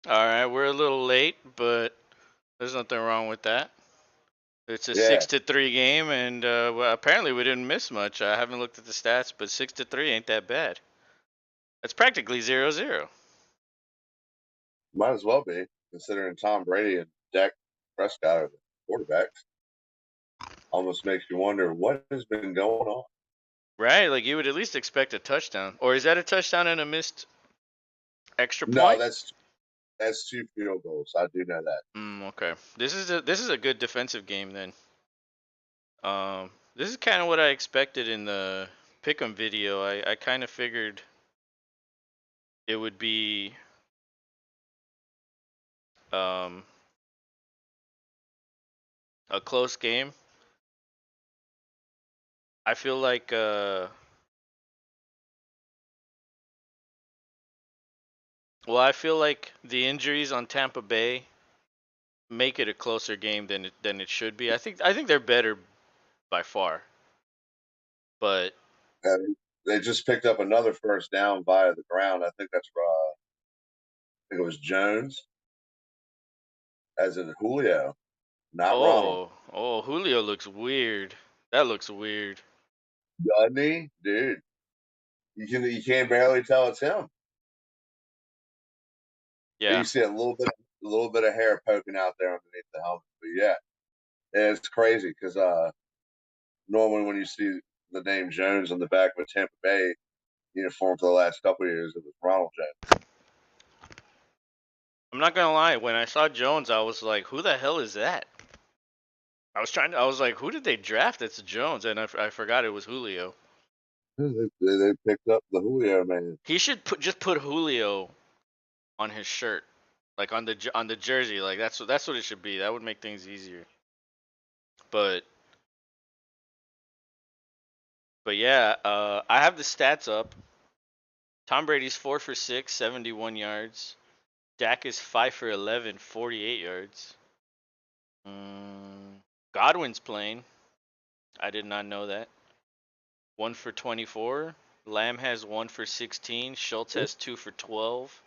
All right, we're a little late, but there's nothing wrong with that. It's a Yeah, 6-3 game, and well, apparently we didn't miss much. I haven't looked at the stats, but 6-3 ain't that bad. That's practically 0-0. might as well be, considering Tom Brady and Dak Prescott are the quarterbacks. Almost makes you wonder what has been going on. Right? Like you would at least expect a touchdown. Or is that a touchdown and a missed extra No, point? that's two field goals. I do know that. Okay. This is a good defensive game then. This is kind of what I expected in the pick'em video. I kind of figured it would be um a close game. I feel like I feel like the injuries on Tampa Bay make it a closer game than it should be. I think they're better by far, but And they just picked up another first down via the ground. I think I think it was Jones, as in Julio, not Ronald. Julio looks weird. That looks weird. Doesn't he? Dude, you can't barely tell it's him. Yeah, You see a little bit of hair poking out there underneath the helmet. But yeah, it's crazy because normally when you see the name Jones on the back of a Tampa Bay uniform for the last couple of years, it was Ronald Jones. I'm not gonna lie. When I saw Jones, I was like, "Who the hell is that?" I was like, "Who did they draft?" That's Jones, and I forgot it was Julio. They picked up the Julio man. He should just put Julio on his shirt, like on the jersey. Like that's what it should be. That would make things easier. But yeah, I have the stats up. Tom Brady's 4 for 6, 71 yards. Dak is 5 for 11, 48 yards. Mm, Godwin's playing. I did not know that. 1 for 24. Lamb has 1 for 16. Schultz has 2 for 12.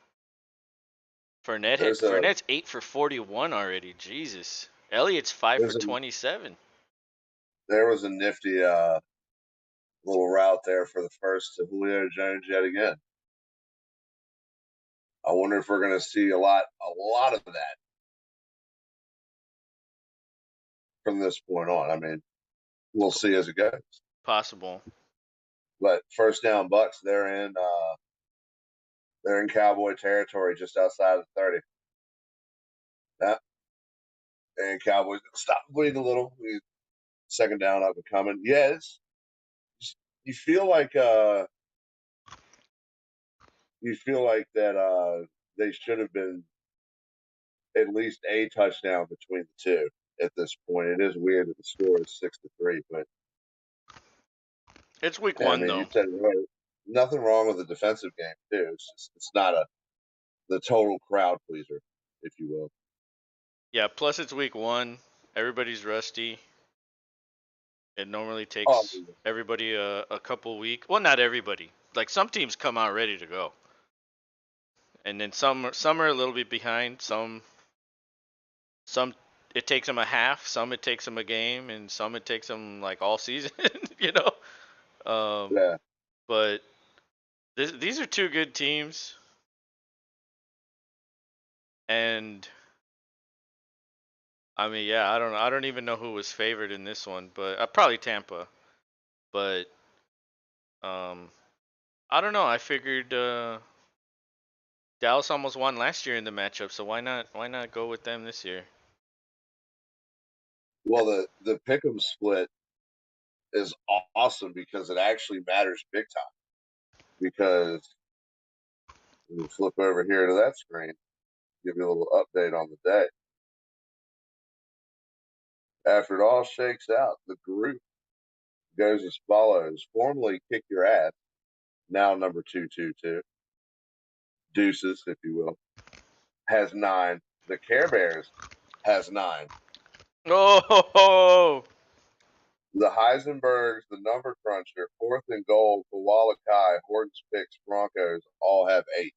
There's a Fournette's 8 for 41 already. Jesus. Elliott's 5 for there's a 27. there was a nifty little route there for the first to Julio Jones yet again. I wonder if we're going to see a lot of that from this point on. I mean, we'll see as it goes. Possible. But first down Bucks, they're in Cowboy territory just outside of 30. Yeah, and Cowboys stop bleeding a little. Second down up and coming. Yes, you feel like that they should have been at least a touchdown between the two at this point. It is weird that the score is 6-3, but It's week I 1 mean, you though. said it right. Nothing wrong with the defensive game too. It's not the total crowd pleaser, if you will. Yeah, plus it's week 1. Everybody's rusty. It normally Oh, takes everybody a couple week. Well, not everybody. Like some teams come out ready to go. And then some are a little bit behind. Some it takes them a half. Some it takes them a game, and some it takes them like all season. you know. Um, yeah. but these are two good teams, and I mean, yeah, I don't even know who was favored in this one, but probably Tampa. But um, I don't know. I figured Dallas almost won last year in the matchup, so why not go with them this year? Well, the pick'em split is awesome because it actually matters big time. Because we flip over here to that screen, give you a little update on the day. After it all shakes out, the group goes as follows: formerly Kick Your Ass, now number 222, Deuces, if you will, has 9. The Care Bears has 9. Oh, The Heisenbergs, the Number Cruncher, Fourth and Goal, Koala Kai, Horton's Picks, Broncos all have 8.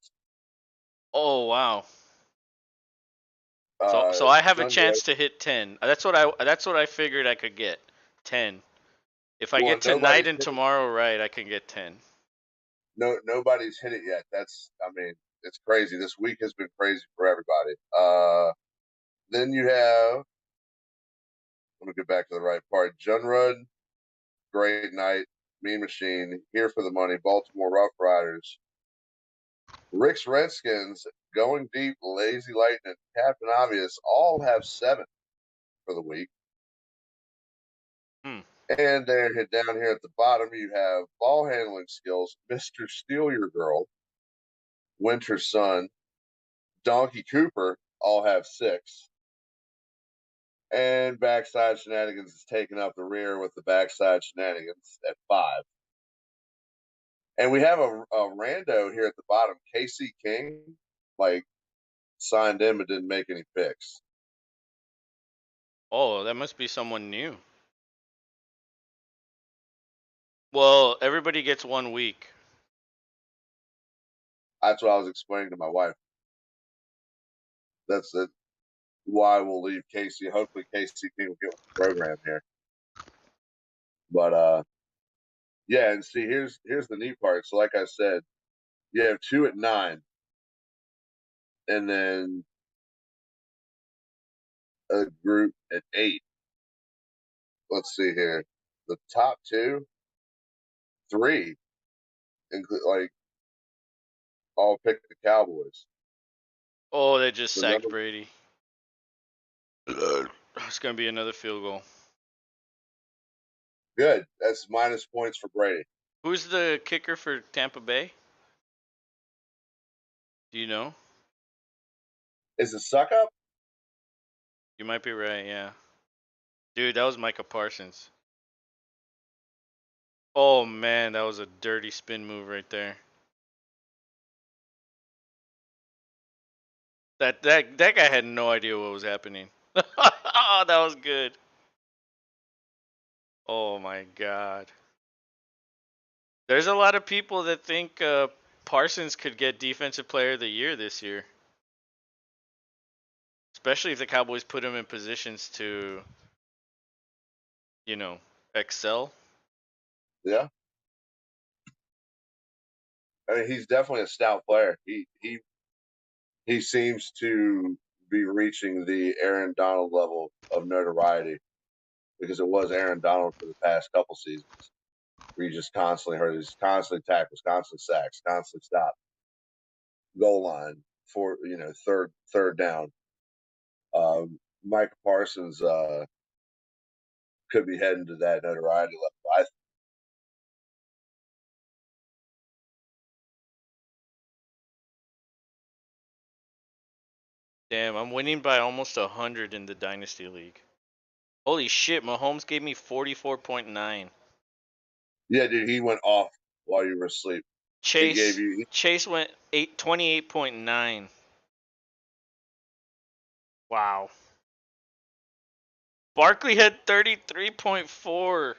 oh wow. So I have a John Gray. chance to hit 10. That's what I figured I could get. 10. If I Well, get tonight nobody's and hit it. tomorrow right, I can get 10. Nobody's hit it yet. I mean, it's crazy. This week has been crazy for everybody. Then you have. Let me get back to the right part. Junrud, great night. Mean Machine, here for the money. Baltimore Rough Riders. Rick's Redskins, going deep. Lazy Lightning, Captain Obvious, all have 7 for the week. Hmm. And then down here at the bottom, you have ball handling skills. Mr. Steal Your Girl, Winter Sun, Donkey Cooper all have 6. And Backside Shenanigans is taking up the rear with the Backside Shenanigans at 5. And we have a rando here at the bottom, Casey King, like signed in but didn't make any picks. Oh, that must be someone new. Well, everybody gets 1 week. That's what I was explaining to my wife. That's why we'll leave Casey. Hopefully Casey King will get with the program here. But yeah, and see here's the neat part. So like I said, you have 2 at 9, and then a group at 8. Let's see here. The top 2, 3, like all picked the Cowboys. Oh, they just So none sacked of, Brady. It's gonna be another field goal. good. That's minus points for Brady. Who's the kicker for Tampa Bay? Do you know? Is it suck up? You might be right. Yeah, dude, that was Micah Parsons. Oh man, that was a dirty spin move right there. That guy had no idea what was happening. Oh, that was good. Oh my god. There's a lot of people that think Parsons could get Defensive Player of the Year this year, especially if the Cowboys put him in positions to, you know, excel. Yeah. I mean, he's definitely a stout player. He seems to be reaching the Aaron Donald level of notoriety because it was Aaron Donald for the past couple seasons. Where he just constantly hurt, he's constantly tackles, constantly sacks, constantly stop, goal line for third down. Mike Parsons could be heading to that notoriety level. Damn, I'm winning by almost 100 in the Dynasty League. Holy shit, Mahomes gave me 44.9. Yeah, dude, he went off while you were asleep. He gave Chase you Chase went 28.9. Wow. Barkley had 33.4.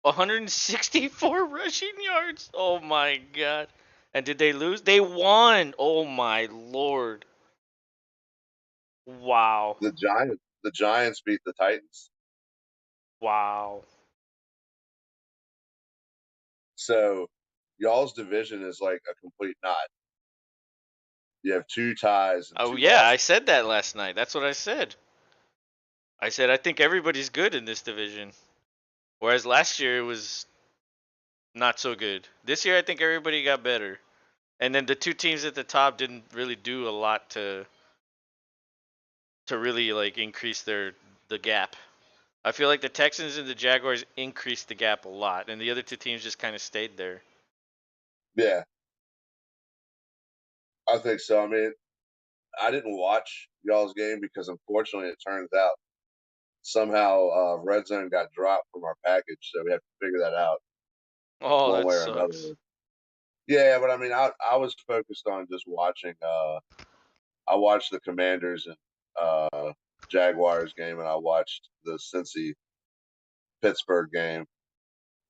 164 rushing yards. Oh my god. And did they lose? They won. Oh my lord. Wow. the Giants. The Giants beat the Titans. Wow. So y'all's division is like a complete knot. You have 2 ties and Oh 2 yeah, I losses. said that last night. That's what I said. I said I think everybody's good in this division. Whereas last year it was not so good. This year I think everybody got better. And then the two teams at the top didn't really do a lot to really like increase the gap. I feel like the Texans and the Jaguars increased the gap a lot, and the other two teams just kind of stayed there. Yeah, I think so. I mean, I didn't watch y'all's game because unfortunately it turns out somehow Red Zone got dropped from our package, so we have to figure that out Oh, one that way or another. sucks. Yeah, but I mean, I was focused on just watching. I watched the Commanders and Jaguars game, and I watched the Cincy Pittsburgh game,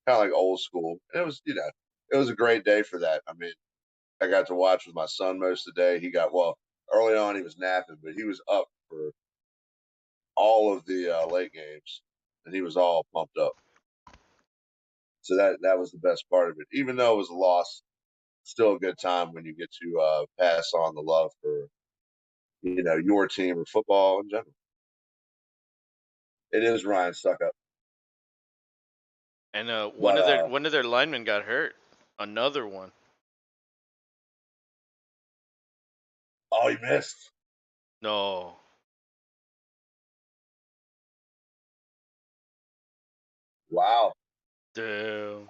kind of like old school. And it was, it was a great day for that. I mean, I got to watch with my son most of the day. He got well. Early on, he was napping, but he was up for all of the late games, and he was all pumped up. So that was the best part of it. Even though it was a loss, still a good time when you get to pass on the love for your team or football in general. It is Ryan Suckup, And one but of their linemen got hurt. Another one. oh, he missed. No. Wow, Damn.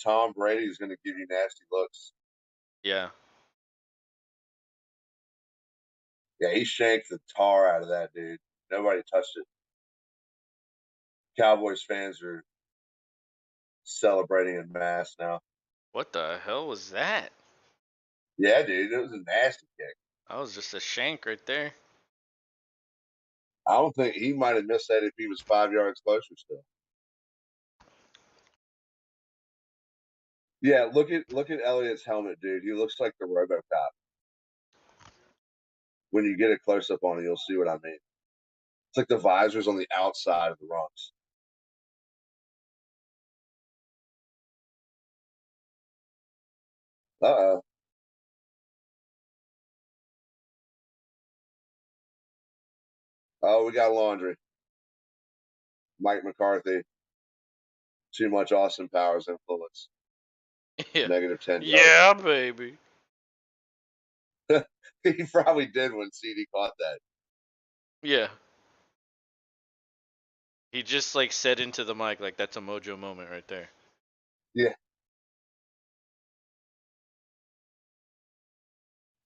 Tom Brady is going to give you nasty looks. Yeah. Yeah, he shanked the tar out of that dude. Nobody touched it. Cowboys fans are celebrating en masse now. What the hell was that? Yeah, dude, it was a nasty kick. That was just a shank right there. I don't think he might have missed that if he was 5 yards closer still. Yeah, look at Elliott's helmet, dude. He looks like the RoboCop. When you get a close up on it, you'll see what I mean. It's like the visor's on the outside of the rungs. Uh oh. Oh, we got laundry. Mike McCarthy. Too much Austin Powers influence. Yeah. Negative 10 yards. Yeah, baby. He probably did when CD caught that. Yeah. He just like said into the mic like that's a mojo moment right there. Yeah,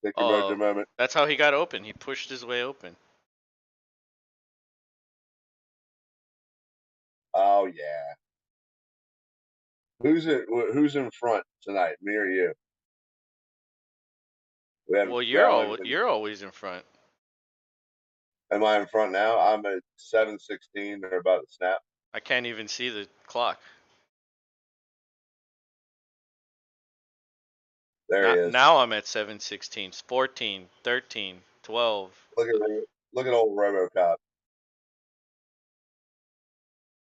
take your mojo Oh, moment. that's how he got open. He pushed his way open. Oh yeah. Who's in front tonight? Me or you? Well, We haven't even. you're always in front. Am I in front now? I'm at 7:16. They're about to snap. I can't even see the clock. There Now, he is. now I'm at 7:16, 14, 13, 12. Look at look at old RoboCop.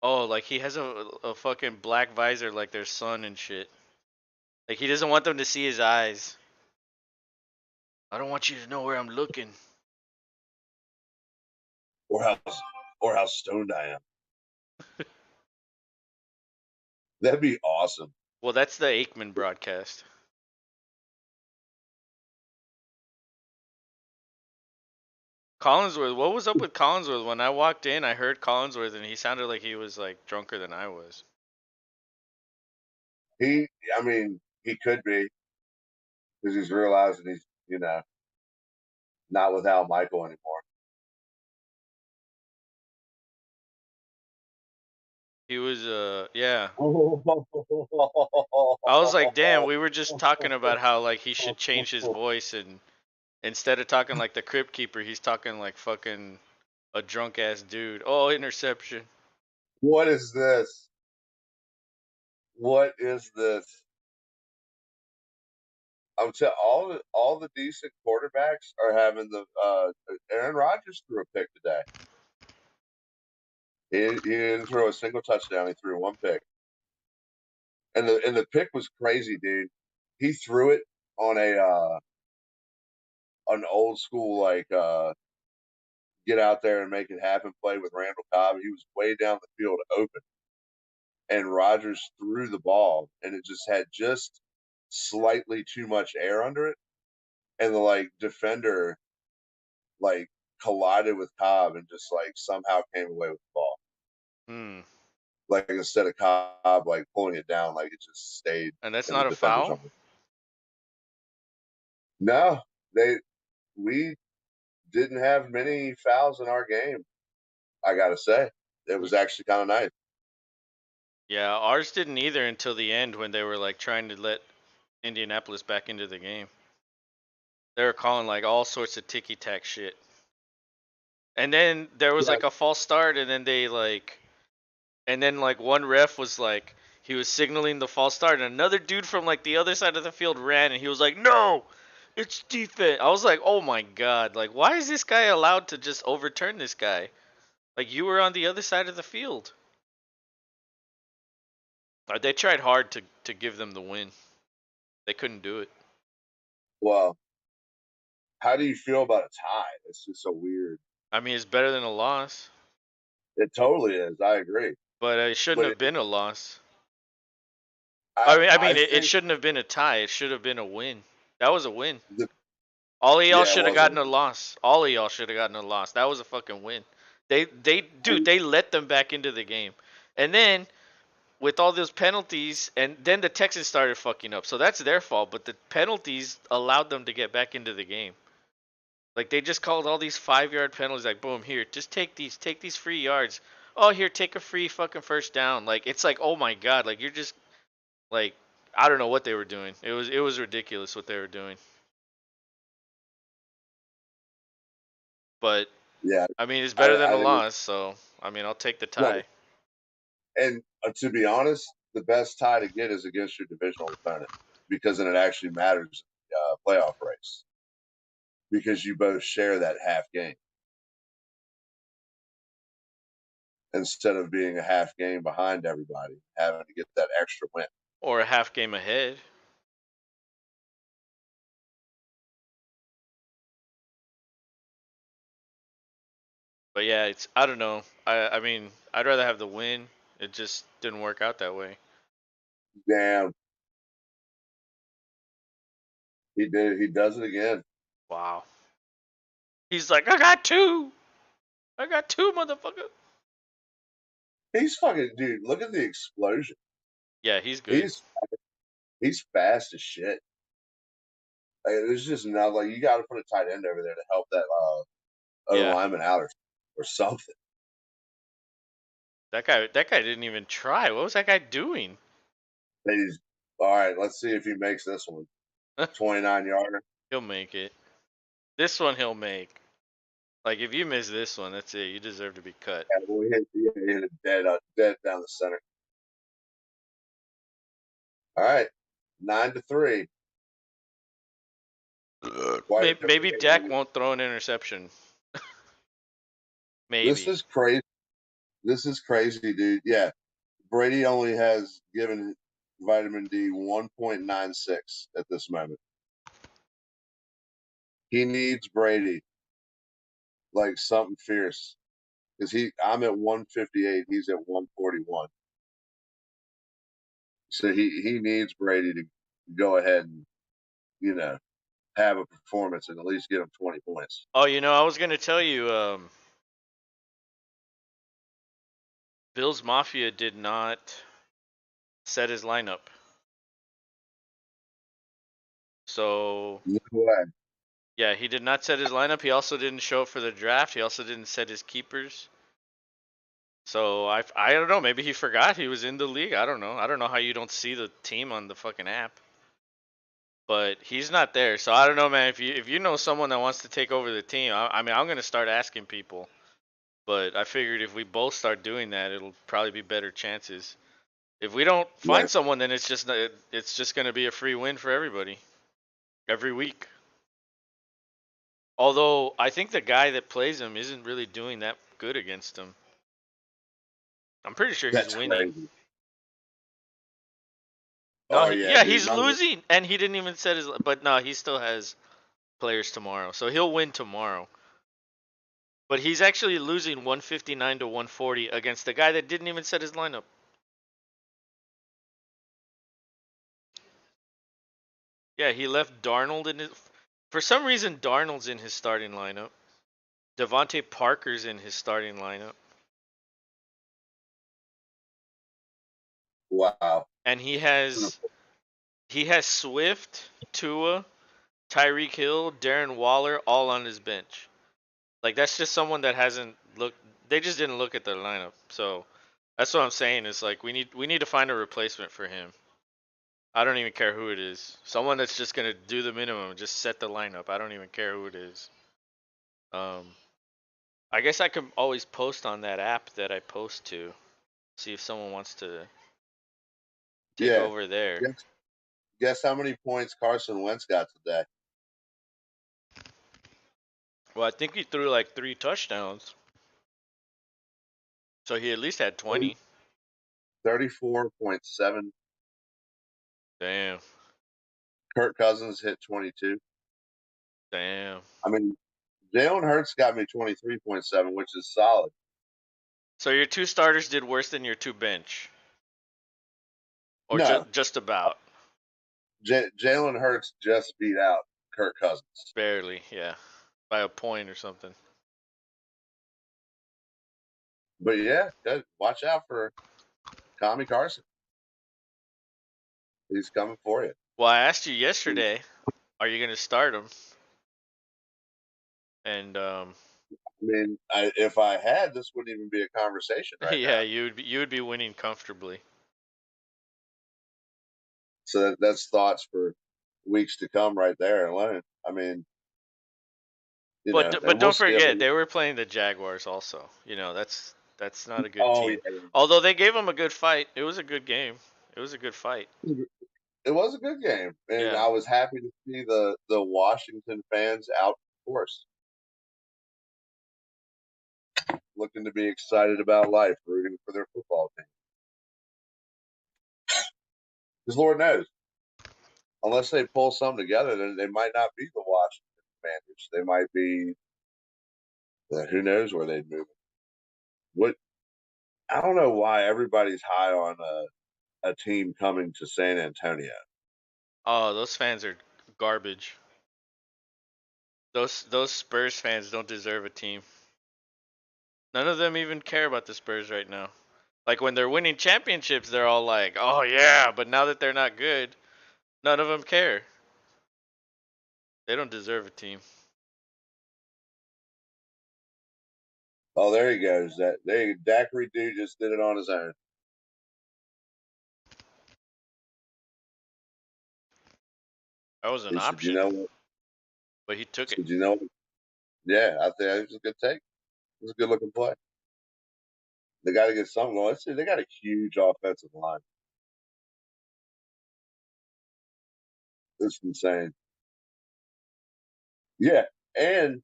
Oh, like he has a fucking black visor like their son and shit. Like he doesn't want them to see his eyes. I don't want you to know where I'm looking. Or how or how stoned I am. That'd be awesome. Well, that's the Aikman broadcast. Collinsworth, what was up with Collinsworth? When I walked in, I heard Collinsworth and he sounded like he was like drunker than I was. He, I mean, he could be because he's realizing he's, not without Michael anymore. He was yeah. I was like, "Damn, we were just talking about how like he should change his voice and instead of talking like the crypt keeper, he's talking like fucking a drunk ass dude." Oh, interception. What is this? What is this? All the decent quarterbacks are having the Aaron Rodgers threw a pick today. He didn't throw a single touchdown. He threw one pick, and the pick was crazy, dude. He threw it on an old school like get out there and make it happen play with Randall Cobb. He was way down the field open, and Rodgers threw the ball, and it just had just slightly too much air under it, and the like defender like collided with Cobb and just like somehow came away with the ball. Hmm. Like instead of Cobb like pulling it down, like it just stayed And that's in the not a defender's foul? arm. No, we didn't have many fouls in our game. I gotta say, it was actually kind of nice. Yeah, ours didn't either until the end when they were like trying to let Indianapolis back into the game. They were calling like all sorts of ticky tack shit. And then there was Yeah. like a false start and then they like and then like one ref was like he was signaling the false start and another dude from like the other side of the field ran and he was like, "No! It's defense. I was like, oh my god, like why is this guy allowed to just overturn this guy? Like you were on the other side of the field. They tried hard to give them the win. They couldn't do it. Well, how do you feel about a tie? It's just so weird. I mean, it's better than a loss, It totally is. I agree. but it shouldn't But have been a loss. I It think shouldn't have been a tie. It should have been a win. That was a win. the, All of y'all yeah, it should have was a gotten a loss. All of y'all should have gotten a loss. That was a fucking win. Dude, and they let them back into the game, and then with all those penalties, and then the Texans started fucking up. So that's their fault. But the penalties allowed them to get back into the game. Like they just called all these 5 yard penalties. Like boom, here, just take these free yards. Oh, here, take a free fucking first down. Like it's like, oh my god, like you're just like, I don't know what they were doing. It was ridiculous what they were doing. But yeah, I mean, it's better than I a think loss. So I mean, I'll take the no. tie. And to be honest, the best tie to get is against your divisional opponent because then it actually matters in the playoff race because you both share that half game instead of being a half game behind everybody, having to get that extra win. Or a half game ahead. But yeah, it's, I don't know. I mean, I'd rather have the win. It just didn't work out that way. Damn, he did. He does it again. Wow. He's like, I got two. I got two, motherfucker. He's fucking dude. Look at the explosion. Yeah, he's good. He's he's fast as shit. Like, there's just not like you got to put a tight end over there to help that other Yeah, lineman out or something. that guy didn't even try. What was that guy doing? He's all right. Let's see if he makes this one. 29 yarder. He'll make it. This one he'll make. Like if you miss this one, that's it. You deserve to be cut. Yeah, well, he hit it dead down the center. All right, 9-3. Quite a different Maybe game. Dak won't throw an interception. This Maybe. is crazy. This is crazy, dude. Yeah, Brady only has given vitamin D 1.96 at this moment. He needs Brady like something fierce because I'm at 158. He's at 141. So he needs Brady to go ahead and you know have a performance and at least get him 20 points. Oh, I was gonna tell you, Bill's Mafia did not set his lineup. So No way. yeah, he did not set his lineup. He also didn't show up for the draft. He also didn't set his keepers. So I don't know. Maybe he forgot he was in the league. I don't know. I don't know how you don't see the team on the fucking app. But he's not there. So I don't know, man. If you know someone that wants to take over the team, I mean, I'm gonna start asking people. But I figured if we both start doing that, it'll probably be better chances. If we don't Yeah, find someone, then it's just gonna be a free win for everybody every week. Although I think the guy that plays him isn't really doing that good against him. I'm pretty sure he's that's winning. crazy. No, Oh yeah, yeah, dude. he's losing, and he didn't even set his. But no, he still has players tomorrow, so he'll win tomorrow. But he's actually losing 159 to 140 against the guy that didn't even set his lineup. Yeah, he left Darnold in his. For some reason, Darnold's in his starting lineup. Devontae Parker's in his starting lineup, Wow. and he has Swift, Tua, Tyreek Hill, Darren Waller all on his bench. Like that's just someone that hasn't looked. They just didn't look at their lineup. So that's what I'm saying. Is like we need to find a replacement for him. I don't even care who it is. Someone that's just gonna do the minimum, just set the lineup. I don't even care who it is. Um, I guess I could always post on that app that I post to, see if someone wants to take Yeah. over there. Guess, guess how many points Carson Wentz got today? Well, I think he threw like 3 touchdowns, so he at least had 20. 34.7. Damn, Kirk Cousins hit 22. damn. I mean, Jalen Hurts got me 23.7, which is solid. So your 2 starters did worse than your 2 bench, or No, just about, Jalen Hurts just beat out Kirk Cousins. barely, yeah, by a point or something. But yeah, watch out for Tommy Carson. He's coming for you. Well, I asked you yesterday, are you gonna start him? And I mean, if I had, this wouldn't even be a conversation right yeah, now. you would be winning comfortably. So that's thoughts for weeks to come right there alone. I mean, But and we'll don't see. forget they were playing the Jaguars also. That's not a good Oh team. yeah, Although they gave them a good fight. It was a good game. It was a good fight. it was a good game, and Yeah. I was happy to see the Washington fans out force, looking to be excited about life, rooting for their football team. Because Lord knows, unless they pull something together, then they might not be the Washington Commanders. They might be. Who knows where they'd move? What I don't know why everybody's high on a team coming to San Antonio. Oh, those fans are garbage. Those Spurs fans don't deserve a team. None of them even care about the Spurs right now. Like when they're winning championships, they're all like, "Oh yeah," but now that they're not good, none of them care. They don't deserve a team. Oh, there he goes. Daiquiri dude just did it on his own. That was an He said, "You option, know what?" but he took it. He said, "You know what?" Yeah, I think it was a good take. It was a good looking play. They got to get something going. Let's see, they got a huge offensive line. It's insane. Yeah, and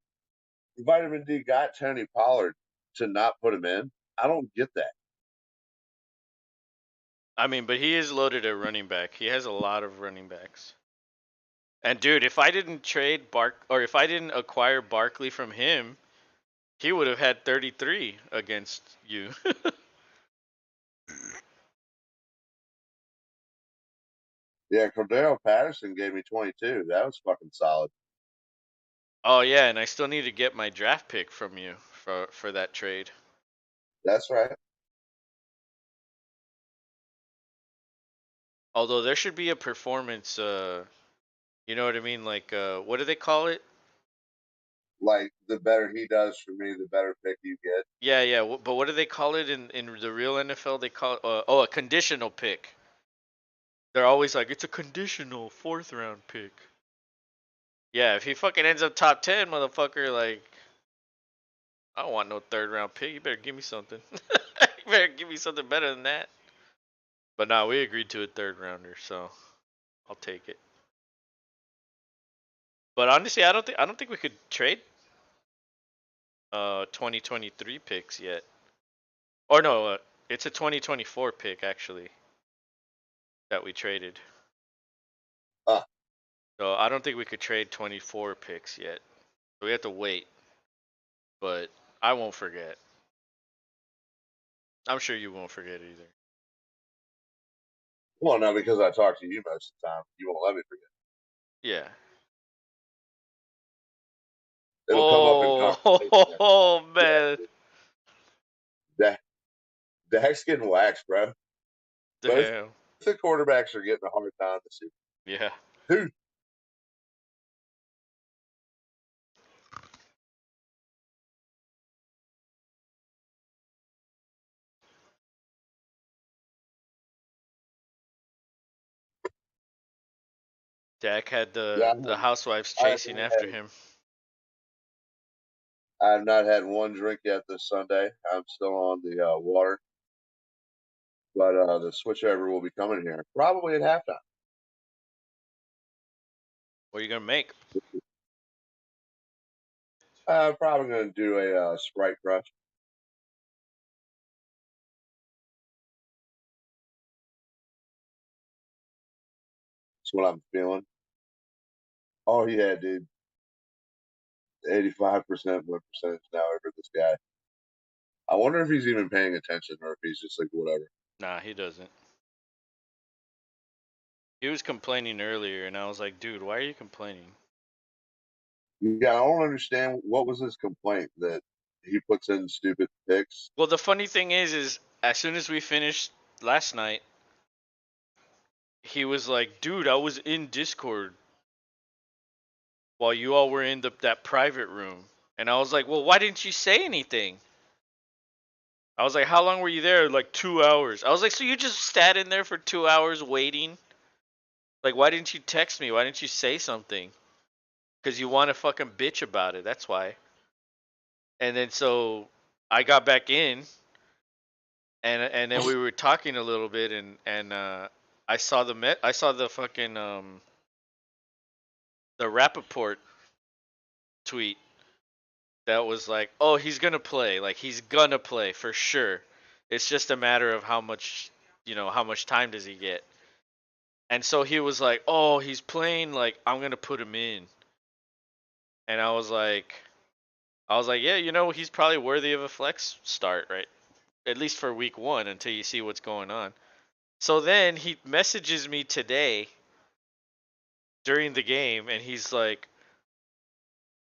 Vitamin D got Tony Pollard to not put him in. I don't get that. I mean, but he is loaded at running back. He has a lot of running backs. And dude, if I didn't trade if I didn't acquire Barkley from him, he would have had 33 against you. Yeah, Cordero Patterson gave me 22. That was fucking solid. Oh yeah, and I still need to get my draft pick from you for that trade. That's right. Although there should be a performance you know what I mean, like what do they call it? Like the better he does for me, the better pick you get. Yeah, yeah, but what do they call it in the real NFL? They call it, oh, a conditional pick. They're always like, it's a conditional fourth round pick. Yeah, if he fucking ends up top 10, motherfucker, like, I don't want no third round pick. You better give me something. You better give me something better than that. But nah, we agreed to a third rounder, so I'll take it. But honestly, I don't think we could trade 2023 picks yet. Or no, it's a 2024 pick actually that we traded. Uh, So I don't think we could trade 24 picks yet. So we have to wait. But I won't forget. I'm sure you won't forget either. well, no, because I talk to you most of the time. You won't let me forget. Yeah. It'll come up in Oh, conversation. oh man. Yeah, Dak, Dak's getting waxed, bro. Both Damn. the quarterbacks are getting a hard time this year. Yeah. Who? Dak had Yeah, the housewives I have chasing not after had, him. I have not had one drink yet this Sunday. I'm still on the water, but the switchover will be coming here probably at halftime. What are you gonna make? I'm probably going to do a Sprite Crush. That's what I'm feeling. Oh yeah, dude, 85% win percentage now over this guy. I wonder if he's even paying attention or if he's just like whatever. Nah, he doesn't. He was complaining earlier, and I was like, dude, why are you complaining? Yeah, I don't understand what was his complaint that he puts in stupid picks. Well, the funny thing is as soon as we finished last night, he was like, dude, I was in Discord while you all were in that private room. And I was like, well, why didn't you say anything? I was like, how long were you there? Like 2 hours. I was like, so you just sat in there for 2 hours waiting? Like, why didn't you text me? Why didn't you say something? Because you want to fucking bitch about it. That's why. And then so I got back in, and then we were talking a little bit, and I saw I saw the fucking the Rappaport tweet that was like, oh, he's gonna play. Like he's gonna play for sure. It's just a matter of how much, how much time does he get. And so he was like, oh, he's playing. Like I'm gonna put him in. And I was like, yeah, he's probably worthy of a flex start, right? At least for week one until you see what's going on. So then he messages me today during the game, and he's like,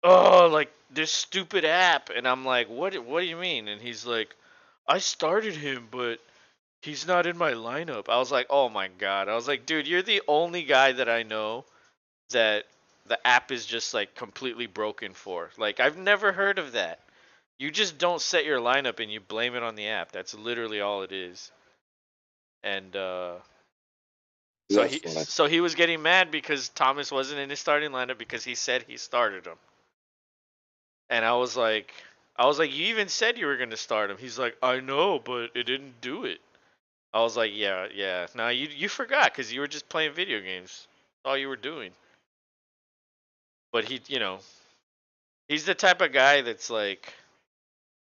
oh, like this stupid app. And I'm like, what do you mean? And he's like, I started him, but he's not in my lineup. I was like, oh my god. I was like, dude, you're the only guy that I know that the app is just like completely broken for. Like I've never heard of that. You just don't set your lineup and you blame it on the app. That's literally all it is. And so That's he funny. so he was getting mad because Thomas wasn't in his starting lineup because he said he started him. And I was like, you even said you were gonna start him. He's like, I know, but it didn't do it. I was like, yeah, yeah. Now you forgot because you were just playing video games. That's all you were doing. But he's the type of guy that's like,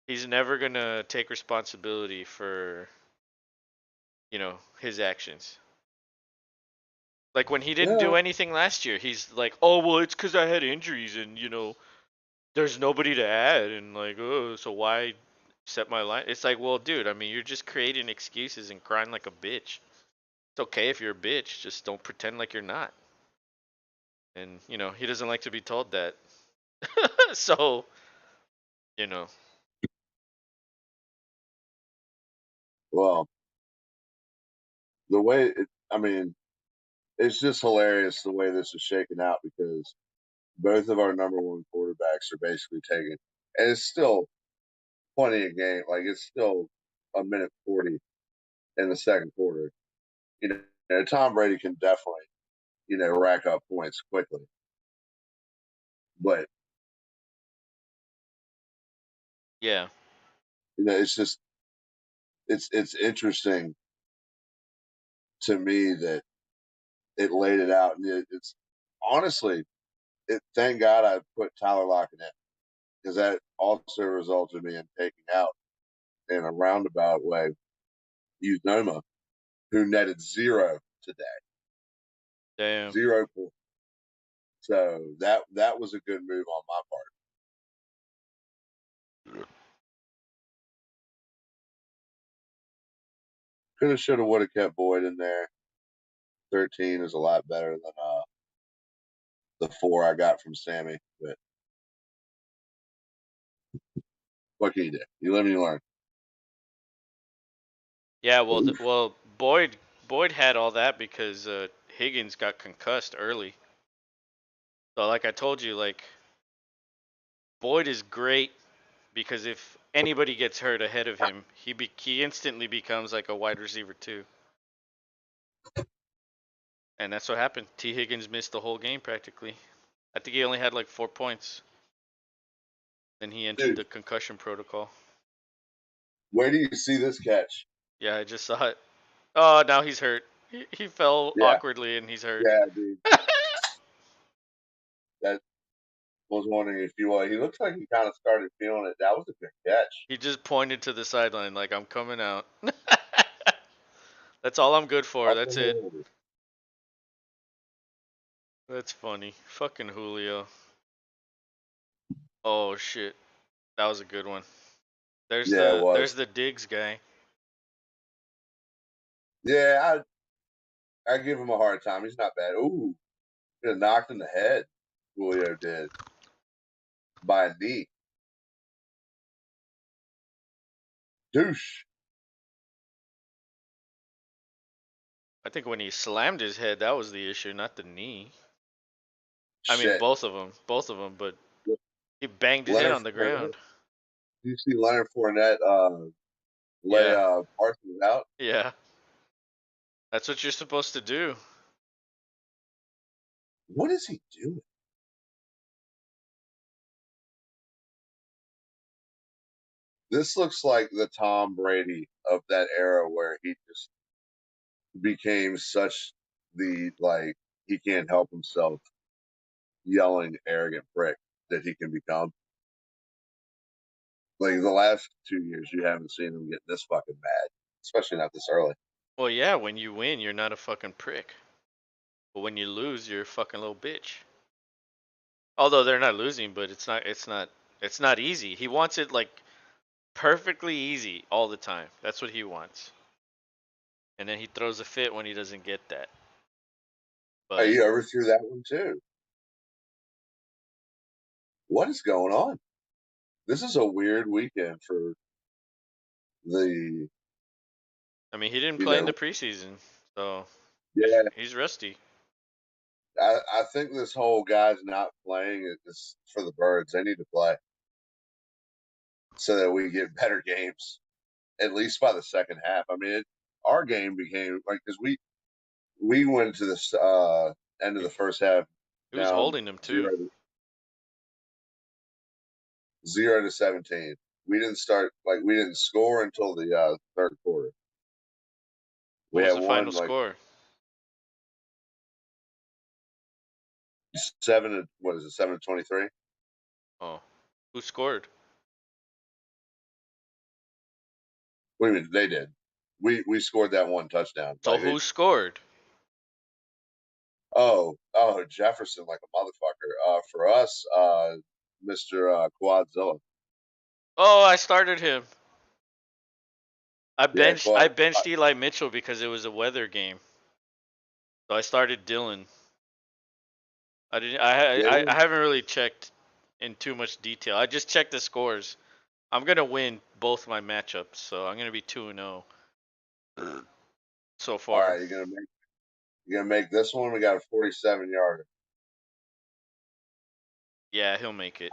he's never gonna take responsibility for his actions. Like when he didn't Yeah, do anything last year, he's like, oh well, it's because I had injuries and there's nobody to add and like, oh, so why set my line? It's like, well, dude, I mean, you're just creating excuses and crying like a bitch. It's okay if you're a bitch, just don't pretend like you're not. And he doesn't like to be told that. So you know, well, the way I mean, it's just hilarious the way this is shaking out because both of our number one quarterbacks are basically taking, and it's still plenty of game. Like it's still a minute 40 in the second quarter. You Tom Brady can definitely rack up points quickly, but yeah, it's just it's interesting to me that it laid it out, and it's honestly, thank God I put Tyler Lockett in because that also resulted in me in taking out in a roundabout way Uznoma, who netted zero today, damn, 0 points. So that was a good move on my part. Could have, should have, would have kept Boyd in there. 13 is a lot better than the 4 I got from Sammy. But what can you do? You live and you learn. yeah. Well, Boyd had all that because Higgins got concussed early. So like I told you, like Boyd is great because if anybody gets hurt ahead of him, he instantly becomes like a wide receiver too. And that's what happened. T. Higgins missed the whole game practically. I think he only had like 4 points. Then he entered Dude, the concussion protocol. where do you see this catch? Yeah, I just saw it. Oh, now he's hurt. He fell Yeah, awkwardly and he's hurt. yeah, dude. That Was wondering if you. He looks like he kind of started feeling it. That was a good catch. He just pointed to the sideline like I'm coming out. That's all I'm good for. That's it. Oh, That's funny. Fucking Julio. Oh shit. That was a good one. There's yeah, it the was. there's the Diggs guy. Yeah, I give him a hard time. He's not bad. Ooh, got knocked in the head. Julio did by a knee. Douche. I think when he slammed his head, that was the issue, not the knee. I mean, Shit. both of them, but he banged his head Leonard on the Fournette. ground. You see Leonard Fournette lay Yeah, Parsons out. yeah. That's what you're supposed to do. What is he doing? This looks like the Tom Brady of that era where he just became such the he can't help himself yelling arrogant prick that he can become. Like the last 2 years, you haven't seen him get this fucking mad, especially not this early. Well, yeah, when you win, you're not a fucking prick. But when you lose, you're a fucking little bitch. Although they're not losing, but it's not easy. He wants it like perfectly easy all the time. That's what he wants. And then he throws a fit when he doesn't get that. But Hey, you overthrew that one too. What is going on? This is a weird weekend for the I mean, he didn't you play in the know preseason, so yeah. he's rusty. I think this whole guy's not playing is for the birds. They need to play so that we get better games at least by the second half. I mean, our game became like because we went to this end of He, the first half he was down holding him too. 0-17. We didn't score until the third quarter. What We was had the won final like score? 7-23. Oh, who scored? What do you mean they did? We scored that one touchdown. So who scored? Jefferson like a motherfucker. For us, Mr. Quadzilla. Oh, I started him. I Yeah, benched I Quad. benched Eli Mitchell because it was a weather game. So I started Dylan. I didn't. I haven't really checked in too much detail. I just checked the scores. I'm gonna win both my matchups, so I'm gonna be 2-0 so All far. right, you're gonna make this one. We got a 47 yarder. Yeah, he'll make it.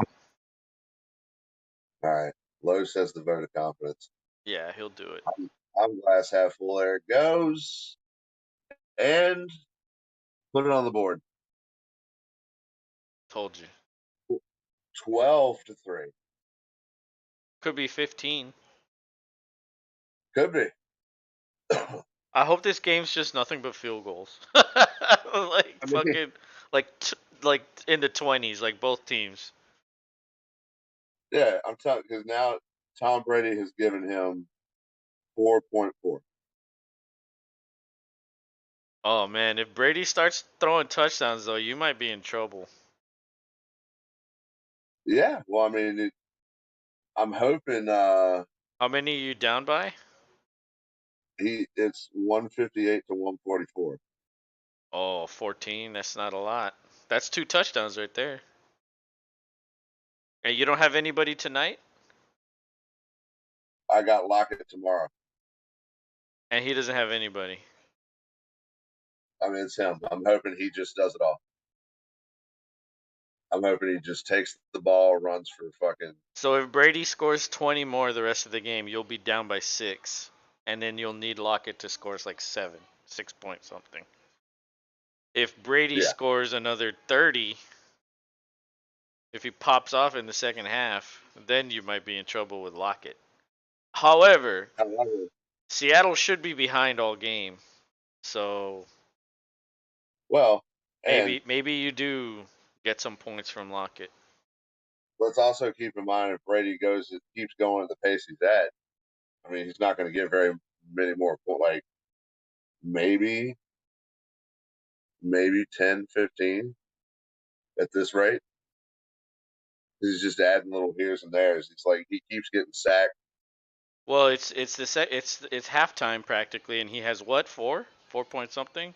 All right, Lowe's has the vote of confidence. Yeah, he'll do it. I'm glass half full. There it goes, and put it on the board. Told you. 12-3. Could be 15. Could be. I hope this game's just nothing but field goals. Like I mean, fucking like in the 20s, like both teams. yeah, I'm telling because now Tom Brady has given him 4.4. Oh man, if Brady starts throwing touchdowns though, you might be in trouble. Yeah, well, I mean, I'm hoping How many are you down by? it's 158 to 144. Oh, 14. That's not a lot. That's two touchdowns right there. And you don't have anybody tonight? I got Lockett tomorrow. And he doesn't have anybody. I mean, it's him. I'm hoping he just does it all. I'm hoping he just takes the ball, runs for fucking. So if Brady scores 20 more the rest of the game, you'll be down by 6. And then you'll need Lockett to score like 7, 6 point something. If Brady Yeah. scores another 30, if he pops off in the second half, then you might be in trouble with Lockett. However, However, Seattle should be behind all game. So well, and maybe you do get some points from Lockett. let's also keep in mind if Brady keeps going at the pace he's at. I mean, he's not going to get very many more. Like maybe, maybe 10, 15 at this rate. He's just adding little here's and there's. It's like he keeps getting sacked. Well, it's halftime practically, and he has what 4 point something.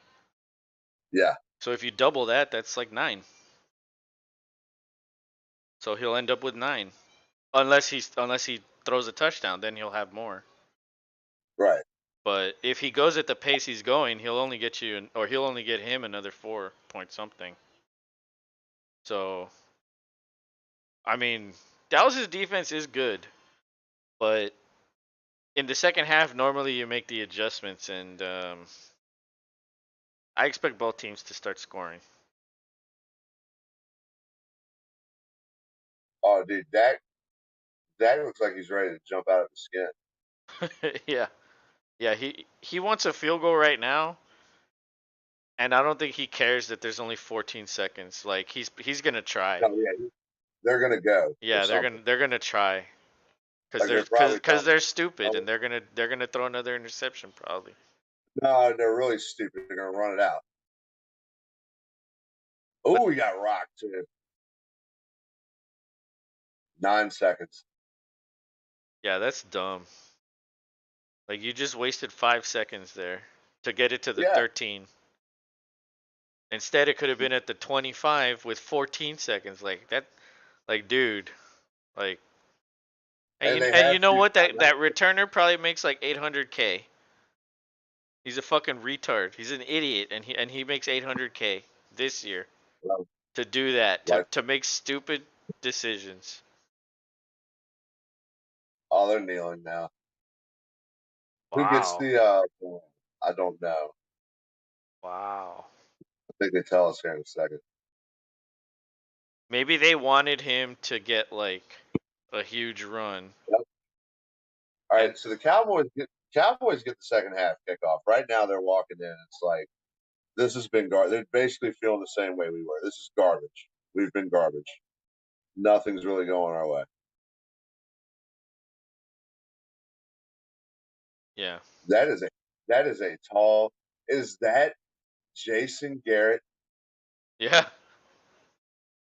Yeah, So if you double that, that's like 9. So he'll end up with 9, unless he throws a touchdown, then he'll have more. right. But if he goes at the pace he's going, he'll only get you, or he'll only get him another 4 point something. So I mean, Dallas's defense is good, but in the second half, normally you make the adjustments, and I expect both teams to start scoring. Oh, dude, Dak looks like he's ready to jump out of the skin. Yeah, yeah. He wants a field goal right now, and I don't think he cares that there's only 14 seconds. Like he's gonna try. No, yeah, they're gonna go or Yeah, they're something. gonna try because Like they're they're because probably because telling. they're stupid, and they're gonna throw another interception probably. No, they're really stupid. They're gonna run it out. But Oh, we got rocked too. 9 seconds. yeah, that's dumb. Like you just wasted 5 seconds there to get it to the Yeah, 13. Instead, it could have been at the 25 with 14 seconds. Like that, like dude, like and and you they and you have know two what? That timeouts. returner probably makes like 800K. He's a fucking retard. He's an idiot, and he makes 800K this year Like, to do that to like, to make stupid decisions. oh, they're kneeling now. Who gets Wow, the? I don't know. wow. I think they tell us here in a second. Maybe they wanted him to get like a huge run, Yep. All and right, so the Cowboys get the second half kickoff. Right now, they're walking in. It's like this has been garbage. They're basically feeling the same way we were. This is garbage. We've been garbage. Nothing's really going our way. yeah, That is a tall. Is that Jason Garrett? yeah.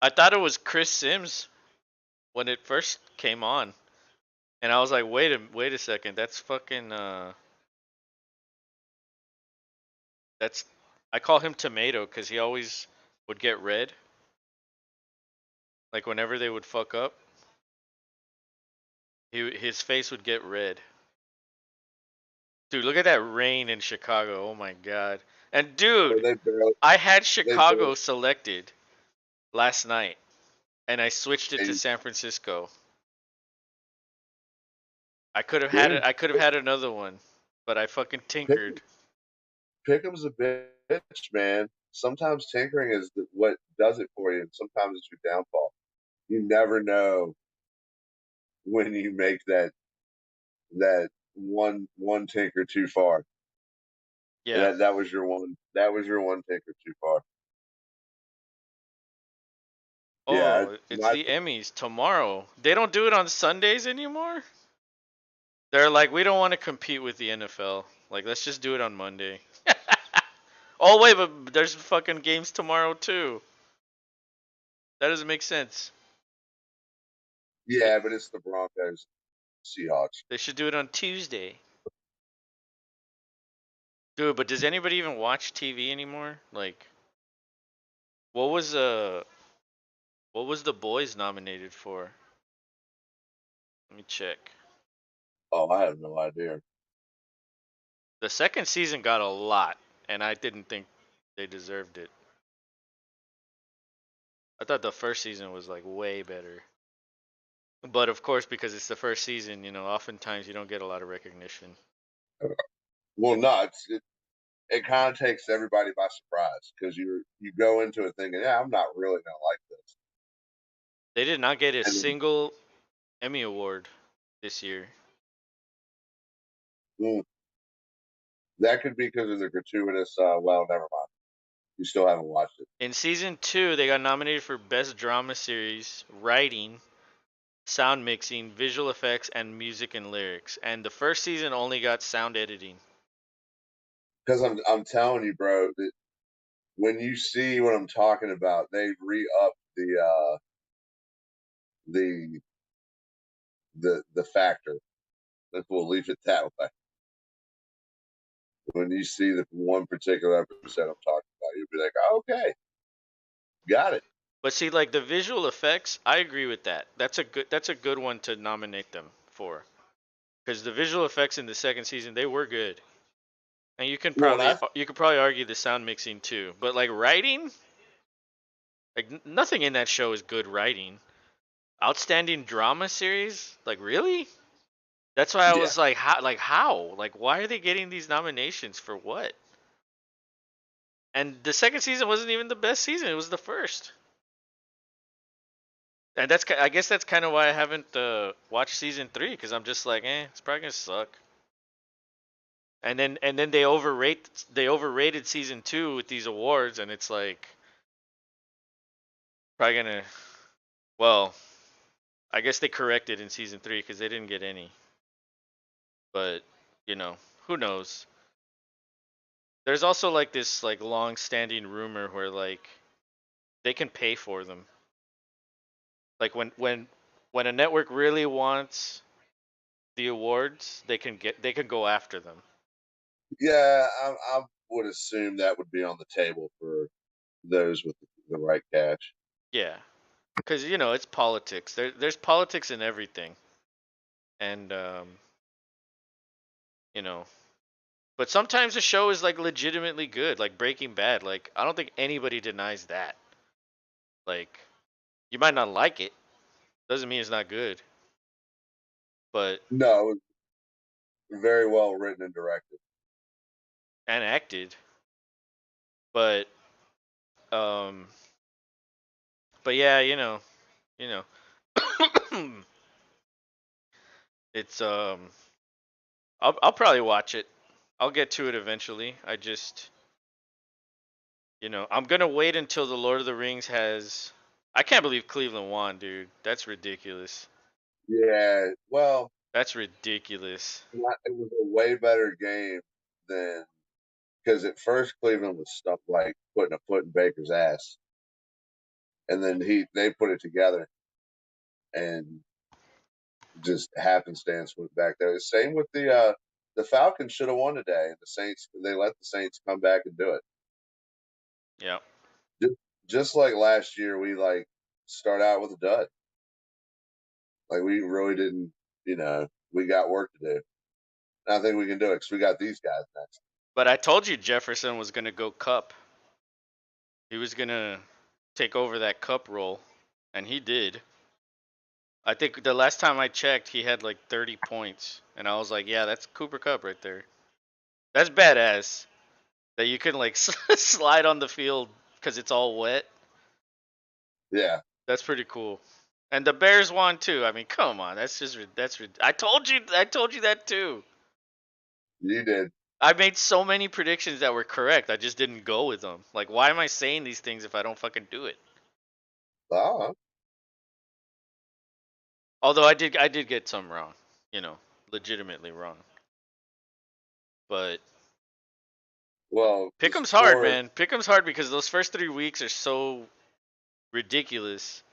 I thought it was Chris Sims when it first came on. And I was like, wait a second, that's fucking that's I call him Tomato because he always would get red. Like whenever they would fuck up, his face would get red. Dude, look at that rain in Chicago. Oh my god. And Or dude, they barely I had they barely Chicago selected last night, and I switched it to they, San Francisco. I could have had it. dude. I could have had another one, but I fucking Pick, tinkered. Pick'em's a bitch, man. Sometimes tinkering is what does it for you, and sometimes it's your downfall. You never know when you make that one tinker too far. And Yeah. that was your one. That was your one tinker too far. Yeah, Oh, it's my the Emmys tomorrow. They don't do it on Sundays anymore? They're like, we don't want to compete with the NFL. Like, let's just do it on Monday. Oh wait, but there's fucking games tomorrow too. That doesn't make sense. They, yeah, but it's the Broncos, Seahawks. they should do it on Tuesday. Dude, but does anybody even watch TV anymore? Like, what was uh what was the boys nominated for? Let me check. Oh, I have no idea. The second season got a lot, and I didn't think they deserved it. I thought the first season was like way better. But of course, because it's the first season, oftentimes you don't get a lot of recognition. Well, no, it kind of takes everybody by surprise because you go into it thinking, yeah, I'm not really gonna like this, They did not get a and single Emmy award this year. mm, that could be because of the gratuitous. Well, never mind. You still haven't watched it. In season two, they got nominated for Best Drama Series, Writing, sound mixing, visual effects, and music and lyrics. And the first season only got sound editing. Because I'm telling you, bro, that when you see what I'm talking about, they re-upped the the factor. We'll leave it that way. When you see the one particular episode I'm talking about, you'll be like, oh, okay, got it. But see, like the visual effects, I agree with that. That's a good one to nominate them for. Because the visual effects in the second season, they were good. And Well, and you could probably argue the sound mixing too. But like writing, like nothing in that show is good writing. Outstanding drama series, like really? That's why I yeah, was like, how? Like how? Like why are they getting these nominations for what? And the second season wasn't even the best season. It was the first. And I guess that's kind of why I haven't watched season 3 because I'm just like, it's probably gonna suck. And then they overrated season 2 with these awards, and it's like probably gonna. Well, I guess they corrected in season 3 because they didn't get any. But you know, who knows? There's also like this like long-standing rumor where like they can pay for them. Like when a network really wants the awards, they can go after them. yeah. I would assume that would be on the table for those with the right cash. Yeah, because it's politics. There's politics in everything, and you know. But sometimes the show is like legitimately good, like Breaking Bad. Like I don't think anybody denies that. Like you might not like it, doesn't mean it's not good. But No, very well written and directed. and acted. But um, but yeah, you know, it's I'll probably watch it. I'll get to it eventually. I'm gonna wait until the Lord of the Rings has. I can't believe Cleveland won, dude. That's ridiculous. Yeah, well, That's ridiculous. it was a way better game than because at first Cleveland was stuck like putting a foot in Baker's ass, and then they put it together and just happenstance went back there. The same with the Falcons should have won today, and the Saints they let the Saints come back and do it. Yeah. Just, just like last year, we like start out with a dud. Like we really didn't, we got work to do. And I think we can do it because we got these guys next. But I told you Jefferson was gonna go Cup. He was gonna take over that Cup role, and he did. I think the last time I checked, he had like 30 points, and I was like, yeah, that's Cooper Cup right there. That's badass. That you can like slide on the field because it's all wet. Yeah, That's pretty cool. And the Bears won too. I mean, come on, I told you that too. you did. I made so many predictions that were correct. I just didn't go with them. Like, why am I saying these things if I don't fucking do it? Oh, Although I did get some wrong. You know, legitimately wrong. But well, the Pick'em's hard, score. man. Pick'em's hard because those first 3 weeks are so ridiculous,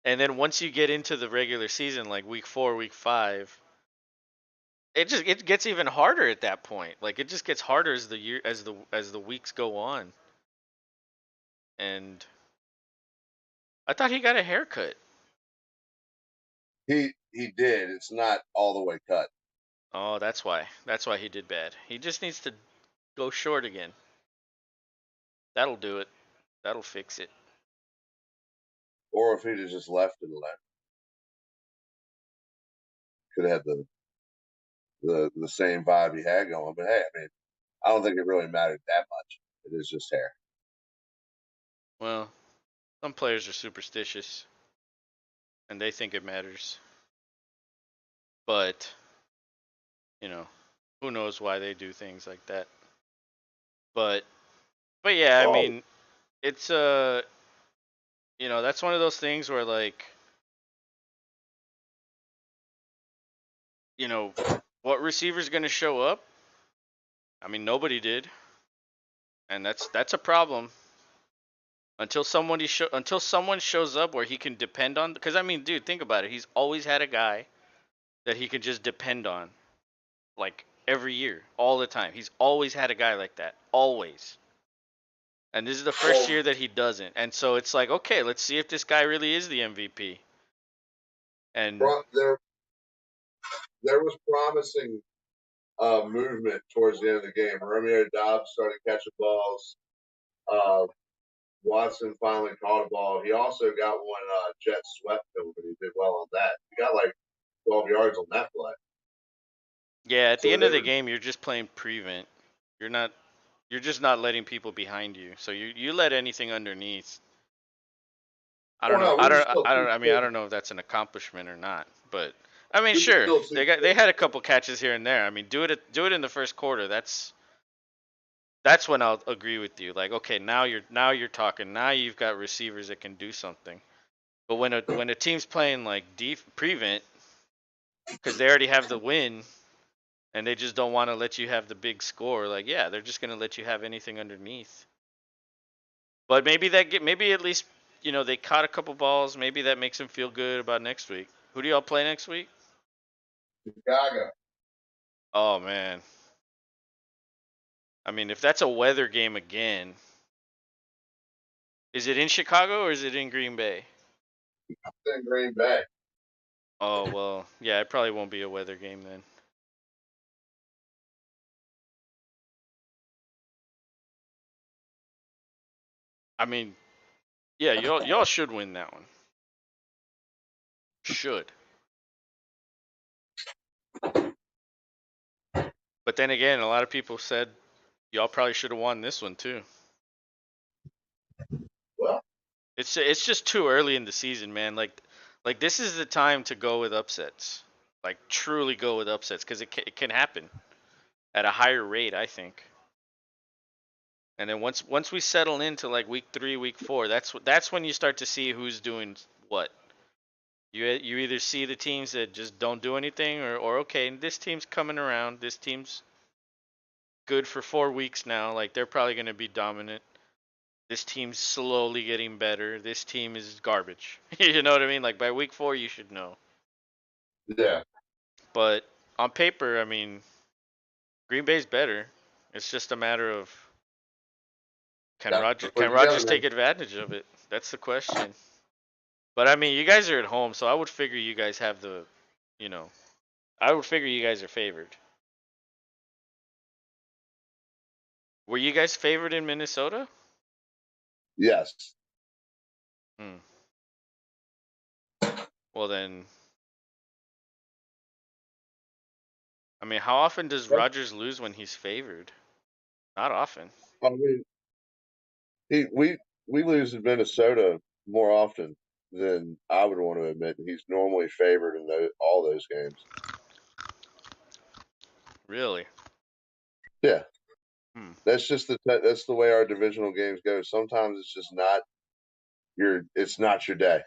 and then once you get into the regular season, like week 4, week 5, it gets even harder at that point. Like it just gets harder as the weeks go on. And I thought he got a haircut. He did. It's not all the way cut. Oh, that's why. That's why he did bad. He just needs to go short again. That'll do it. That'll fix it. Or if he'd have just left it alone, could have had the same vibe he had going. But hey, I mean, I don't think it really mattered that much. It is just hair. Well, some players are superstitious and they think it matters. But, you know, who knows why they do things like that. But but yeah, I Oh, mean, it's that's one of those things where like you know, what receiver's going to show up? I mean, nobody did, and that's a problem. Until someone shows up where he can depend on, because I mean, dude, think about it. He's always had a guy that he can just depend on, like every year, all the time. He's always had a guy like that, always. And this is the first Well, year that he doesn't. And so it's like, okay, let's see if this guy really is the MVP. And there was promising movement towards the end of the game. Romeo Dobbs started catching balls. Uh, Watson finally caught a ball. He also got one jet swept him, but he did well on that. He got like 12 yards on that play. yeah, at the So end of they the were, game, you're just playing prevent. You're not. You're just not letting people behind you. So you let anything underneath. I don't well, know. no, we were still too I mean, I quick. don't know if that's an accomplishment or not. But I mean, We were sure, still too they quick. had a couple catches here and there. I mean, do it in the first quarter. That's when I'll agree with you. Like, okay, now you're talking. Now you've got receivers that can do something. But when a team's playing like prevent because they already have the win and they just don't want to let you have the big score, like yeah, they're just gonna let you have anything underneath. But maybe at least they caught a couple balls. Maybe that makes them feel good about next week. Who do y'all play next week? Chicago. Oh man, I mean if that's a weather game again, is it in Chicago or is it in Green Bay? In Green Bay. Oh well, yeah, it probably won't be a weather game then. I mean, yeah, y'all should win that one. Should. But then again, a lot of people said y'all probably should have won this one too. Well, It's just too early in the season, man. Like this is the time to go with upsets. Like truly go with upsets because it can happen at a higher rate, I think. And then once we settle into like week 3, week 4, that's when you start to see who's doing what. You either see the teams that just don't do anything or okay, this team's coming around. This team's good for 4 weeks now. Like they're probably going to be dominant. This team's slowly getting better. This team is garbage. You know what I mean? Like by week 4 you should know. yeah. But on paper, I mean, Green Bay's better. It's just a matter of Got to put Can it together, Rodgers take man. advantage of it? That's the question. But I mean, you guys are at home, so I would figure you guys have you know, I would figure you guys are favored. Were you guys favored in Minnesota? Yes. Hmm. Well then, I mean, how often does Rodgers lose when he's favored? Not often. I mean, he, we lose in Minnesota more often than I would want to admit. He's normally favored in all those games. Really? Yeah, Hmm. that's the way our divisional games go. Sometimes it's just not it's not your day.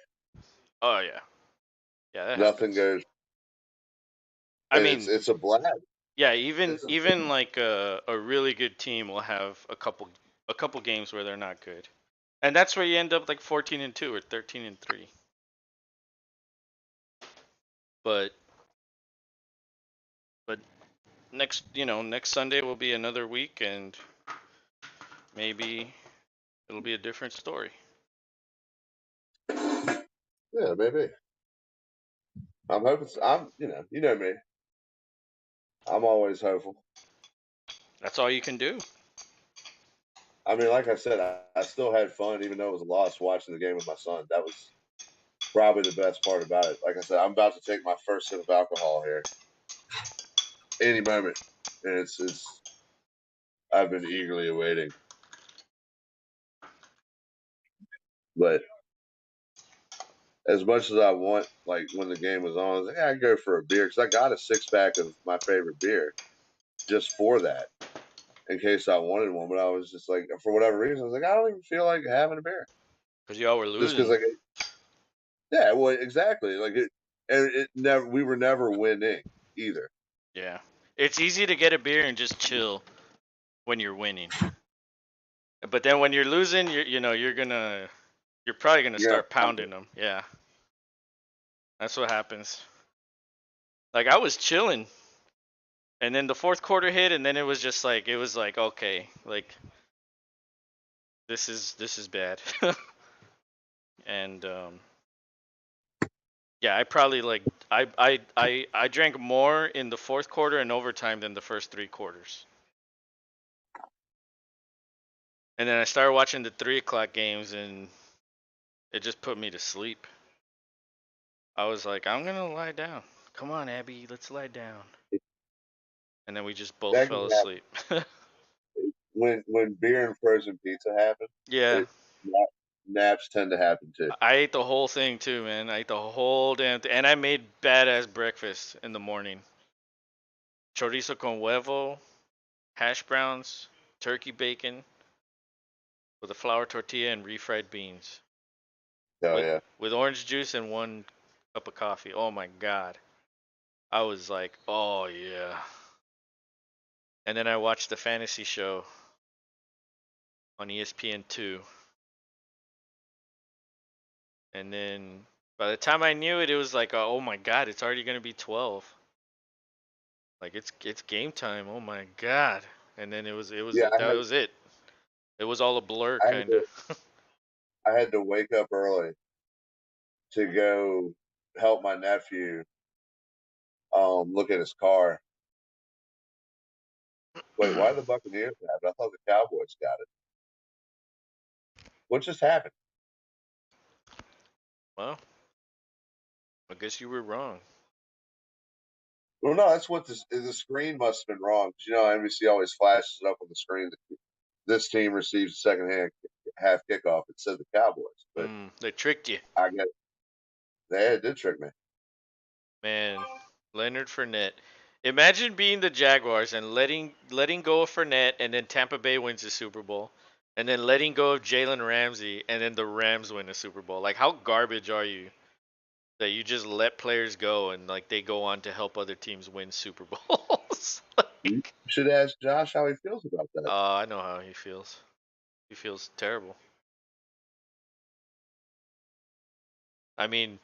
Oh yeah. Yeah, that Nothing happens. goes, I and mean, it's a blast. yeah, It's a even like a really good team will have a couple games where they're not good. And that's where you end up like 14-2 or 13-3. But but next Sunday will be another week and maybe it'll be a different story. yeah, maybe. I'm hoping. I'm you know me. I'm always hopeful. That's all you can do. I mean, like I said, I still had fun, even though it was a loss, watching the game with my son. That was probably the best part about it. Like I said, I'm about to take my first sip of alcohol here any moment, and it's I've been eagerly awaiting. But as much as I want, like when the game was on, I was like, yeah, I'd go for a beer because I got a 6 pack of my favorite beer just for that, in case I wanted one. But I was just like, for whatever reason, I was like, I don't even feel like having a beer Because y'all were just because losing. like yeah, well, exactly. Like it never. We were never winning. either. Yeah. It's easy to get a beer and just chill when you're winning. But then when you're losing, you're probably gonna You're gonna start find pounding it. them. Yeah, that's what happens. Like I was chilling, and then the fourth quarter hit, and then it was like okay, like this is bad. And yeah, I probably like I drank more in the fourth quarter and overtime than the first three quarters. And then I started watching the 3 o'clock games, and it just put me to sleep. I was like, I'm gonna lie down. Come on, Abby, let's lie down. And then we just both That can fell happen asleep. when beer and frozen pizza happen. Yeah, It naps tend to happen too. I ate the whole thing too, man. I ate the whole damn thing, and I made badass breakfast in the morning: chorizo con huevo, hash browns, turkey bacon with a flour tortilla and refried beans, Oh with yeah, with orange juice and 1 cup of coffee. Oh my god, I was like, oh yeah. And then I watched the fantasy show on ESPN2, and then by the time I knew it, it was like, oh my god, it's already gonna be 12. Like it's game time. Oh my god. And then yeah. that was it. It was all a blur I had kind of. to I had to wake up early to go help my nephew look at his car. Wait, why did the Buccaneers have it? I thought the Cowboys got it. What just happened? Well, I guess you were wrong. Well, no, that's what the screen must have been wrong. 'Cause, NBC always flashes it up on the screen that this team receives a second half kickoff. It said the Cowboys, but They tricked you, I guess they did trick me. man. Leonard Fournette. Imagine being the Jaguars and letting go of Fournette, and then Tampa Bay wins the Super Bowl, and then letting go of Jalen Ramsey, and then the Rams win the Super Bowl. Like, how garbage are you that you just let players go and like they go on to help other teams win Super Bowls? You Like, should ask Josh how he feels about that. I know how he feels. He feels terrible. I mean,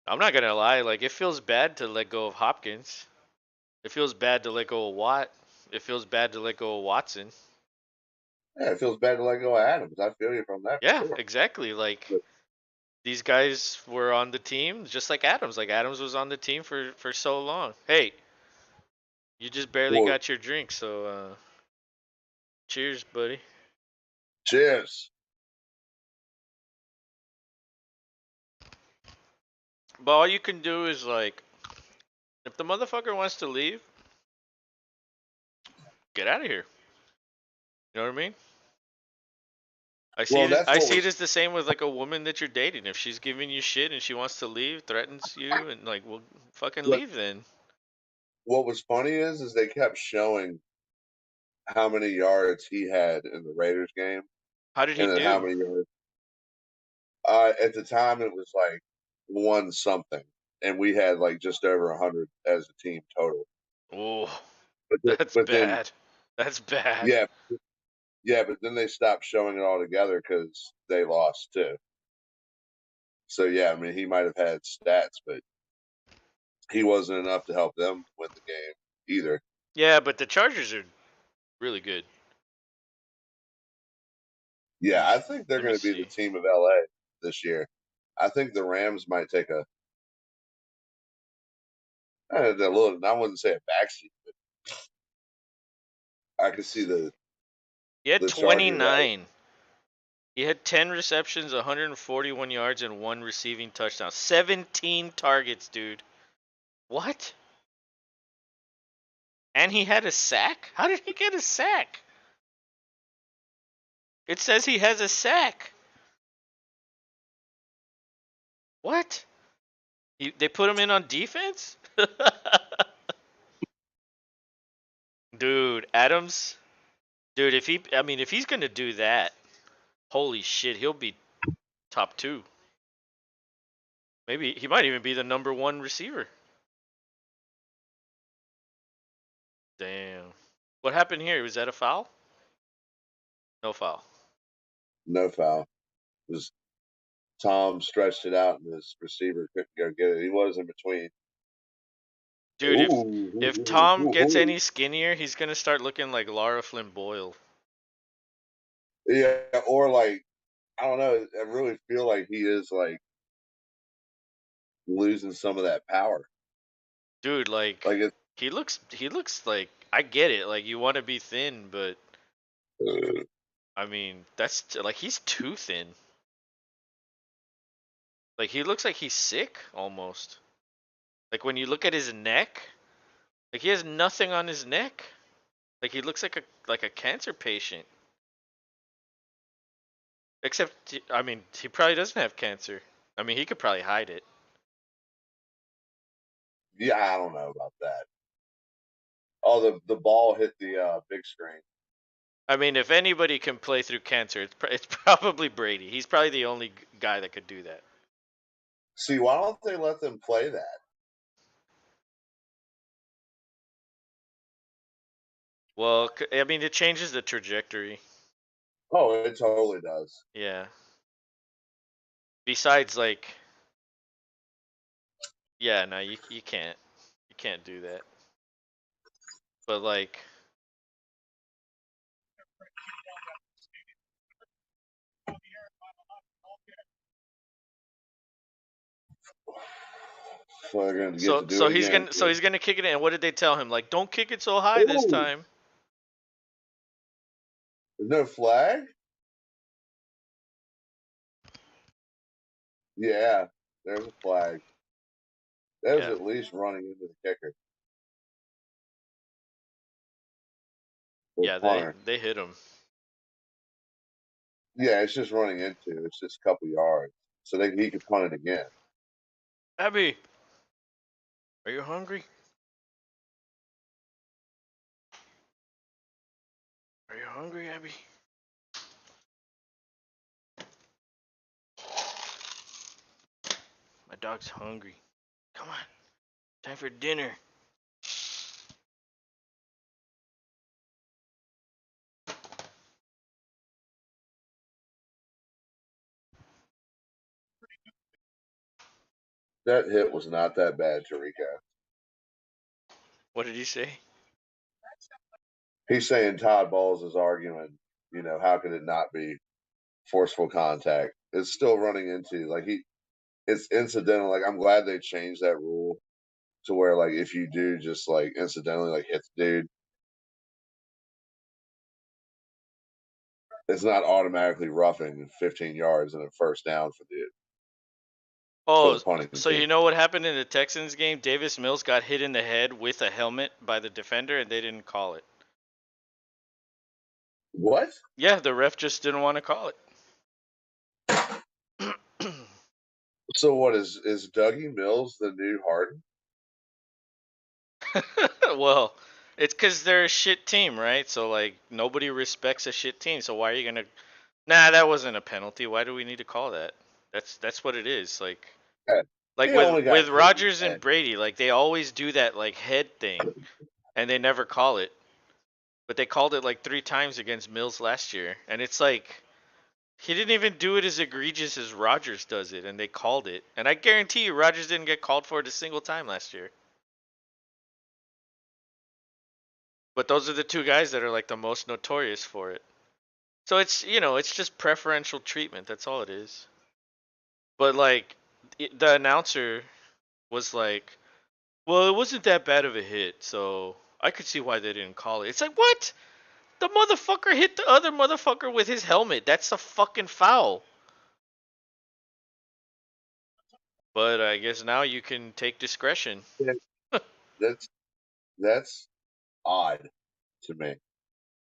I'm not gonna lie. Like, it feels bad to let go of Hopkins. It feels bad to let go of Watt. It feels bad to let go of Watson. Yeah, it feels bad to let go of Adams. I feel you from that Yeah, for sure. exactly. Like, But these guys were on the team just like Adams. Like, Adams was on the team for so long. Hey, you just barely well, got your drink, so cheers, buddy. cheers. But all you can do is like, if the motherfucker wants to leave, get out of here. You know what I mean? Well, that's I what see it was as the same with like a woman that you're dating. If she's giving you shit and she wants to leave, threatens you, and like, well, fucking what leave then. what was funny is they kept showing how many yards he had in the Raiders game, How did he and then how do? many yards. At the time, it was like one something, and we had like just over 100 as a team total. Oh, that's But then, bad. That's bad. yeah, yeah, but then they stopped showing it all together because they lost too. So yeah, I mean, he might have had stats, but he wasn't enough to help them win the game either. Yeah, but the Chargers are really good. Let Yeah, me I think they're let me going to be the see. team of LA this year. I think the Rams might take a little. I wouldn't say a backseat, but I could see Let's the see. He had the Chargers. 29. He had 10 receptions, 141 yards, and 1 receiving touchdown. 17 targets, dude. What? And he had a sack? How did he get a sack? It says he has a sack. What? They put him in on defense? Dude, Adams. Dude, if he's gonna do that, holy shit, he'll be top two. Maybe he might even be the number one receiver. Damn. What happened here? Was that a foul? No foul. No foul. Just Tom stretched it out, and his receiver couldn't go get it. He was in between. Dude, Ooh, if ooh, Tom ooh, gets ooh. any skinnier, he's gonna start looking like Lara Flynn Boyle. Yeah, or like I don't know. I really feel like he is like losing some of that power. Dude, like Like it. he looks like I get it. Like you want to be thin, but I mean that's like he's too thin. Like he looks like he's sick almost. Like when you look at his neck, like he has nothing on his neck. Like he looks like a cancer patient. Except I mean he probably doesn't have cancer. I mean he could probably hide it. Yeah, I don't know about that. Oh, the ball hit the big screen. I mean if anybody can play through cancer, it's probably Brady. He's probably the only guy that could do that. See, why don't they let them play that? Well, I mean it changes the trajectory. Oh, it totally does. Yeah. Besides like yeah, no, you can't. You can't do that. But like So they're going to get so to do so it he's again. gonna so he's gonna kick it in. And what did they tell him? Like, don't kick it so high this Ooh, time. there's no flag. Yeah, there's a flag. That was Yeah. at least running into the kicker or Yeah, they punter. they hit him. Yeah, it's just running into. It's just a couple yards, so he could punt it again. Abby, are you hungry? Are you hungry, Abby? My dog's hungry. Come on. Time for dinner. That hit was not that bad, Tarico. What did he say? He's saying Todd Bowles is arguing. How could it not be forceful contact? It's still running into it's incidental. Like I'm glad they changed that rule to where like if you do just like incidentally like hit the dude, it's not automatically roughing 15 yards and a first down for Oh, the punting so team. you know what happened in the Texans game? Davis Mills got hit in the head with a helmet by the defender, and they didn't call it. What? Yeah, the ref just didn't want to call it. So what is Dougie Mills the new Harden? Well, it's because they're a shit team, right? So like nobody respects a shit team. So why are you gonna? Nah, that wasn't a penalty. Why do we need to call that? That's what it is. Yeah, Like he only with got hit in Rodgers the and head. Brady, like they always do that like head thing, and they never call it. But they called it like 3 times against Mills last year, and it's like he didn't even do it as egregious as Rodgers does it, and they called it. And I guarantee you, Rodgers didn't get called for it a single time last year. But those are the two guys that are like the most notorious for it. So it's just preferential treatment. That's all it is. But like the announcer was like, "Well, it wasn't that bad of a hit, so I could see why they didn't call it." It's like, "What? The motherfucker hit the other motherfucker with his helmet. That's a fucking foul." But I guess now you can take discretion. Yeah, that's that's odd to me.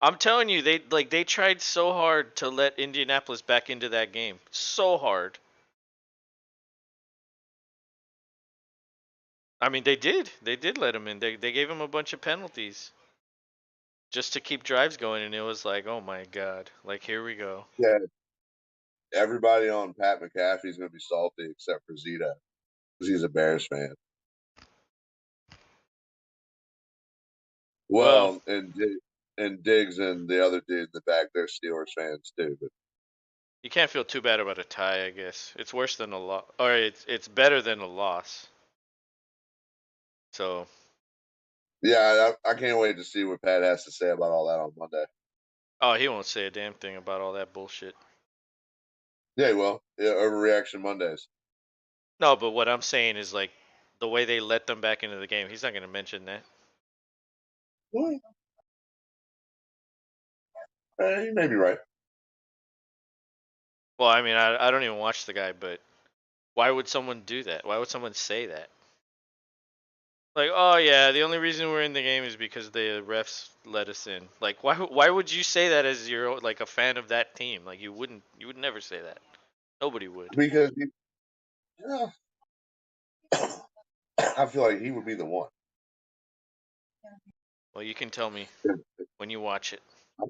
I'm telling you, they tried so hard to let Indianapolis back into that game. So hard. I mean, they did. They did let him in. They gave him a bunch of penalties just to keep drives going, and it was like, oh my god, like here we go. Yeah, everybody on Pat McAfee's going to be salty except for Zito because he's a Bears fan. Well, Well, and Diggs and the other dude in the back, they're Steelers fans too. But you can't feel too bad about a tie, I guess. It's worse than a loss, or it's better than a loss. So, yeah, I can't wait to see what Pat has to say about all that on Monday. oh, he won't say a damn thing about all that bullshit. Yeah, well, yeah, overreaction Mondays. No, but what I'm saying is like the way they let them back into the game. He's not going to mention that. Well, you may be right. Well, I mean, I don't even watch the guy, but why would someone do that? Why would someone say that? Like, oh yeah, the only reason we're in the game is because the refs let us in. Like, why would you say that as you're like a fan of that team? Like, you would never say that. Nobody would. Because yeah, I feel like he would be the one. Well, you can tell me when you watch it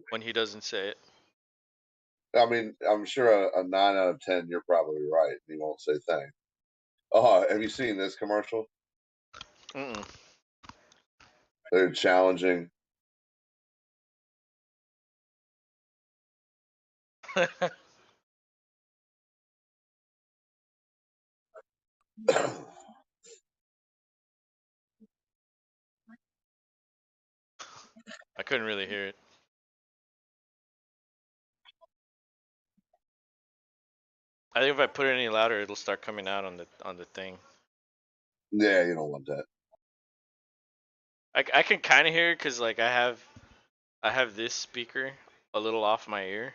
when he doesn't say it. I mean, I'm sure a 9 out of 10. You're probably right. He won't say thing. Oh, have you seen this commercial? Mm. They're challenging. I couldn't really hear it. I think if I put it any louder, it'll start coming out on the thing. Yeah, you don't want that. I can kind of hear it because like I have this speaker a little off my ear,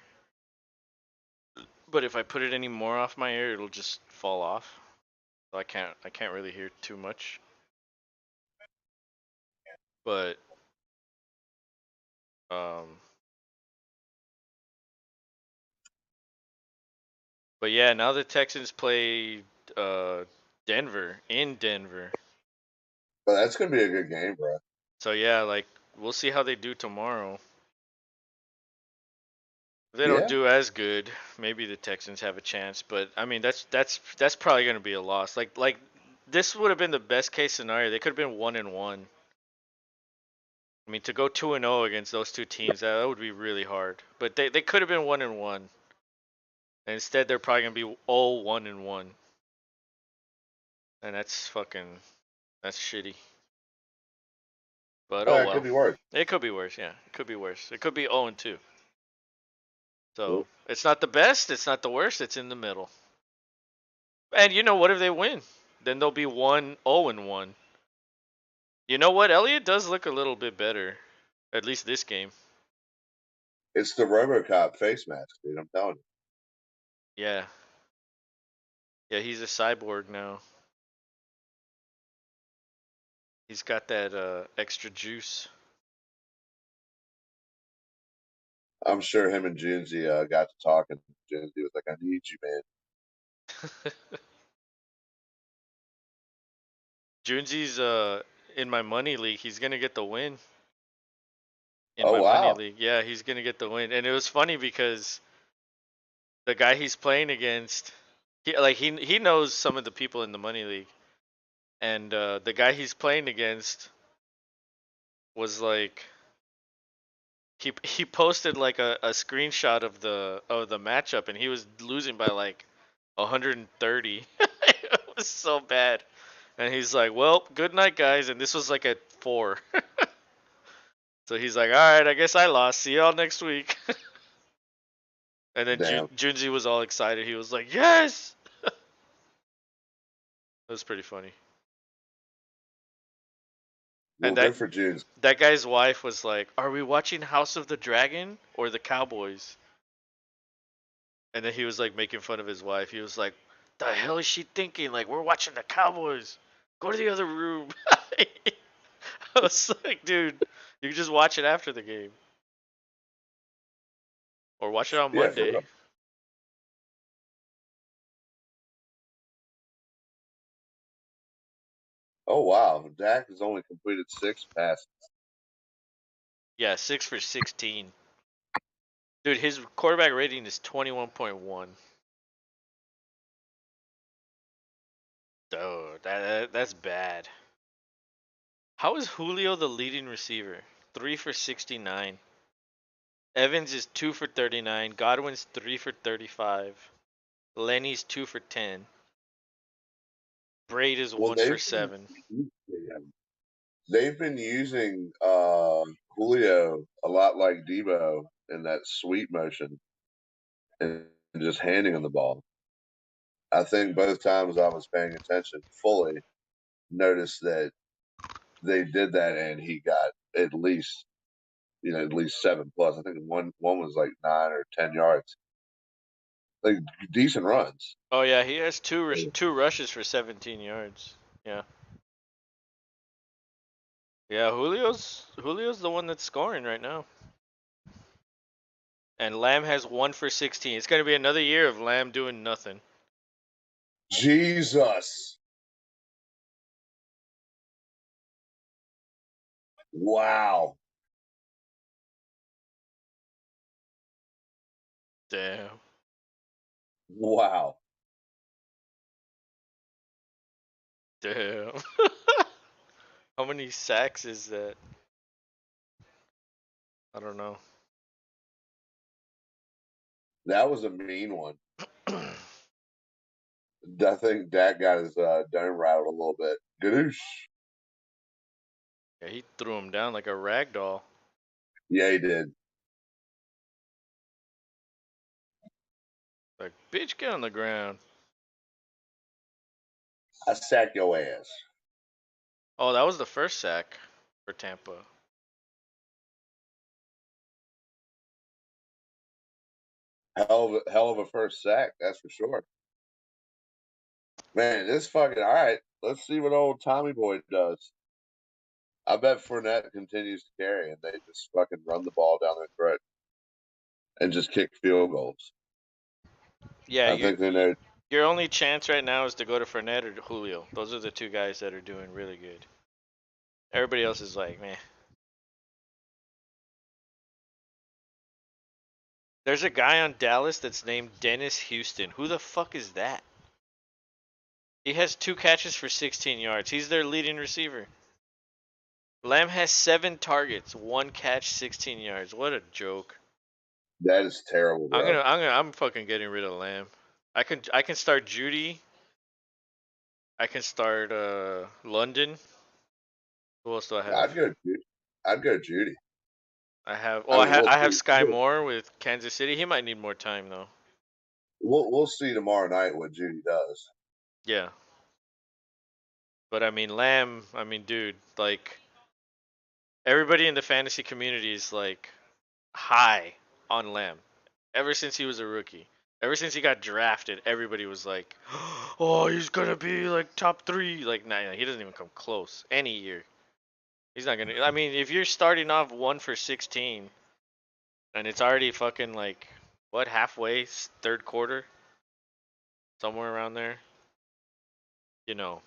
but if I put it any more off my ear, it'll just fall off. So I can't really hear too much. But um but yeah, now the Texans play uh Denver in Denver. But that's gonna be a good game, bro. So yeah, like we'll see how they do tomorrow. If they don't Yeah, do as good, maybe the Texans have a chance. But I mean, that's probably going to be a loss. Like this would have been the best case scenario. They could have been 1-1. I mean, to go 2-0 against those two teams, that would be really hard. But they could have been 1-1. And instead, they're probably going to be all 1-1. And that's fucking that's shitty. But oh it could well. be worse. It could be worse. Yeah, it could be worse. It could be 0-2. So Well, it's not the best. It's not the worst. It's in the middle. And you know what if they win? Then they'll be 1-0-1. You know what? Elliott does look a little bit better, at least this game. it's the RoboCop face mask, dude. I'm telling you. Yeah, yeah, he's a cyborg now. He's got that extra juice. I'm sure him and Junzi got to talking. Junzi was like, "I need you, man." Junzi's in my money league. He's gonna get the win in Oh my money wow, league. Yeah, he's gonna get the win. And it was funny because the guy he's playing against, he knows some of the people in the money league, and the guy he's playing against was like he posted like a screenshot of the matchup and he was losing by like 130. It was so bad. And he's like, "Well, good night, guys." And this was like at 4. So he's like, "All right, I guess I lost. See y'all next week." And then damn. Junzi was all excited. He was like, "Yes!" That was pretty funny. Well, And good for Junzi. that guy's wife was like, "Are we watching House of the Dragon or the Cowboys?" And then he was like making fun of his wife. He was like, "The hell is she thinking? Like we're watching the Cowboys. Go to the other room." I was like, "Dude, you can just watch it after the game or watch it on Yeah, for Monday." real. Oh wow, Dak has only completed 6 passes. Yeah, 6 for 16. Dude, his quarterback rating is 21.1. Dude, that's bad. How is Julio the leading receiver? 3 for 69. Evans is 2 for 39. Godwin's 3 for 35. Lenny's 2 for 10. Braid is Well, 1 for 7. they've been using Julio a lot like Debo in that sweep motion and just handing him the ball. I think both times I was paying attention fully, noticed that they did that and he got at least 7 plus. I think one was like 9 or 10 yards, like decent runs. Oh yeah, he has two rushes for 17 yards. Yeah. Yeah, Julio's the one that's scoring right now. And Lamb has 1 for 16. It's going to be another year of Lamb doing nothing. Jesus. Wow. Damn. Wow. Damn. How many sacks is that? I don't know. That was a mean one. I think Dak got his dome rattled a little bit. Gadoosh. Yeah, he threw him down like a rag doll. Yeah, he did. Like, bitch, get on the ground. I sack your ass. Oh, that was the first sack for Tampa. Hell of a first sack, that's for sure. Man, this fucking all right. Let's see what old Tommy Boy does. I bet Fournette continues to carry, and they just fucking run the ball down their throat and just kick field goals. Yeah, I think they know. your only chance right now is to go to Fournette or Julio. Those are the two guys that are doing really good. Everybody else is like, man. There's a guy on Dallas that's named Dennis Houston. Who the fuck is that? He has 2 catches for 16 yards. He's their leading receiver. Lamb has 7 targets, 1 catch, 16 yards. What a joke. That is terrible, bro. I'm fucking getting rid of Lamb. I can start Judy. I can start London. Who else do I have? I'd go. I'd go Judy. I mean, I have Sky Moore with Kansas City. He might need more time though. We'll see tomorrow night what Judy does. Yeah. But I mean Lamb, I mean dude, like everybody in the fantasy community is like high on Lamb ever since he was a rookie. Ever since he got drafted, everybody was like, "Oh, he's gonna be like top 3." Like, nah, he doesn't even come close any year. He's not gonna. I mean, if you're starting off 1 for 16, and it's already fucking like what halfway, third quarter, somewhere around there, you know,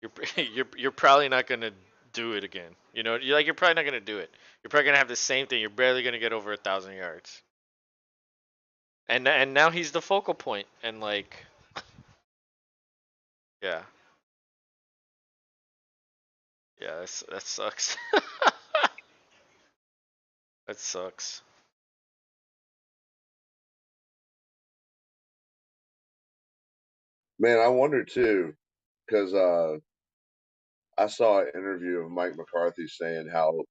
you're you're probably not gonna do it again. You're probably not gonna do it. You're probably gonna have the same thing. You're barely gonna get over 1,000 yards. And now he's the focal point, and like, yeah, yeah, that sucks. That sucks. Man, I wonder too, because I saw an interview of Mike McCarthy saying how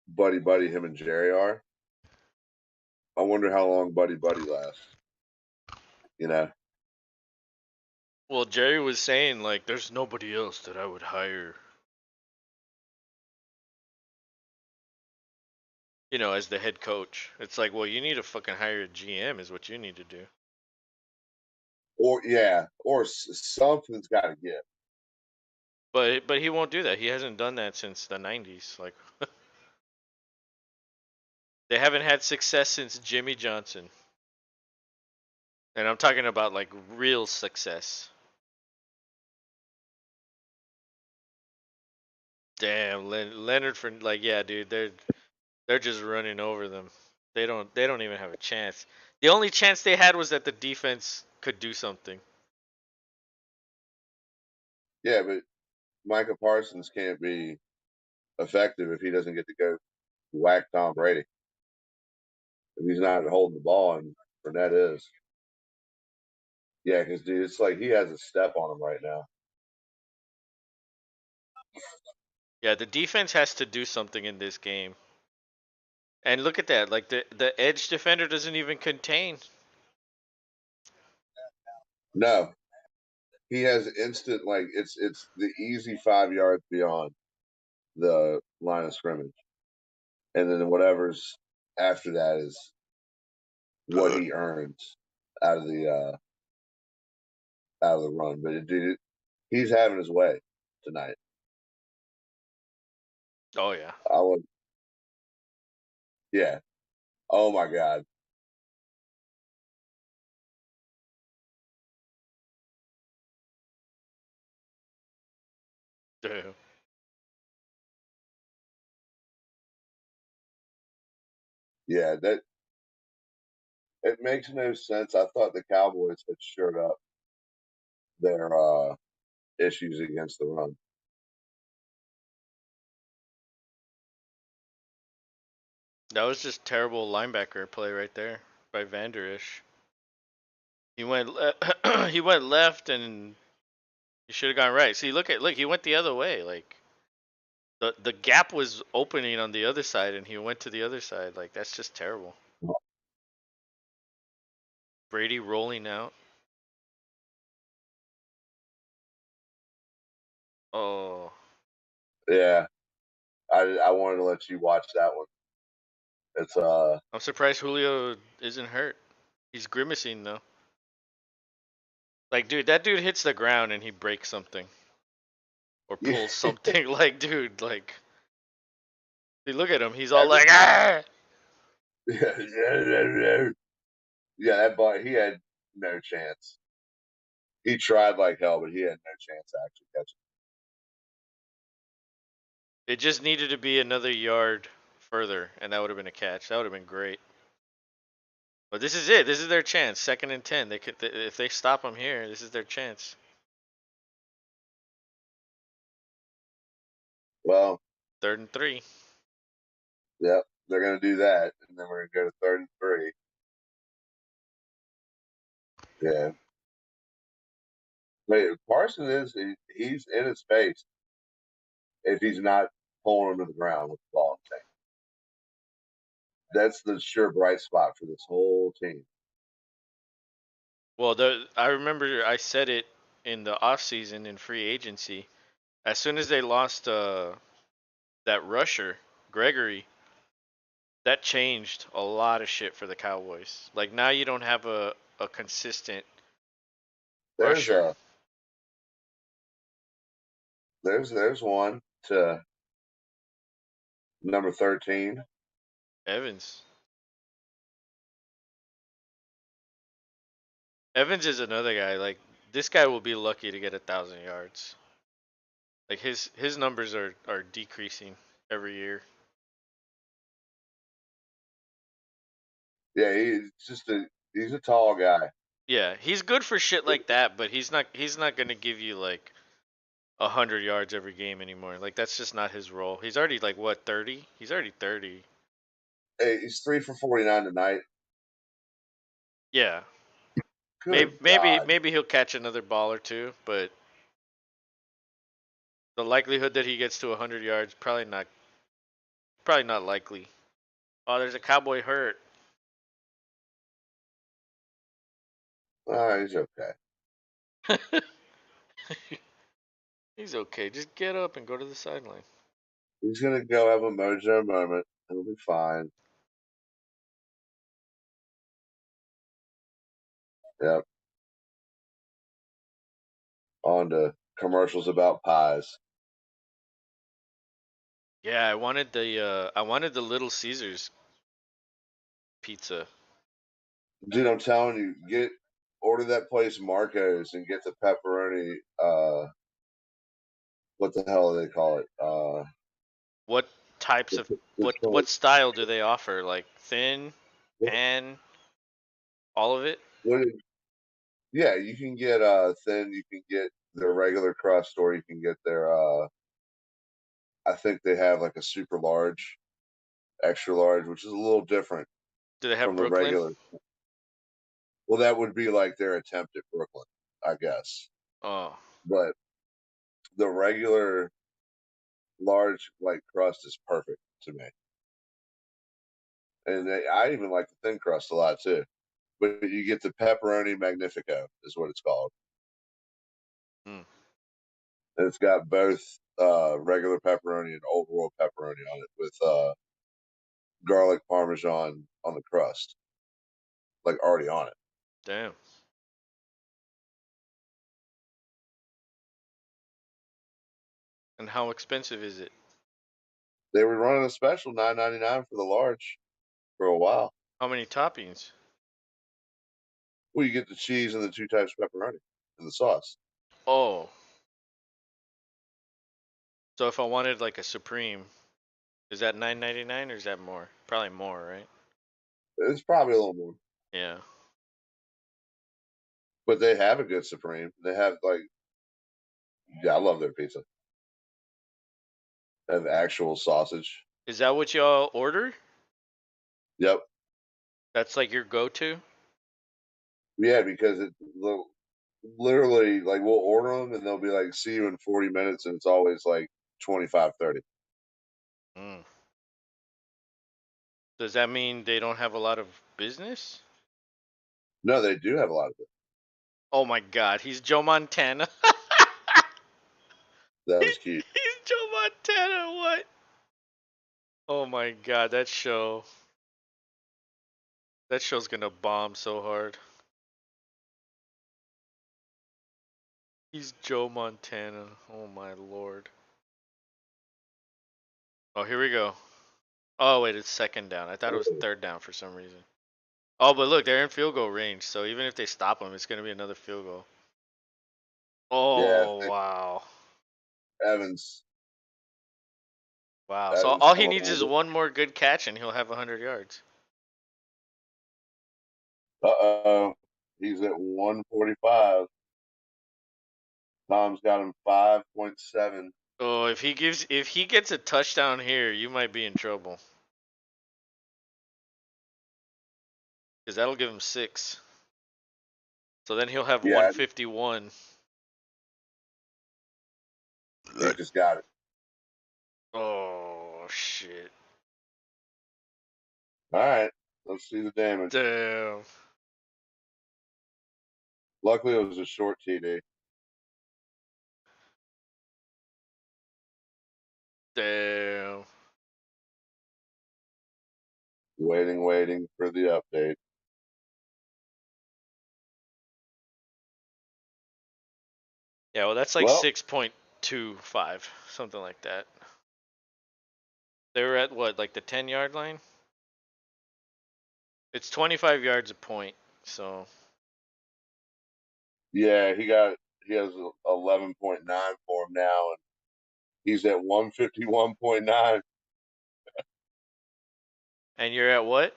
buddy buddy him and Jerry are. I wonder how long buddy buddy lasts. You know, Well, Jerry was saying like, there's nobody else that I would hire. As the head coach. It's like, well, you need to fucking hire a GM, is what you need to do. or yeah, or something's got to give. But he won't do that. He hasn't done that since the 90s. Like, they haven't had success since Jimmy Johnson. And I'm talking about like real success. Damn, Leonard for like, yeah, dude, they're just running over them. They don't even have a chance. The only chance they had was that the defense could do something. Yeah, but Micah Parsons can't be effective if he doesn't get to go whack Tom Brady. If he's not holding the ball, and Fournette is. Yeah, because dude, it's like he has a step on him right now. Yeah, the defense has to do something in this game. And look at that, like the edge defender doesn't even contain. No, he has instant like it's the easy 5 yards beyond the line of scrimmage, and then whatever's after that is what he earns out of the run. But dude, he's having his way tonight. Oh yeah. I would, yeah. Oh my god, Damn. yeah. That it makes no sense. I thought the Cowboys had shored up their issues against the run. That was just terrible linebacker play right there by Vanderish. He went he went left and he should have gone right. See, look, he went the other way. Like the gap was opening on the other side and he went to the other side. Like that's just terrible. Brady rolling out. Oh, Yeah, I wanted to let you watch that one. It's I'm surprised Julio isn't hurt. He's grimacing though. Like, dude, that dude hits the ground and he breaks something or yeah, pulls something. Like, dude, like, see, look at him. He's all every like, ah. yeah, that ball he had no chance. He tried like hell, but he had no chance to actually catch It just needed to be another yard further, and that would have been a catch. That would have been great. But this is it. This is their chance. 2nd and 10. They could, if they stop him here, this is their chance. it. Well, 3rd and 3. yep, they're gonna do that, and then we're gonna go to 3rd and 3. Yeah, but Parson he's in his face if he's not pulling him to the ground with the ball. That's the sure bright spot for this whole team. Well, I remember I said it in the off season in free agency. As soon as they lost that rusher, Gregory, that changed a lot of shit for the Cowboys. Like now you don't have a consistent There's rusher. a there's one to number 13. Evans. Evans is another guy. Like this guy will be lucky to get 1,000 yards. Like his numbers are decreasing every year. Yeah, he's a tall guy. Yeah, he's good for shit like that, but he's not gonna give you like 100 yards every game anymore. Like that's just not his role. He's already like what 30? He's already 30. Hey, he's 3 for 49 tonight. Yeah, maybe Good maybe God. maybe he'll catch another ball or two, but the likelihood that he gets to 100 yards probably not likely. Oh, there's a Cowboy hurt. He's okay. He's okay. Just get up and go to the sideline. He's gonna go have a mojo moment. It'll be fine. Yep. On to commercials about pies. Yeah, I wanted the Little Caesars pizza. Dude, I'm telling you, order that place Marco's and get the pepperoni. What the hell do they call it? What types of The what style do they offer? Like thin, what, pan, all of it? what, yeah, you can get thin. You can get their regular crust, or you can get their I think they have like a super large, extra large, which is a little different Do they have from the Brooklyn? regular. Well, that would be like their attempt at Brooklyn, I guess. Oh, But the regular large like crust is perfect to me, and I even like the thin crust a lot too. But you get the pepperoni magnifico is what it's called. hmm, And it's got both regular pepperoni and old world pepperoni on it with garlic parmesan on the crust, like already on it. damn. And how expensive is it? They were running a special $9.99 for the large for a while. How many toppings? Well, you get the cheese and the two types of pepperoni and the sauce. Oh, so if I wanted like a supreme, is that 9.99 or is that more? Probably more, right? It's probably a little more, Yeah. but they have a good supreme. They have like, yeah, I love their pizza. They have actual sausage. Is that what y'all order? Yep. That's like your go-to? Yeah, because it literally like we'll order them and they'll be like, "See you in 40 minutes," and it's always like 25, 30. Mm. Does that mean they don't have a lot of business? No, they do have a lot of it. Oh my God, he's Joe Montana. That was cute. He's Joe Montana. What? Oh my God, that show. That show's gonna bomb so hard. He's Joe Montana. Oh my Lord. Oh, here we go. Oh wait, it's second down. I thought it was third down for some reason. Oh, but look, they're in field goal range, so even if they stop him, it's gonna be another field goal. Yeah, Oh wow, Evans. wow. So Evans all he coming needs on is it. one more good catch, and he'll have 100 yards. Uh-oh. He's at 145. Tom's got him 5.7. Oh, if he gets a touchdown here, you might be in trouble, because that'll give him 6. So then he'll have Yeah, 151. he just got it. Oh shit. All right. Let's see the damage. Damn. Luckily, it was a short TD. Damn. Waiting for the update. Yeah, well that's like Well, 6.25, something like that. They were at what, like the 10-yard line? It's 25 yards a point. So, yeah, he has 11.9 for him now, and he's at 151.9, and you're at what?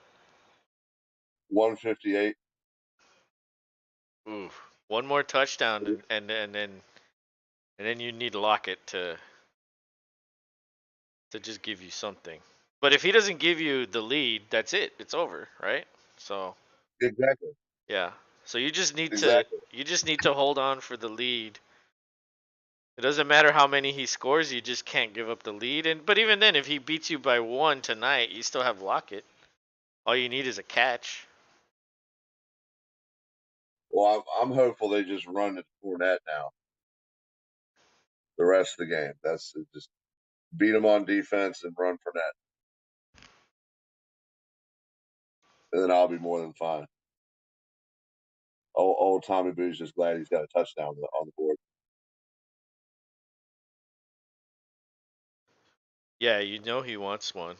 158. Ooh, one more touchdown and then you need Lockett to just give you something. But if he doesn't give you the lead, that's it. It's over, right? So, Exactly. yeah. So Exactly. you just need to hold on for the lead. It doesn't matter how many he scores, you just can't give up the lead. And but even then, if he beats you by 1 tonight, you still have Lockett. All you need is a catch. Well, I'm hopeful they just run it Fournette now the rest of the game. That's it, just beat them on defense and run Fournette, and then I'll be more than fine. Old Tommy Boo's just glad he's got a touchdown on the board. Yeah, you know he wants one,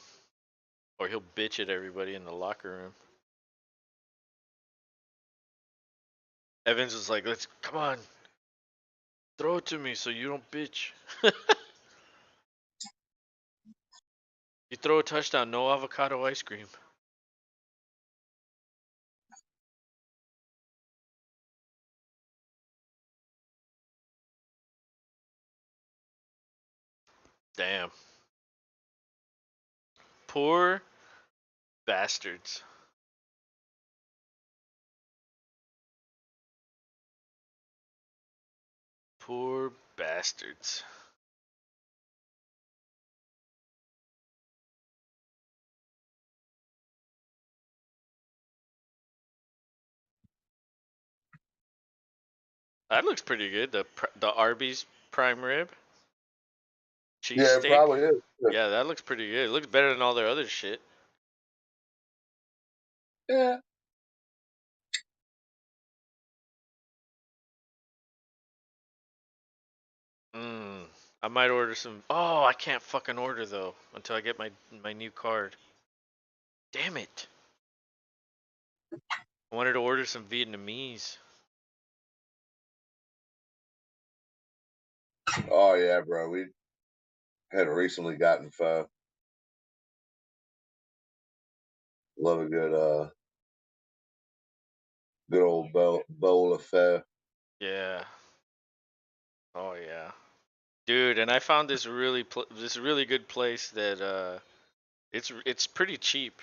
or he'll bitch at everybody in the locker room. Evans was like, "Let's come on, throw it to me so you don't bitch." You throw a touchdown, no avocado ice cream. Damn. Poor bastards. Poor bastards. That looks pretty good. The Arby's prime rib, Yeah, it cheesesteak. probably is. Yeah, that looks pretty good. It looks better than all their other shit. Yeah. Mmm. I might order some. Oh, I can't fucking order though until I get my new card. Damn it. I wanted to order some Vietnamese. Oh yeah, bro. We had recently gotten pho. Love a good old bowl of pho. Yeah. Oh yeah. Dude, and I found this really good place that it's pretty cheap.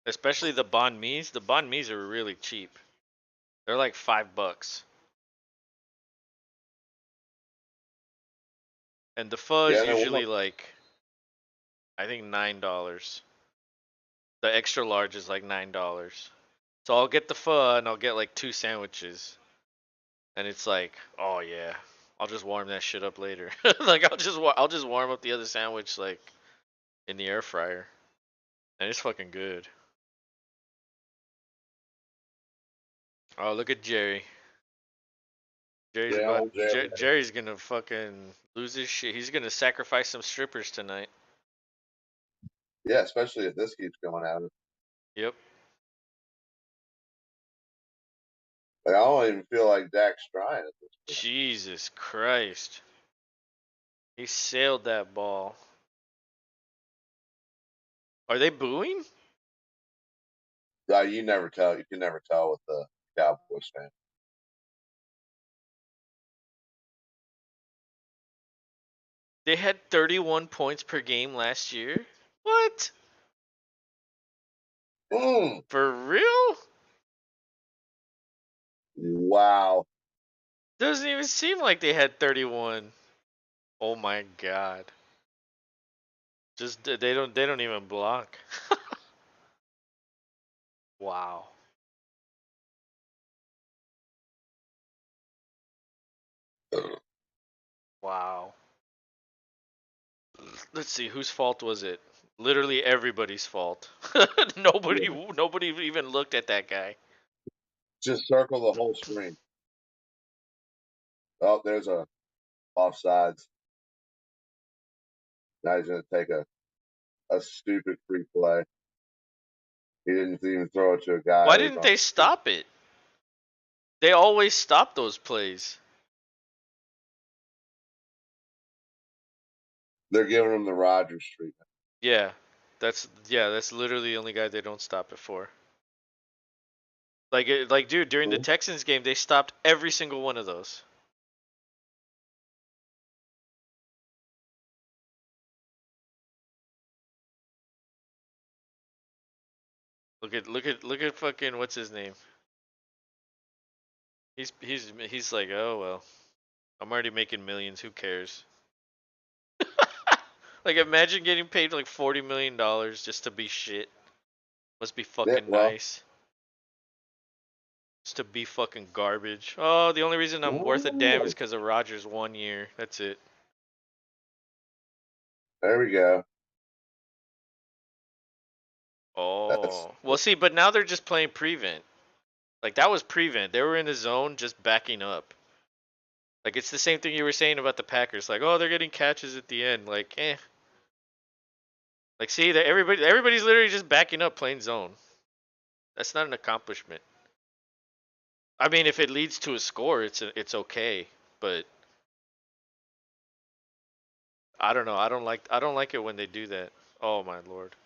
Especially the banh mi's. The banh mi's are really cheap. They're like $5. And the pho Yeah, is and then one. usually like I think $9. The extra large is like $9. So I'll get the pho and I'll get like two sandwiches. And it's like, oh yeah, I'll just warm that shit up later. Like I'll just warm up the other sandwich like in the air fryer, and it's fucking good. Oh look at Jerry. Yeah, old Jerry. Jerry's gonna fucking lose his shit. He's gonna sacrifice some strippers tonight. Yeah, especially if this keeps going out. Yep. Like, I don't even feel like Dak's trying at this point. Jesus Christ. He sailed that ball. Are they booing? You never tell. You can never tell with the Cowboys fan. They had 31 points per game last year. What? Mm, For real? wow. Doesn't even seem like they had 31. Oh my god. Just they don't even block. Wow. Wow. Let's see whose fault was it? Literally everybody's fault. Yeah. Nobody even looked at that guy. Just circle the whole screen. Oh, there's a offsides. Now he's going to take a stupid free play. He didn't even throw it to a guy Why who was didn't on. they stop it? They always stop those plays. They're giving him the Rodgers treatment. Yeah, that's literally the only guy they don't stop it for. Like dude, during the Texans game, they stopped every single one of those. Look at fucking what's his name? He's like, oh well, I'm already making millions. Who cares? Like imagine getting paid like $40 million just to be shit. Must be Yeah, fucking well, nice. Just to be fucking garbage. Oh, the only reason I'm worth a damn is because of Rogers 1 year. That's it. there we go. That's Oh, well, see, but now they're just playing prevent. Like that was prevent. They were in the zone, just backing up. Like it's the same thing you were saying about the Packers. Like, oh, they're getting catches at the end. Like, eh. Like, see, that everybody's literally just backing up, playing zone. That's not an accomplishment. I mean, if it leads to a score, it's okay. But I don't know. I don't like it when they do that. Oh my lord.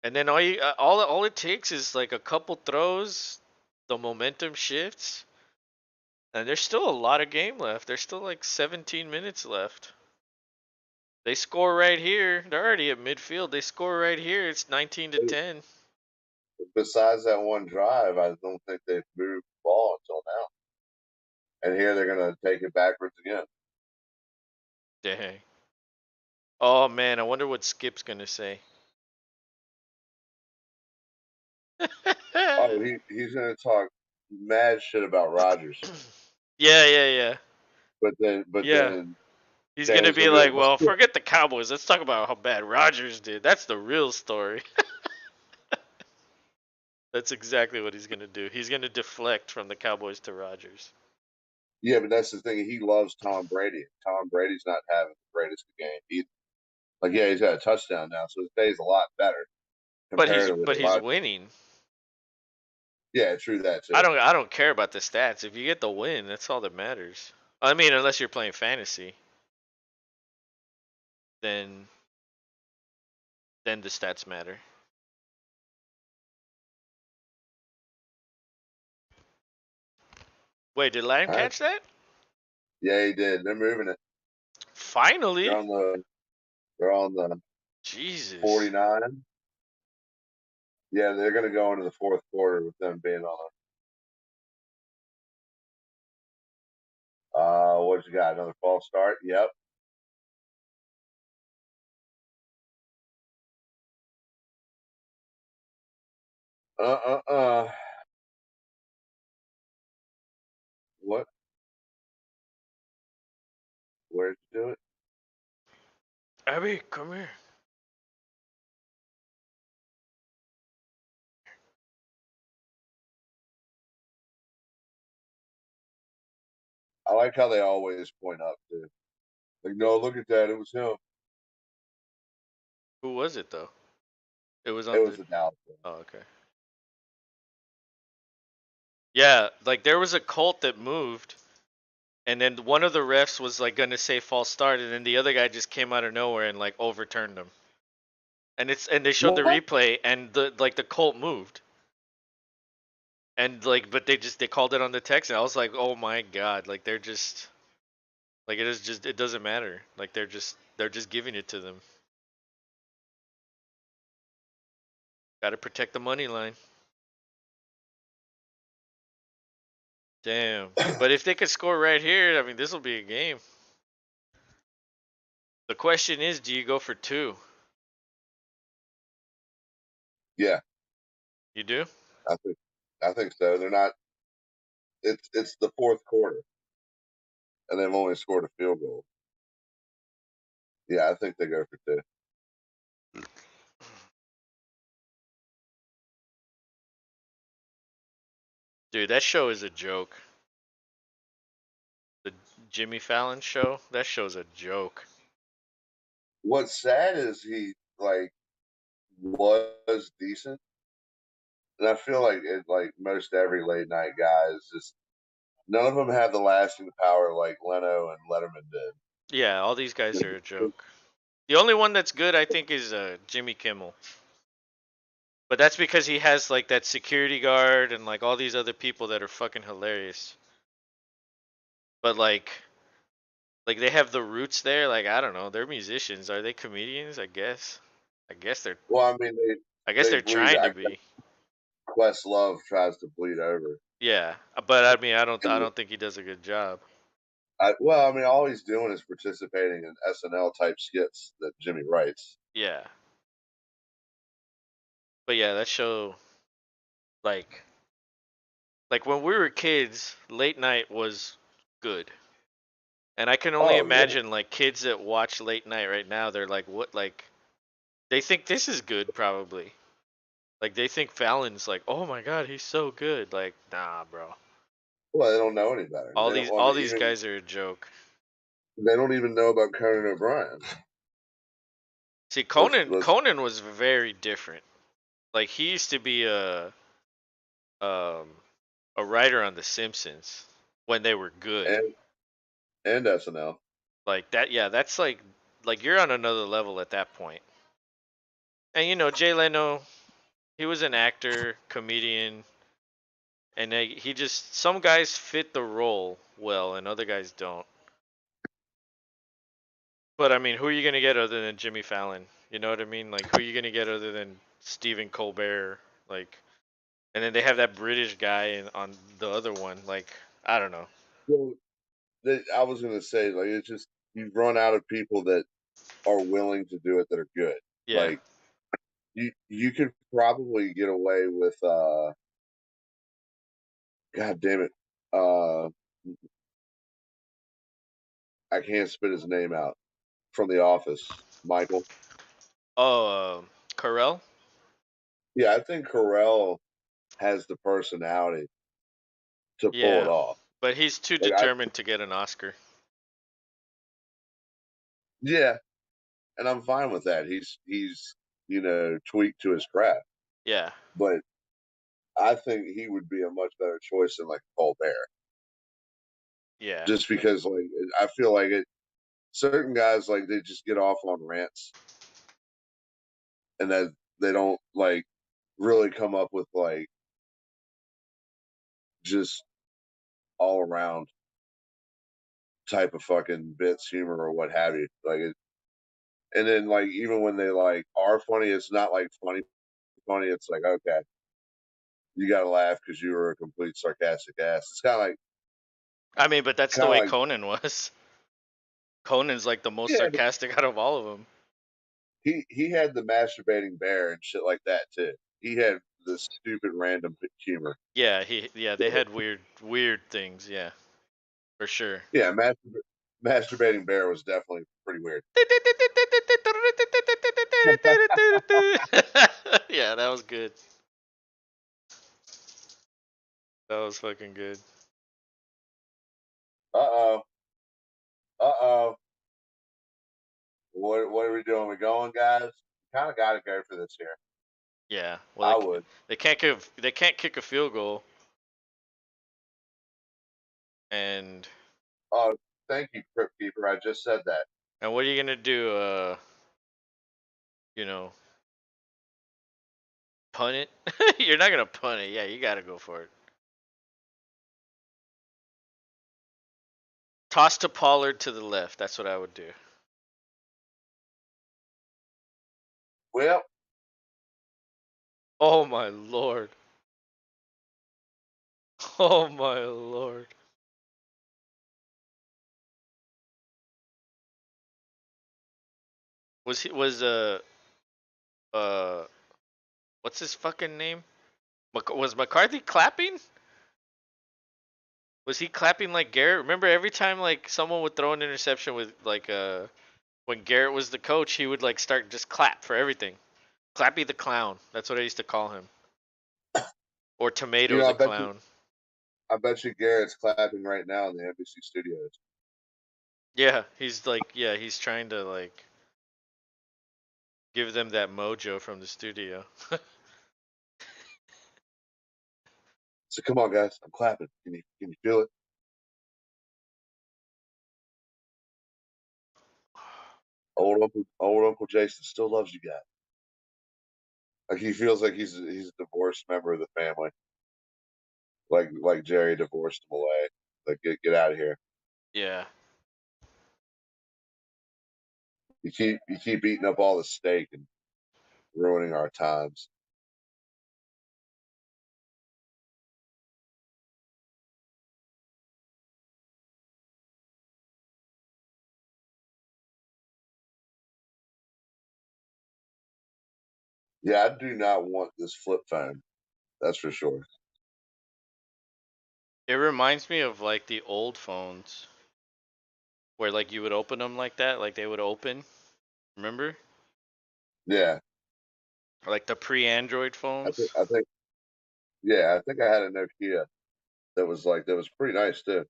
And then all it takes is like a couple throws, the momentum shifts, And there's still a lot of game left. There's still like 17 minutes left. They score right here. They're already at midfield. They score right here. It's 19 to 10. Besides that one drive, I don't think they've moved the ball until now. And here they're going to take it backwards again. Dang. Oh man, I wonder what Skip's gonna say. Oh, he's going to talk mad shit about Rodgers, Yeah, yeah, yeah. but Yeah. then He's gonna Shannon's be going to be like, like, "Well, well, shit." forget the Cowboys. Let's talk about how bad Rodgers did. That's the real story. That's exactly what he's gonna do. He's gonna deflect from the Cowboys to Rodgers. Yeah, but that's the thing. He loves Tom Brady. Tom Brady's not having the greatest game. Like, yeah, he's got a touchdown now, so his day's a lot better comparatively to But he's Rodgers. winning. Yeah, true that I too. don't care about the stats. If you get the win, that's all that matters. I mean, unless you're playing fantasy, then the stats matter. Wait, did Lion All right. catch that? Yeah, he did. They're moving it. They're Finally. on the they're on the Jesus. 49. Yeah, they're going to go into the fourth quarter with them being on what you got? Another false start? Yep. Uh. What? Where'd you do it? Abby, come here. I like how they always point up too. Like, no, look at that. It was him. Who was it though? It was It on was the. the Dallas one. Oh, okay. Yeah, like there was a cult that moved, and then one of the refs was like gonna say false start, and then the other guy just came out of nowhere and like overturned him. And they showed the What? replay, and the cult moved, and like but they called it on the text, and I was like, oh my god, like they're just like it doesn't matter, like they're just giving it to them. Got to protect the money line. Damn. But if they could score right here, I mean, this will be a game. The question is, do you go for two? Yeah, You do? I think I think so. They're not. It's the fourth quarter, and they've only scored a field goal. Yeah, I think they go for two. Dude, that show is a joke. The Jimmy Fallon show, that show's a joke. What's sad is he like was decent, and I feel like most every late night guy is just none of them have the lasting power like Leno and Letterman did. Yeah, all these guys are a joke. The only one that's good, I think, is Jimmy Kimmel. But that's because he has like that security guard and like all these other people that are fucking hilarious. But like they have the roots there. Like I don't know, they're musicians. Are they comedians? I guess. I guess they're. Well, I mean I guess they're bleed. trying to be. Questlove tries to bleed over. Yeah, but I mean, I And don't think he does a good job. well, I mean, all he's doing is participating in SNL type skits that Jimmy writes. Yeah, but yeah, that show like when we were kids, late night was good. And I can only Oh yeah, imagine like kids that watch late night right now, they're like, what? Like they think this is good, probably. Like they think Fallon's like, oh my god, he's so good. Like, nah, bro. well, they don't know any better. They don't. Well, I All mean, these even guys are a joke. they don't even know about Conan O'Brien. See, Let's Conan was very different. Like he used to be um a writer on The Simpsons when they were good. and SNL. Like that, yeah, that's like you're on another level at that point. And Jay Leno, he was an actor, comedian, and he just some guys fit the role well, and other guys don't. But I mean, who are you gonna get other than Jimmy Fallon? You know what I mean? Like, who are you gonna get other than Stephen Colbert? Like, and then they have that British guy on the other one. Like, I don't know. Well, I was gonna say like it's just you've run out of people that are willing to do it that are good. Yeah. Like you could probably get away with God damn it. Uh I can't spit his name out from the office. Michael. Oh, Carell. Yeah, I think Carell has the personality to pull it Yeah, off. but he's too Like I determined to get an Oscar. yeah, and I'm fine with that. He's tweaked to his craft. Yeah. But I think he would be a much better choice than like Colbert. Yeah. Just because like I feel like it certain guys like they just get off on rants and that they don't like really come up with like just all around type of fucking bits, humor or what have you. Like it, and then like even when they like are funny, it's not like funny. It's like okay, you got to laugh because you were a complete sarcastic ass. It's I mean, but that's the kind of way like Conan was. Conan's like the most yeah, but sarcastic out of all of them. he had the masturbating bear and shit like that too. He had the stupid random humor. Yeah, they had weird things, yeah, for sure. Yeah, masturbating bear was definitely pretty weird. Yeah, that was good. That was fucking good. Uh-oh. Uh-oh. What are we doing? We going, guys? Kind of got to go for this here. Yeah. Well, I would. they can't kick a field goal, and Oh, thank you, Crypt Keeper. I just said that. what are you gonna do? You know, punt it? You're not gonna punt it. Yeah, you gotta go for it. Toss to Pollard to the left. That's what I would do. Well, Oh my lord. Oh my lord. Was what's his fucking name? Was McCarthy clapping? Was he clapping like Garrett? Remember every time like someone would throw an interception with like when Garrett was the coach, he would like start just clap for everything. Clappy the clown. That's what I used to call him. Or Tomato the clown. I bet you Garrett's clapping right now in the NBC studios. Yeah, he's trying to like give them that mojo from the studio. So come on, guys, I'm clapping. Can you feel it? Old Uncle Jason still loves you guys. Like he feels like he's a divorced member of the family. Like Jerry divorced him away. Like get out of here. Yeah. You keep eating up all the steak and ruining our times. Yeah, I do not want this flip phone. That's for sure. It reminds me of like the old phones where like you would open them like that, like they would open. Remember? Yeah, Like the pre-Android I think phones. I think yeah, I think I had a Nokia that was pretty nice too.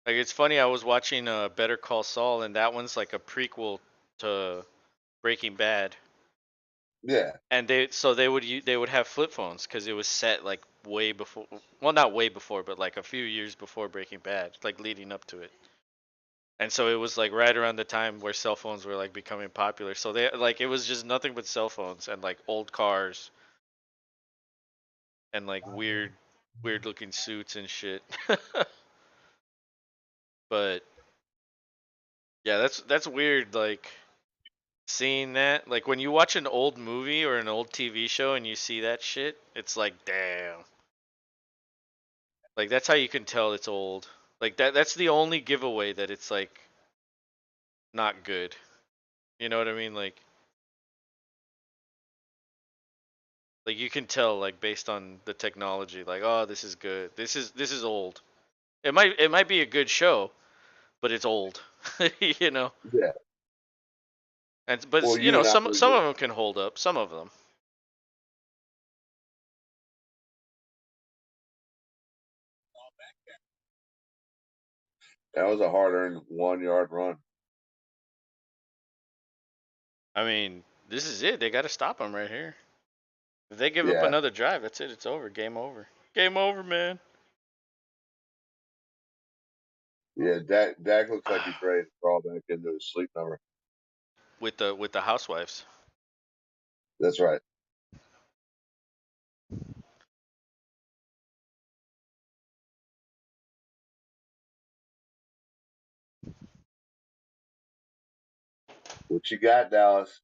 Like it's funny, I was watching Better Call Saul, and that one's like a prequel to Breaking Bad, Yeah, and they would have flip phones because it was set like way before, well not way before, but like a few years before Breaking Bad, like leading up to it. And so it was like right around the time where cell phones were like becoming popular. So they like it was just nothing but cell phones and like old cars and like weird looking suits and shit. But yeah, that's weird. Like seeing that, like when you watch an old movie or an old TV show and you see that shit, it's like damn. Like that's how you can tell it's old. Like that's the only giveaway that it's like not good. You know what I mean? Like you can tell like based on the technology like oh this is good. This is old. It might be a good show, but it's old. you know. Yeah. And but Well, you you know and I some of them can hold up. Some of them. that was a hard-earned 1 yard run. I mean, this is it. They got to stop them right here. If they give up Yeah. another drive, that's it. It's over. Game over. Game over, man. Yeah. Dak looks like he's ready to crawl back into his sleep number. With the housewives. That's right. What you got, Dallas?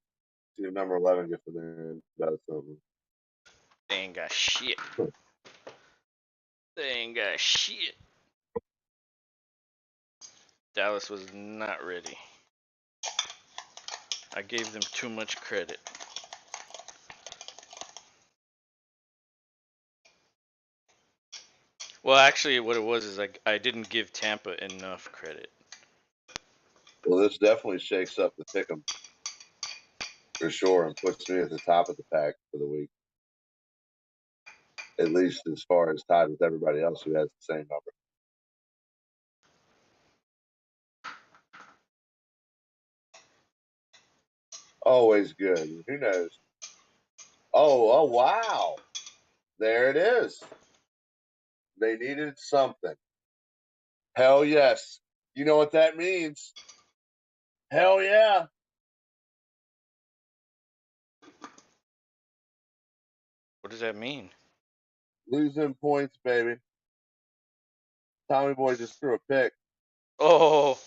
See if number 11 gets in there and does something. They ain't got shit. They ain't got shit. Dallas was not ready. I gave them too much credit. Well, actually, what it was is I didn't give Tampa enough credit. Well, this definitely shakes up the pick 'em for sure and puts me at the top of the pack for the week, at least as far as tied with everybody else who has the same number. Always good. Who knows? Oh, wow. There it is. They needed something. Hell yes. You know what that means? Hell yeah. What does that mean? Losing points, baby. Tommy Boy just threw a pick. Oh,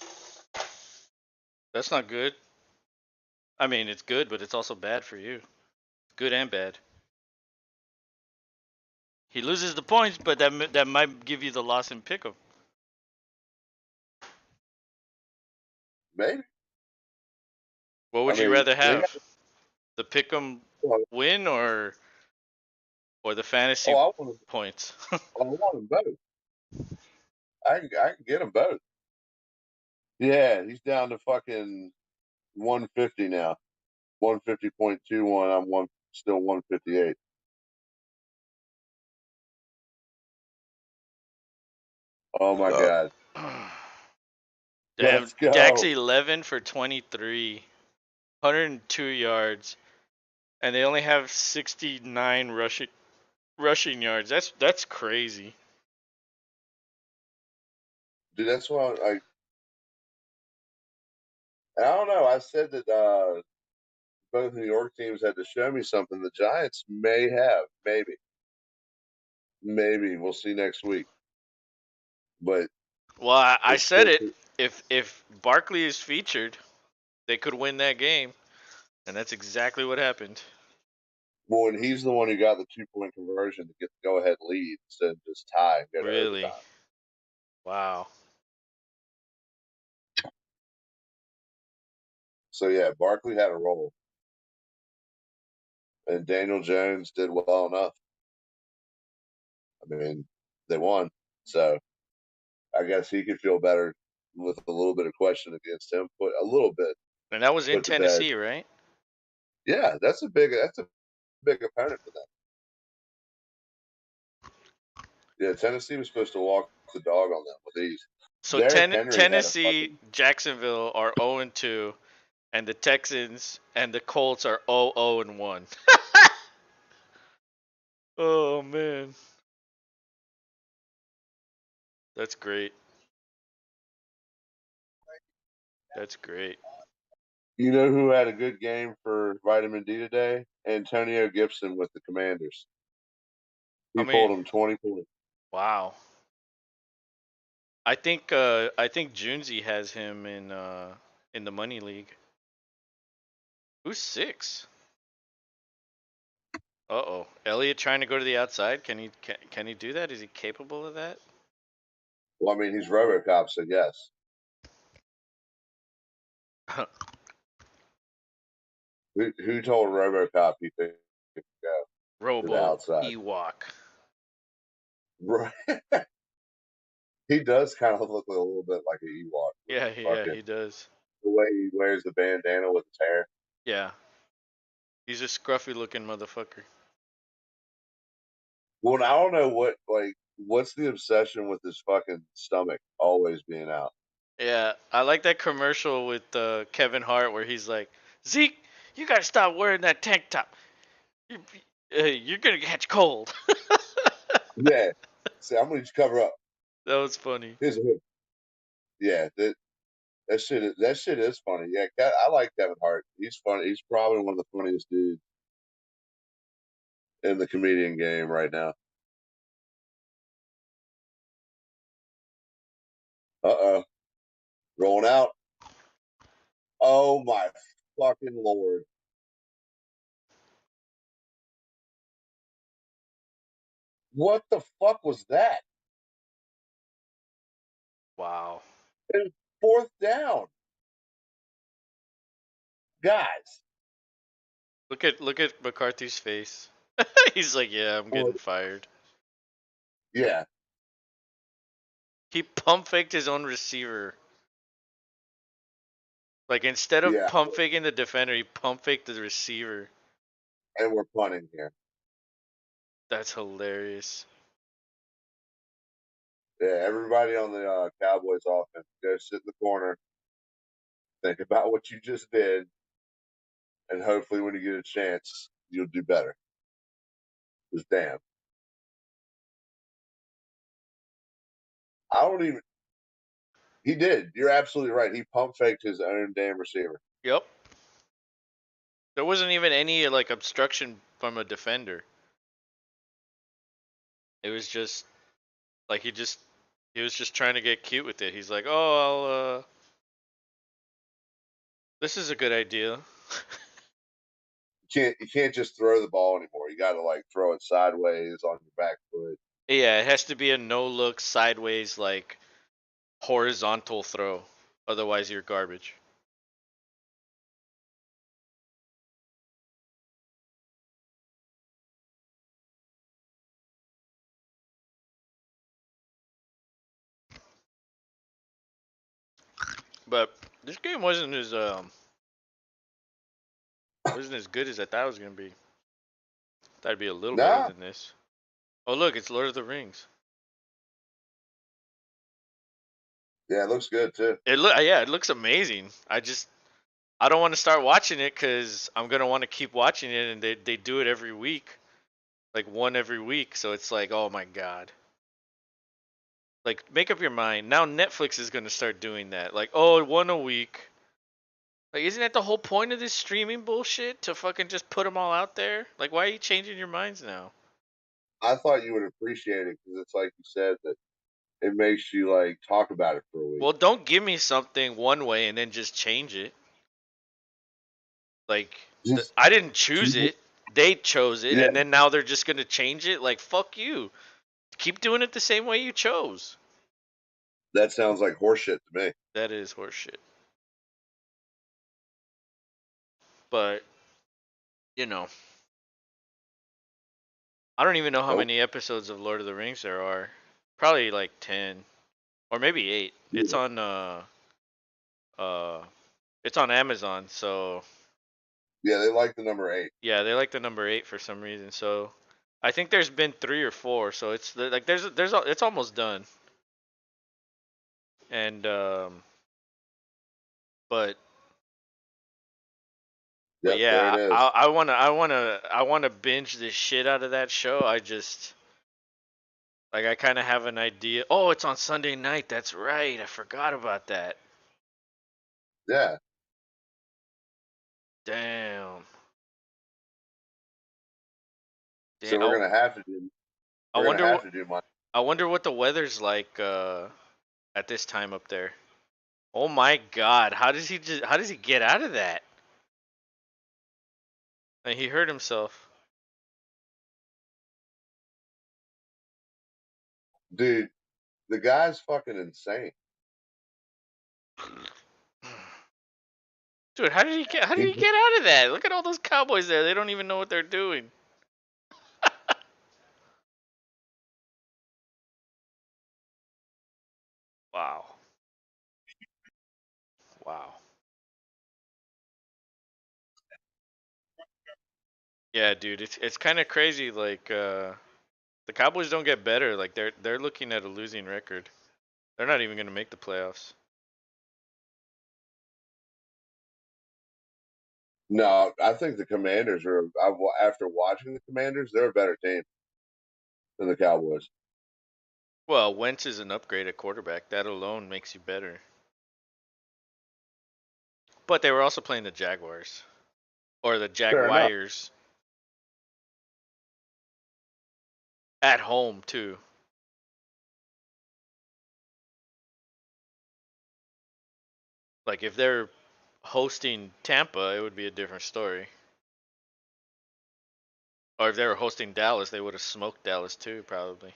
that's not good. I mean, it's good, but it's also bad for you. Good and bad. He loses the points, but that might give you the loss in pick'em. Maybe. What I would you mean, rather he got, have? The pick'em oh, win or the fantasy I want points? I want them both. I can get them both. Yeah, he's down to fucking 150 now. 150.21. I'm one still 158. Oh my Uh, god. Damn, Let's Dak's go. 11 for 23, 102 yards, and they only have 69 rushing yards. That's crazy. Dude, that's why I don't know. I said that both New York teams had to show me something. The Giants may have, maybe. Maybe. We'll see next week. But Well, I it's said still it. If Barkley is featured, they could win that game, and that's exactly what happened. well, and he's the one who got the 2 point conversion to get the go ahead lead instead of just tie and go to Really? overtime. Wow. So yeah, Barkley had a role. And Daniel Jones did well enough. I mean, they won. So I guess he could feel better with a little bit of question against him, put a little bit And that was in put to bed. Tennessee, right? Yeah, that's a big opponent for them. Yeah, Tennessee was supposed to walk the dog on them with ease. So Derrick Henry had a Tennessee, fucking Jacksonville are 0 and 2, and the Texans and the Colts are 0 and 1. Oh man, that's great. That's great. you know who had a good game for vitamin D today? Antonio Gibson with the Commanders. How He many? pulled him 20 points. Wow. I think Junzi has him in the money league. Who's 6? Uh-oh. Elliott trying to go to the outside. Can he do that? Is he capable of that? Well, I mean, he's RoboCop, so yes. Who told RoboCop he could go to the Robo outside? Ewok. Right. He does kind of look a little bit like an Ewok with Yeah, his he fucking does. the way he wears the bandana with his hair. Yeah. He's a scruffy looking motherfucker. Well, I don't know what's the obsession with his fucking stomach always being out. Yeah, I like that commercial with Kevin Hart where he's like, Zeke, you gotta stop wearing that tank top. You, you're gonna catch cold. Yeah. See, I'm gonna just cover up. That was funny. Here's a hood. Yeah, that shit is funny. Yeah, I like Kevin Hart. He's funny. He's probably one of the funniest dudes in the comedian game right now. Uh-oh. Rolling out. Oh my fucking lord. What the fuck was that? Wow. And fourth down. Guys. Look at McCarthy's face. He's like, yeah, I'm Oh, getting fired. yeah. He pump faked his own receiver. Like instead of Yeah. pump faking the defender, he pump faked the receiver. And we're punting here. That's hilarious. Yeah, everybody on the Cowboys offense, go sit in the corner, think about what you just did, and hopefully when you get a chance, you'll do better. Because damn. I don't even he did. You're absolutely right. He pump faked his own damn receiver. Yep. There wasn't even any like obstruction from a defender. It was just like he was just trying to get cute with it. He's like, "Oh, this is a good idea." You can't just throw the ball anymore. You gotta like throw it sideways on your back foot. Yeah, it has to be a no look sideways like horizontal throw. Otherwise, you're garbage. But this game wasn't as good as I thought it was gonna be. Thought it'd be a little better Nah. than this. Oh look, it's Lord of the Rings. Yeah, it looks good too. It looks amazing. I don't want to start watching it because I'm gonna want to keep watching it, and they do it every week, like one every week. So it's like, oh my god. Like, make up your mind. Now Netflix is gonna start doing that. Like, oh, one a week. Like, isn't that the whole point of this streaming bullshit? To fucking just put them all out there? Like, why are you changing your minds now? I thought you would appreciate it because it's like you said that it makes you like talk about it for a week. Well, don't give me something one way and then just change it. Like, Just I didn't choose it. They chose it, yeah, and then now they're just gonna change it. Like, fuck you. Keep doing it the same way you chose. that sounds like horseshit to me. That is horseshit. But you know, I don't even know how Nope. many episodes of Lord of the Rings there are. Probably like 10 or maybe 8. Yeah, Uh it's on Amazon, so yeah, they like the number 8. yeah, they like the number 8 for some reason. So I think there's been 3 or 4, so like it's almost done. And but Yep, there it yeah, is. I want to binge the shit out of that show. I just like I kind of have an idea. Oh, it's on Sunday night. That's right. I forgot about that. Yeah. Damn. Damn. So we're Oh, gonna have to do. I We're gonna wonder have what to do my I wonder what the weather's like at this time up there. Oh my God! How does he get out of that? And he hurt himself. dude. The guy's fucking insane. Dude, how did he He, get out of that? Look at all those Cowboys there. They don't even know what they're doing. Wow. Wow. Yeah, dude, it's kind of crazy. Like the Cowboys don't get better. Like they're looking at a losing record. They're not even gonna make the playoffs. no, I think the Commanders are. After watching the Commanders, they're a better team than the Cowboys. Well, Wentz is an upgrade at quarterback. That alone makes you better. But they were also playing the Jaguars or the Fair enough. Jaguars at home too. Like if they're hosting Tampa, it would be a different story. Or if they were hosting Dallas, they would have smoked Dallas too, probably.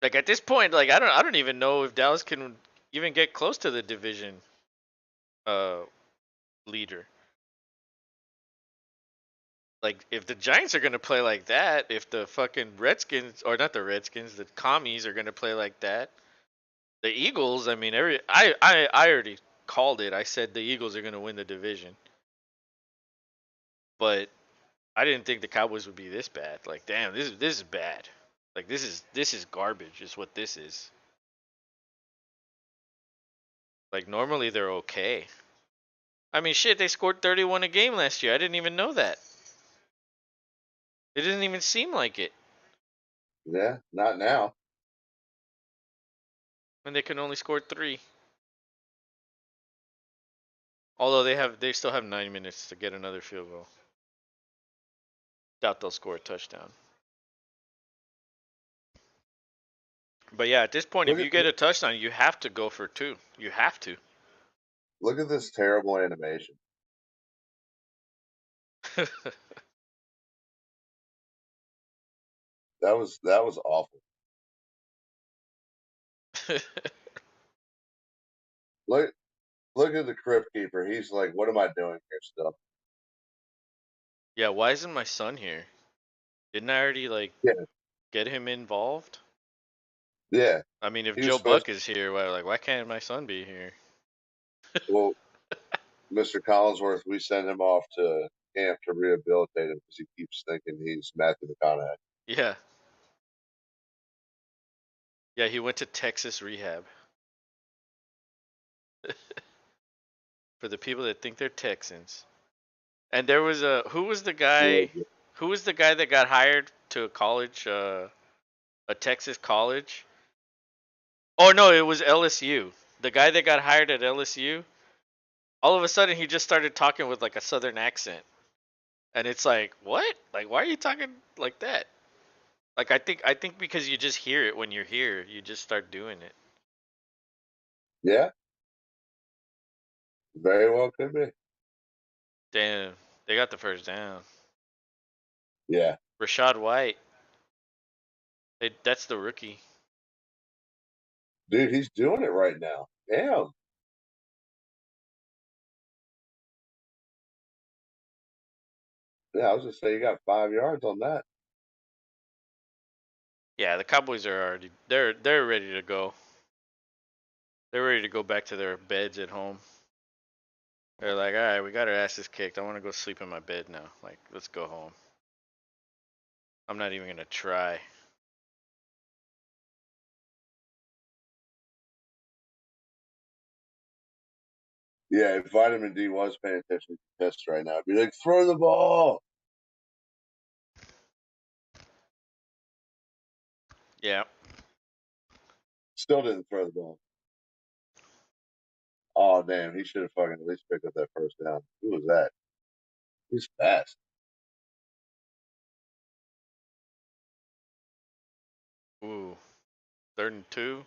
Like at this point, like I don't even know if Dallas can even get close to the division uh leader. Like if the Giants are gonna play like that, if the fucking Redskins or not the Redskins, the commies are gonna play like that, the Eagles. I mean, I already called it. I said the Eagles are gonna win the division, but I didn't think the Cowboys would be this bad. Like, damn, this is bad. Like this is garbage. Is what this is. Like normally they're okay. I mean, shit, they scored 31 a game last year. I didn't even know that. It didn't even seem like it, Yeah, not now. and they can only score 3. Although they still have 9 minutes to get another field goal. Doubt they'll score a touchdown. But yeah, at this point, if Look you at get a touchdown, you have to go for 2. You have to. look at this terrible animation. That was awful. Look look at the crypt keeper. He's like, what am I doing here still? Yeah, why isn't my son here? Didn't I already like Yeah, get him involved? yeah. I mean, if He was Joe supposed Buck is here, why can't my son be here? well, Mr. Collinsworth, we send him off to camp to rehabilitate him because he keeps thinking he's Matthew McConaughey. Yeah, yeah, he went to Texas rehab. For the people that think they're Texans. And there was a Yeah. who was the guy that got hired to a college a Texas college? Oh no, it was LSU. The guy that got hired at LSU, all of a sudden he just started talking with like a southern accent. And it's like, "What? Like why are you talking like that?" Like I think because you just hear it when you're here, you just start doing it. Yeah, very well could be. Damn, they got the first down. Yeah. Rashad White, that's the rookie. Dude, he's doing it right now. Damn. Yeah, I was just saying you got 5 yards on that. Yeah, the Cowboys are already they're ready to go. They're ready to go back to their beds at home. They're like, all right, we got our asses kicked. I want to go sleep in my bed now. Like, let's go home. I'm not even gonna try. Yeah, if Vitamin D was paying attention to the test right now, I'd be like, throw the ball. Yeah, Still didn't throw the ball. Oh, damn. He should have fucking at least picked up that first down. Who was that? He's fast. Third and 2.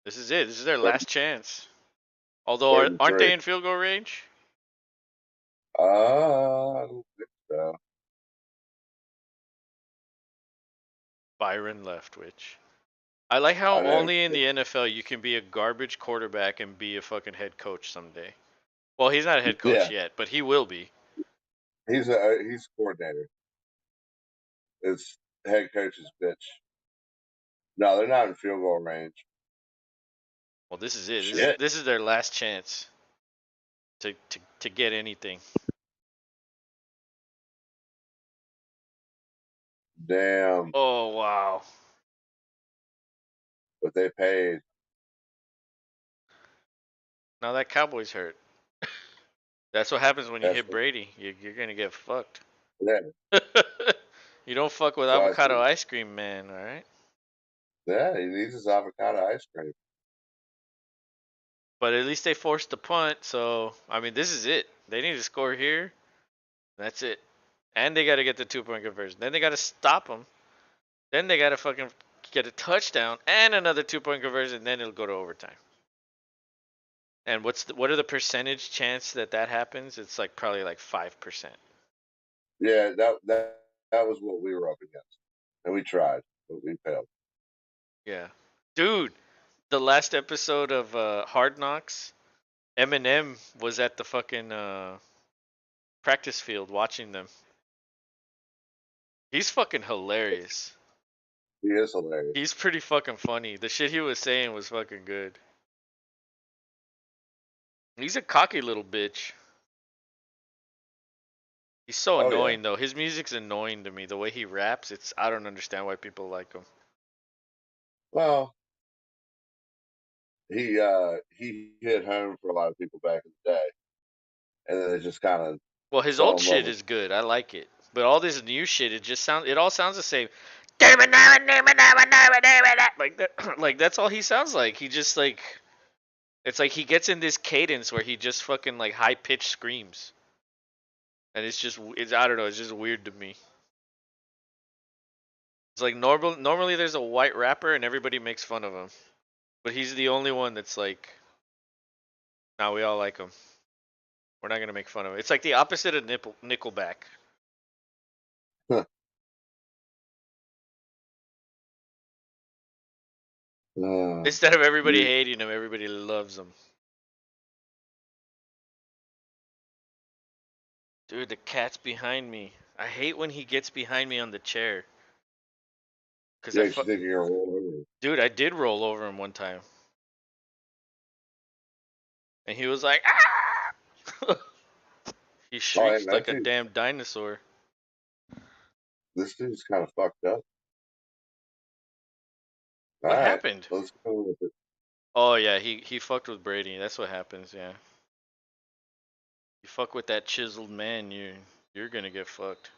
This is it. This is their Third, last chance. Although, third and aren't three. they in field goal range? I don't think so. Byron Leftwich. I like how I know only in the NFL you can be a garbage quarterback and be a fucking head coach someday. Well, he's not a head coach yeah, yet, but he will be. he's coordinator. It's head coach's bitch. No, they're not in field goal range. Well, this is it. Shit. This is their last chance to get anything. Damn. Oh wow. But they paid. Now that Cowboys hurt. That's what happens when you That's hit Brady. You're gonna get fucked. yeah. You don't fuck with So I avocado said, ice cream, man. All right. yeah, he needs his avocado ice cream. But at least they forced the punt. So I mean, this is it. They need to score here. That's it. And they got to get the 2 point conversion. Then they got to stop them. Then they got to fucking get a touchdown and another 2 point conversion. Then it'll go to overtime. And what are the percentage chance that that happens? It's like probably like 5%. Yeah, that was what we were up against, and we tried, but we failed. Yeah, dude. The last episode of Hard Knocks, Eminem was at the fucking practice field watching them. He's fucking hilarious. He is hilarious. He's pretty fucking funny. The shit he was saying was fucking good. He's a cocky little bitch. He's so Oh yeah. annoying though. His music's annoying to me. The way he raps, it's I don't understand why people like him. Well, he hit home for a lot of people back in the day, and then they just kind of Well, his fell old in love shit with. is good. I like it. But all this new shit, it all sounds the same. Like that, like that's all he sounds like. He just like it's like he gets in this cadence where he just fucking like high pitched screams, and it's I don't know. It's just weird to me. It's like normally there's a white rapper and everybody makes fun of him, but he's the only one that's like, nah, we all like him. We're not gonna make fun of him. It's like the opposite of Nickelback. Uh, Instead of everybody you, hating him, everybody loves him. Dude, the cat's behind me. I hate when he gets behind me on the chair. Cause yeah, you think you're gonna roll over? dude, I did roll over him one time, and he was like, ah! He Oh, yeah, shrieked that like a dude, damn dinosaur. this dude's kind of fucked up. All What right, happened? let's go with it. Oh yeah, he fucked with Brady. That's what happens. Yeah, you fuck with that chiseled man, you're gonna get fucked.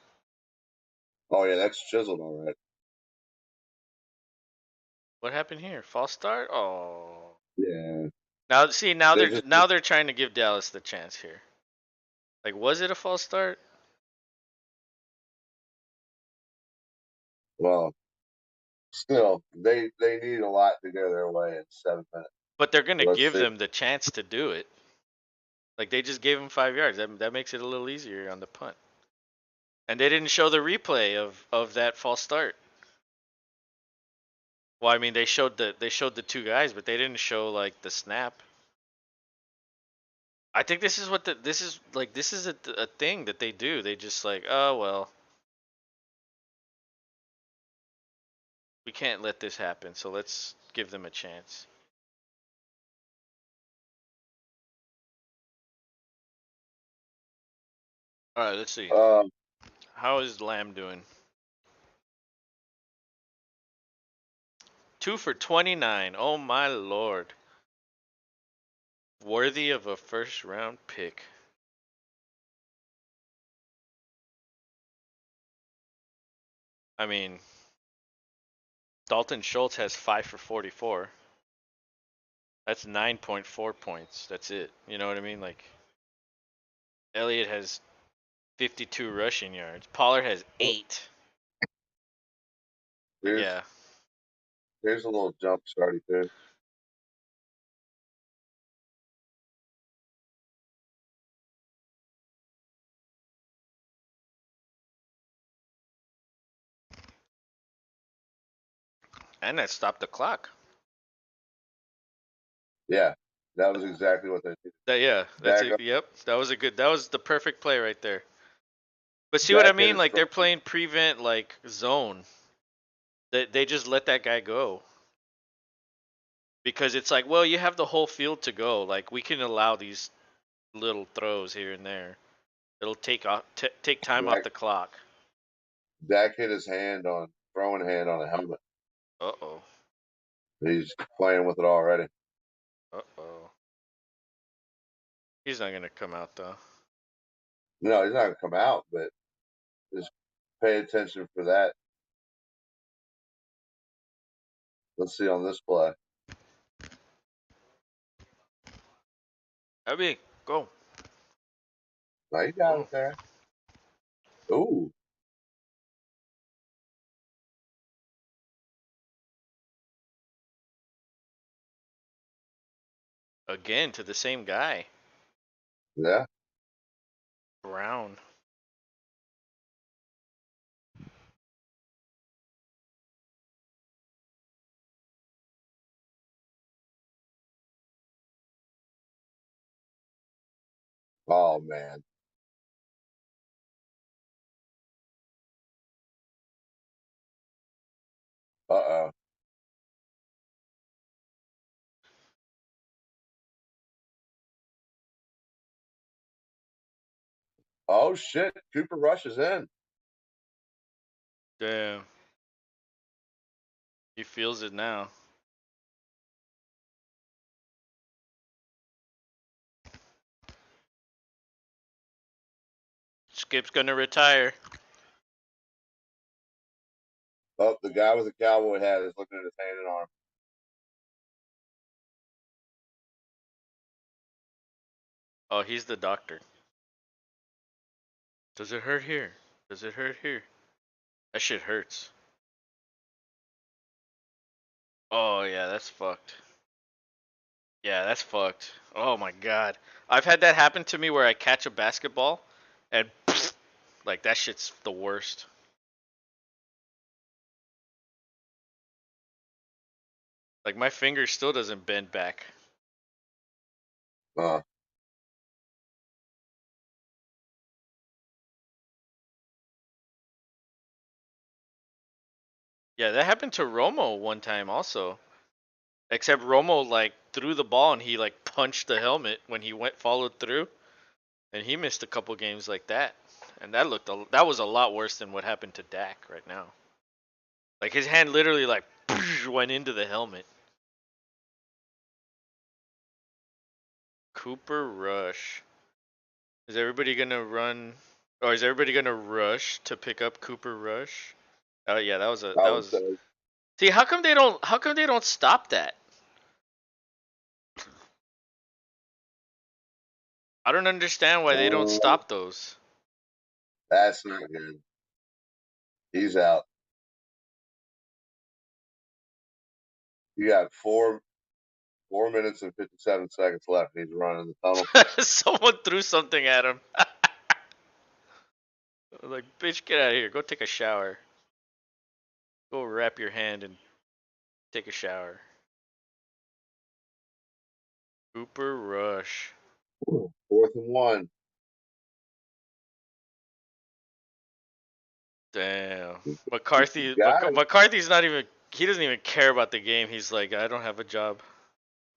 Oh yeah, that's chiseled all right. What happened here? False start? Oh. Yeah, Now see they just now they're trying to give Dallas the chance here. Like was it a false start? well, still they need a lot to go their way in 7 minutes. But they're gonna Let's give see. them the chance to do it. Like they just gave him 5 yards. That makes it a little easier on the punt. And they didn't show the replay of that false start. Well, I mean they showed the two guys, but they didn't show like the snap. I think this is what this is a thing that they do. They just like, oh well, we can't let this happen, so let's give them a chance. All right, let's see. Um, How is Lamb doing? 2 for 29. Oh my lord, worthy of a first round pick. I mean, Dalton Schultz has 5 for 44. That's 9.4 points. That's it. You know what I mean? Like Elliott has 52 rushing yards. Pollard has 8. Like here's yeah. Here's a little jump starty too. And that stopped the clock. Yeah, that was exactly what they did. Yeah, that's Dak, it. Yep, that was a good. That was the perfect play right there. But see what I Dak hit mean? his Like strong. they're playing prevent like zone. They just let that guy go because it's like, well, you have the whole field to go. Like we can allow these little throws here and there. It'll take time off Dak, the clock. Dak hit his throwing hand on a helmet. Uh oh. He's playing with it already. Uh oh. He's not gonna come out though. No, he's not gonna come out, but just pay attention for that. Let's see on this play. I mean, go. Now you got Go. it there. Ooh, Again to the same guy. yeah. Brown. Oh man. Uh-oh. Oh shit. Cooper rushes in. Damn. He feels it now. Skip's gonna retire. Oh, the guy with the cowboy hat is looking at his hand and arm. Oh, he's the doctor. Does it hurt here? Does it hurt here? That shit hurts. Oh yeah, that's fucked. Yeah, that's fucked. Oh my god. I've had that happen to me where I catch a basketball and like that shit's the worst. Like my finger still doesn't bend back. Uh, Yeah, that happened to Romo one time also. Except Romo like threw the ball and he like punched the helmet when he went followed through, and he missed a couple games like that. And that was a lot worse than what happened to Dak right now. Like his hand literally like went into the helmet. Cooper Rush. Is everybody gonna run, or is everybody gonna rush to pick up Cooper Rush? Oh yeah, I that would was. say. See, how come they don't stop that? I don't understand why they don't Uh, stop those. that's not good. He's out. You got 4 minutes and 57 seconds left. He's running the tunnel. Someone threw something at him. Like, bitch, get out of here. Go take a shower. Go wrap your hand and take a shower. Cooper Rush. 4th and 1. Damn. You got it. McCarthy's not even. He doesn't even care about the game. He's like, I don't have a job.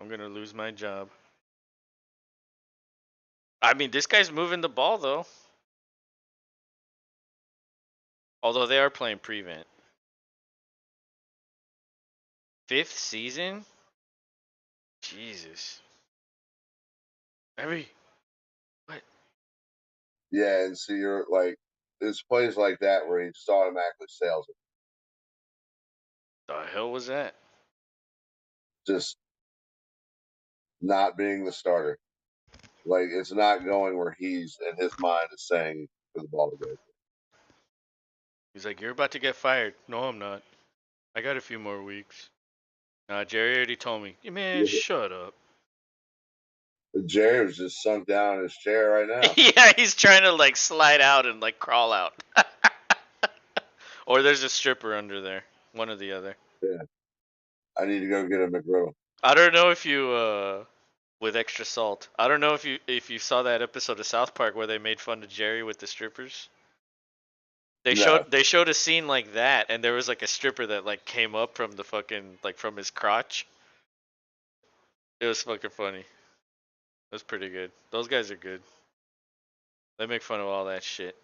I'm gonna lose my job. I mean, this guy's moving the ball though. Although they are playing prevent. Fifth season? Jesus. Every what Yeah, and so you're like, it's plays like that where he just automatically sails it. the hell was that? Just not being the starter. Like it's not going where he's in his mind is saying for the ball to go. He's like, you're about to get fired. No, I'm not. I got a few more weeks. Jerry already told me. Man, shut up. Jerry was just sunk down in his chair right now. Yeah, he's trying to like slide out and like crawl out. Or there's a stripper under there. One or the other. Yeah, I need to go get a McGriddle. I don't know if you with extra salt. I don't know if you saw that episode of South Park where they made fun of Jerry with the strippers. No, They showed a scene like that, and there was like a stripper that like came up from the fucking like from his crotch. It was fucking funny. It was pretty good. Those guys are good. They make fun of all that shit.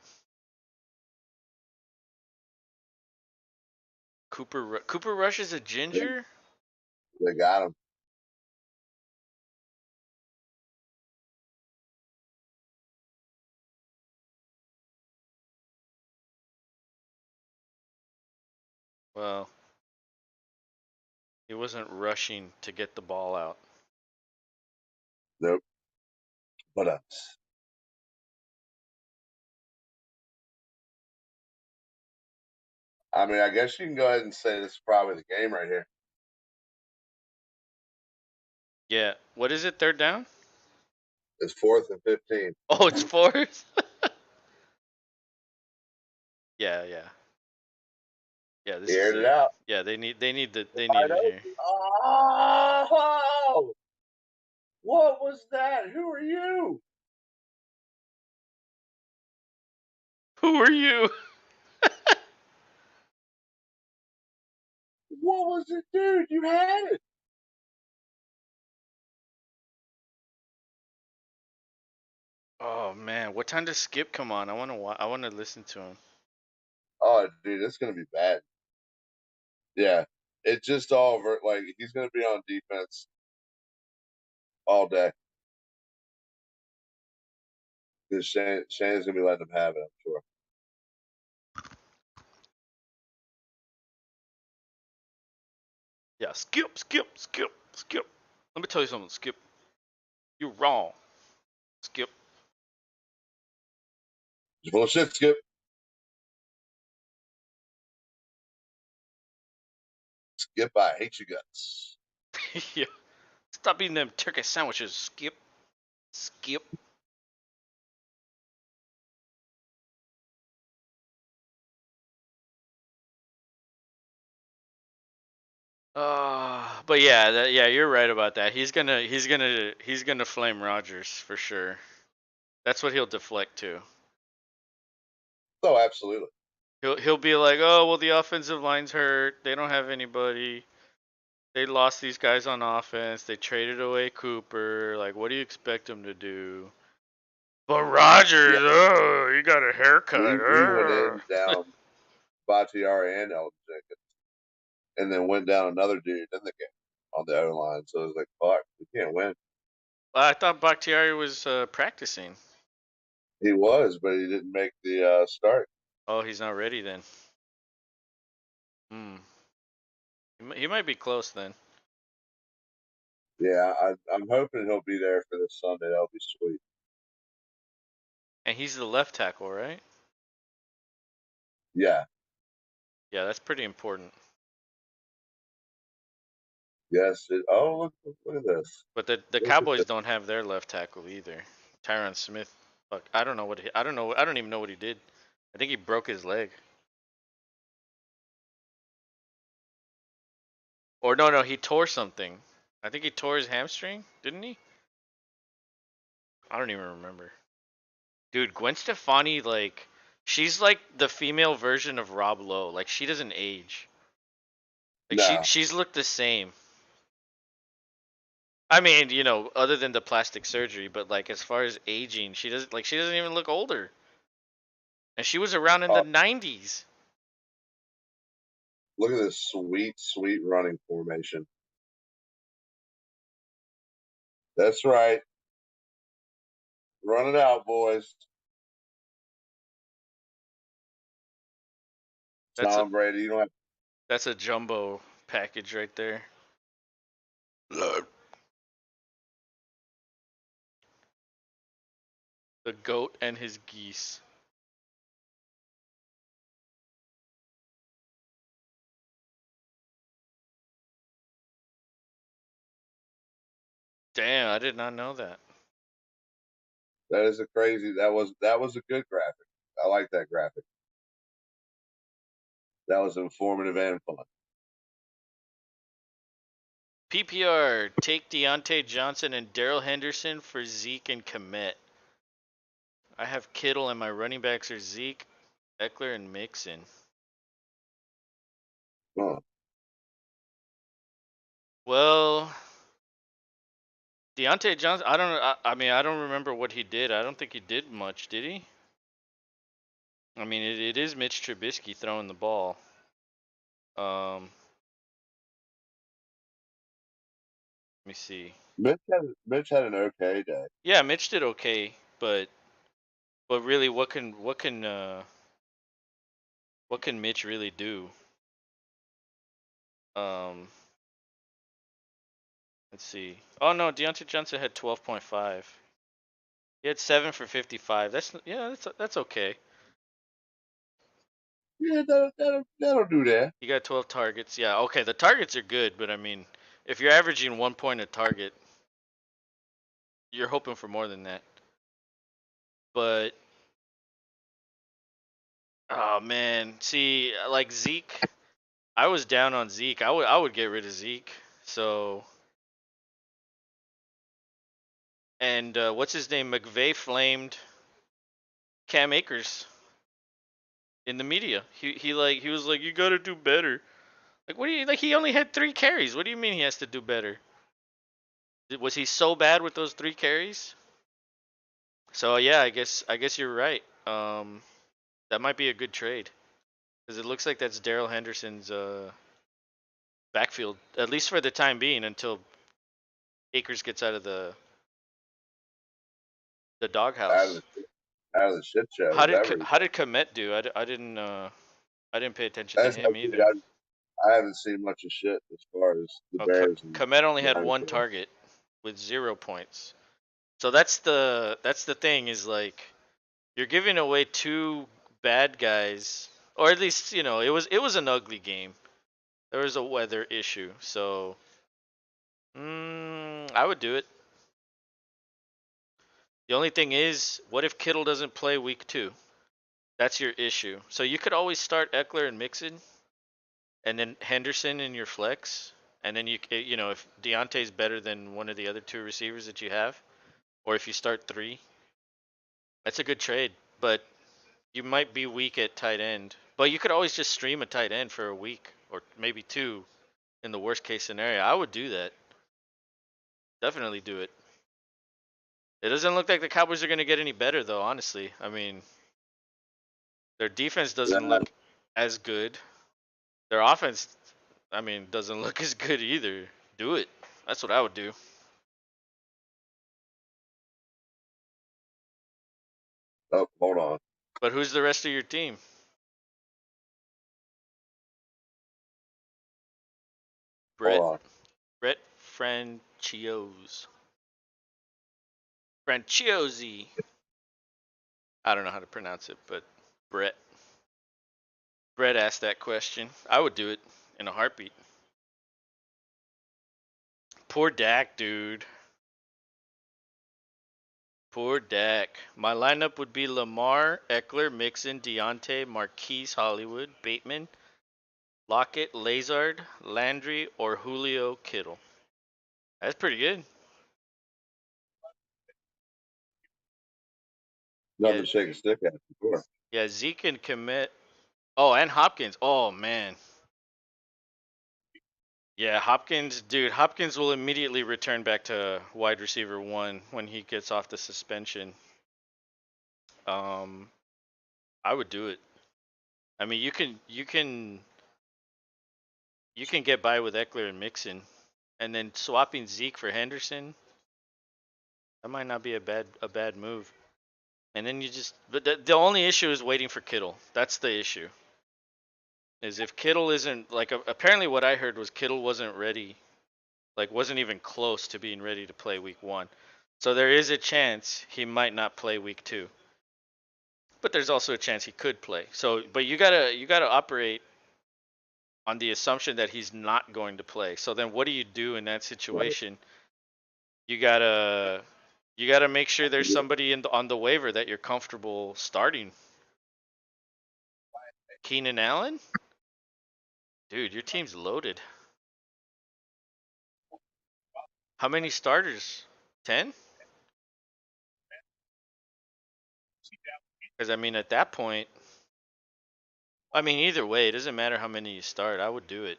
Cooper Rush is a they, ginger. they got him. Well, he wasn't rushing to get the ball out. Nope. But I mean, I guess you can go ahead and say this is probably the game right here. Yeah. What is it? Third down? It's 4th and 15. Oh, it's fourth. Yeah, yeah, yeah. He This is aired it it. out. Yeah, they need Wide it here. open. Oh, what was that? Who are you? Who are you? What was it, dude? You had it. Oh man, what time does Skip come on? I want to listen to him. Oh, dude, it's gonna be bad. Yeah, it just like he's gonna be on defense all day. Because Shane's gonna be letting him have it. I'm sure. Yeah, Skip. Let me tell you something, Skip. You're wrong, Skip. You're full of shit, Skip. Skip, I hate you guts. Yeah. Stop eating them turkey sandwiches, Skip. Skip. But yeah, yeah, you're right about that. He's gonna flame Rogers for sure. That's what he'll deflect to. Oh, absolutely. He'll be like, oh well, the offensive line's hurt. They don't have anybody. They lost these guys on offense. They traded away Cooper. Like, what do you expect them to do? But Yeah, Rogers, oh, you got a haircut. we went in down Bakhtiari and Elton Jenkins, and then went down another dude in the game on the O line. So it was like, fuck, we can't win. Well, I thought Bakhtiari was practicing. He was, but he didn't make the start. Oh, he's not ready then. Hmm. He might be close then. Yeah, I'm hoping he'll be there for this Sunday. That'll be sweet. And he's the left tackle, right? Yeah. Yeah, that's pretty important. Yes. Look at this. But the Look at Cowboys this. don't have their left tackle either. Tyron Smith. Fuck, I don't know. I don't even know what he did. I think he broke his leg. Or no, he tore something. I think he tore his hamstring, didn't he? I don't even remember. Dude, Gwen Stefani, like, she's like the female version of Rob Lowe. Like, she doesn't age. Like, No. she's looked the same. I mean, other than the plastic surgery, but like as far as aging, she doesn't even look older. And she was around in the Oh, '90s. look at this sweet, sweet running formation. That's right. Run it out, boys. That's a Tom Brady. You don't have that's a jumbo package right there. The goat and his geese. Damn, I did not know that. That is a crazy. That was a good graphic. I like that graphic. That was informative and fun. PPR, take Deontay Johnson and Daryl Henderson for Zeke and Komet. I have Kittle and my running backs are Zeke, Eckler, and Mixon. Huh. Well, Deontay Johnson, I don't know. I mean, I don't remember what he did. I don't think he did much, did he? I mean, it is Mitch Trubisky throwing the ball. Let me see. Mitch had an okay day. Yeah, Mitch did okay, but really, what can Mitch really do? Um, let's see. Oh no, Deontay Johnson had 12.5. He had 7 for 55. That's okay. Yeah, that'll do that. He got 12 targets. Yeah, okay. The targets are good, but I mean, if you're averaging 1 point a target, you're hoping for more than that. But oh man, see, like Zeke, I was down on Zeke. I would get rid of Zeke. So and what's his name? McVay flamed Cam Akers in the media. He was like, you got to do better. Like, what do you like? He only had 3 carries. What do you mean he has to do better? Was he so bad with those 3 carries? So yeah, I guess you're right. That might be a good trade because it looks like that's Daryl Henderson's backfield, at least for the time being, until Akers gets out of the Out of doghouse. the out of the shit show, How did whatever. How did Komet do? I didn't pay attention to That's him actually either. I haven't seen much of shit as far as the Oh, Bears and Komet only had Giants one go. target with 0 points. So that's the thing is like you're giving away two bad guys, or at least it was an ugly game. There was a weather issue, so I would do it. The only thing is, what if Kittle doesn't play week 2? That's your issue. So you could always start Eckler and Mixon, and then Henderson in your flex, and then if Deontay's better than one of the other 2 receivers that you have, or if you start 3, that's a good trade. But you might be weak at tight end. But you could always just stream a tight end for a week or maybe 2 in the worst case scenario. I would do that. Definitely do it. It doesn't look like the Cowboys are going to get any better, though, honestly. I mean, their defense doesn't Yeah. look as good. Their offense, I mean, doesn't look as good either. Do it. That's what I would do. Oh, hold on, But who's the rest of your team? Brett. hold on. Brett Franchios. Franciosi. I don't know how to pronounce it, but Brett. Brett asked that question. I would do it in a heartbeat. Poor Dak, dude. Poor Dak. My lineup would be Lamar, Eckler, Mixon, Deontay, Marquise, Hollywood, Bateman, Lockett, Lazard, Landry, or Julio Kittle. That's pretty good. Nothing Yeah, to shake a stick at before. yeah. Zeke can commit. Oh, and Hopkins. Oh man. Yeah, Hopkins, dude. Hopkins will immediately return back to wide receiver 1 when he gets off the suspension. Um, I would do it. I mean, you can get by with Eckler and Mixon, and then swapping Zeke for Henderson. That might not be a bad move. And then but the only issue is waiting for Kittle. That's the issue. Is if Kittle isn't like apparently what I heard was Kittle wasn't ready, like wasn't even close to being ready to play week 1. So there is a chance he might not play week 2. But there's also a chance he could play. So but you gotta operate on the assumption that he's not going to play. So then what do you do in that Right. situation? You gotta you gotta make sure there's somebody on the waiver that you're comfortable starting. Keenan Allen, dude, your team's loaded. How many starters? 10? Because I mean, at that point, I mean, either way, it doesn't matter how many you start. I would do it.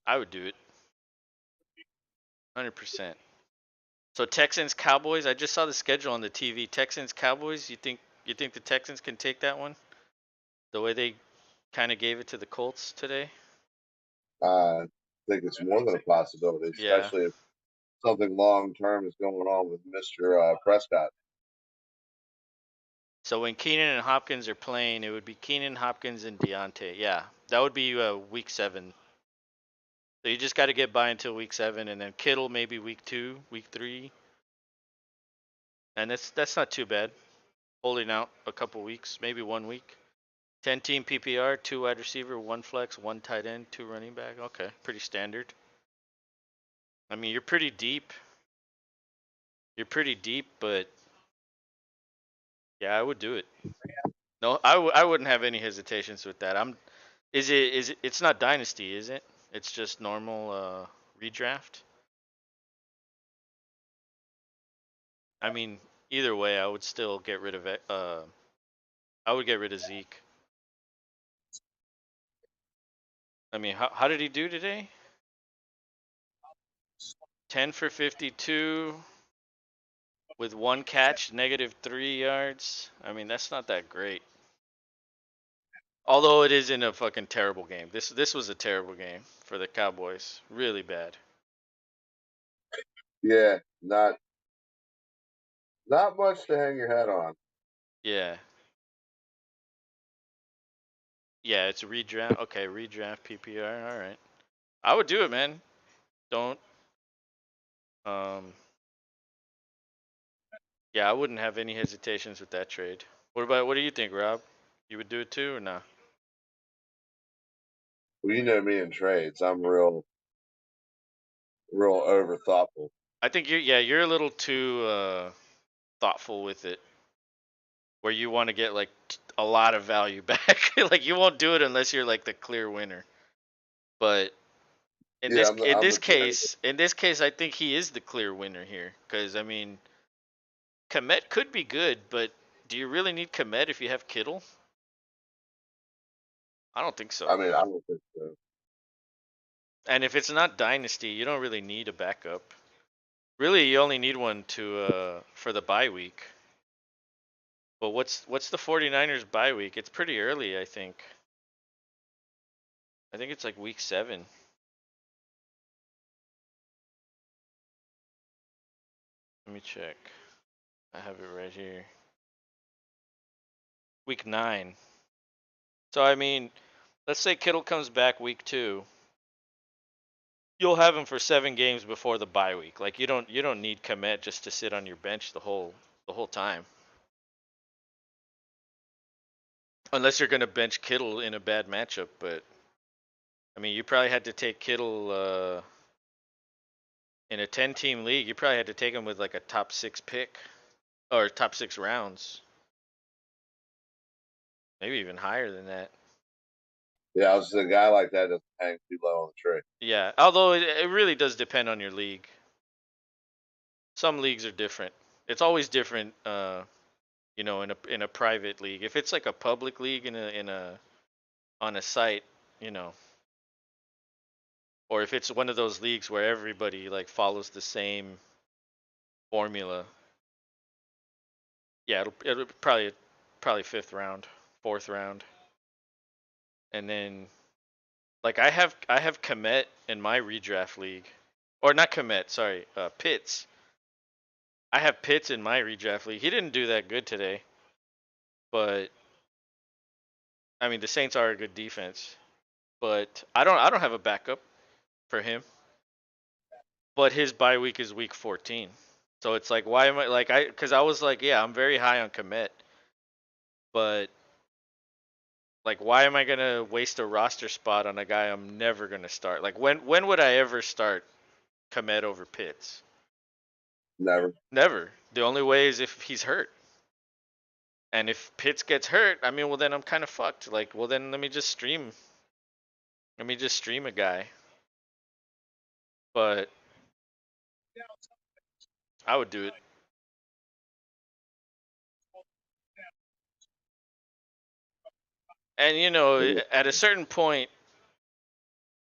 I would do it, 100%. So Texans Cowboys. I just saw the schedule on the TV. Texans Cowboys. You think the Texans can take that one? The way they kind of gave it to the Colts today. I think it's more than a possibility, Yeah. especially if something long term is going on with Mister Prescott. So when Keenan and Hopkins are playing, it would be Keenan, Hopkins, and Deontay. Yeah, that would be week 7. So you just got to get by until week 7, and then Kittle maybe week 2, week 3, and that's not too bad. Holding out a couple weeks, maybe 1 week. 10-team PPR, 2 wide receiver, 1 flex, 1 tight end, 2 running back. Okay, pretty standard. I mean, you're pretty deep. You're pretty deep, but yeah, I would do it. No, I wouldn't have any hesitations with that. It's not dynasty, is it? It's just normal redraft. I mean, either way, I would still get rid of it. I would get rid of Zeke. I mean, how did he do today? 10 for 52 with 1 catch, -3 yards. I mean, that's not that great. Although it is in a fucking terrible game. This was a terrible game for the Cowboys. Really bad. Yeah, not much to hang your head on. Yeah. Yeah, it's a redraft. Okay, redraft PPR. All right. I would do it, man. Don't um yeah, I wouldn't have any hesitations with that trade. What do you think, Rob? You would do it too or not? Well, you know me in trades. I'm real over thoughtful. I think you're a little too thoughtful with it where you want to get like a lot of value back. Like you won't do it unless you're like the clear winner. But in Yeah, this in I'm this the trade. case, in this case I think he is the clear winner here cuz I mean, Komet could be good, but do you really need Komet if you have Kittle? I don't think so. I mean, I don't think so. And if it's not dynasty, you don't really need a backup. Really, you only need one to for the bye week. But what's the 49ers bye week? It's pretty early, I think. I think it's like week 7. Let me check. I have it right here. Week 9. So I mean, let's say Kittle comes back week 2. You'll have him for 7 games before the bye week. Like you don't need Komet just to sit on your bench the whole time. Unless you're going to bench Kittle in a bad matchup, but I mean, you probably had to take Kittle in a 10-team league. You probably had to take him with like a top 6 pick or top 6 rounds, maybe even higher than that. Yeah, I was a guy like that doesn't hang too low on the tree. Yeah, although it really does depend on your league. Some leagues are different. It's always different, in a private league. If it's like a public league in a on a site, you know, or if it's one of those leagues where everybody like follows the same formula, yeah, it'll probably 5th round, 4th round, and then like I have Komet in my redraft league, or not Komet, sorry, Pitts. I have Pitts in my redraft league. He didn't do that good today, but I mean the Saints are a good defense, but I don't have a backup for him. But his bye week is week 14, so it's like why am I like I because I was like yeah I'm very high on Komet, but Like, why am I gonna waste a roster spot on a guy I'm never gonna start? Like, when would I ever start Komet over Pitts? Never. Never. The only way is if he's hurt. And if Pitts gets hurt, I mean, well then I'm kind of fucked. Like, well then let me just stream. Let me just stream a guy. But I would do it. And you know, at a certain point,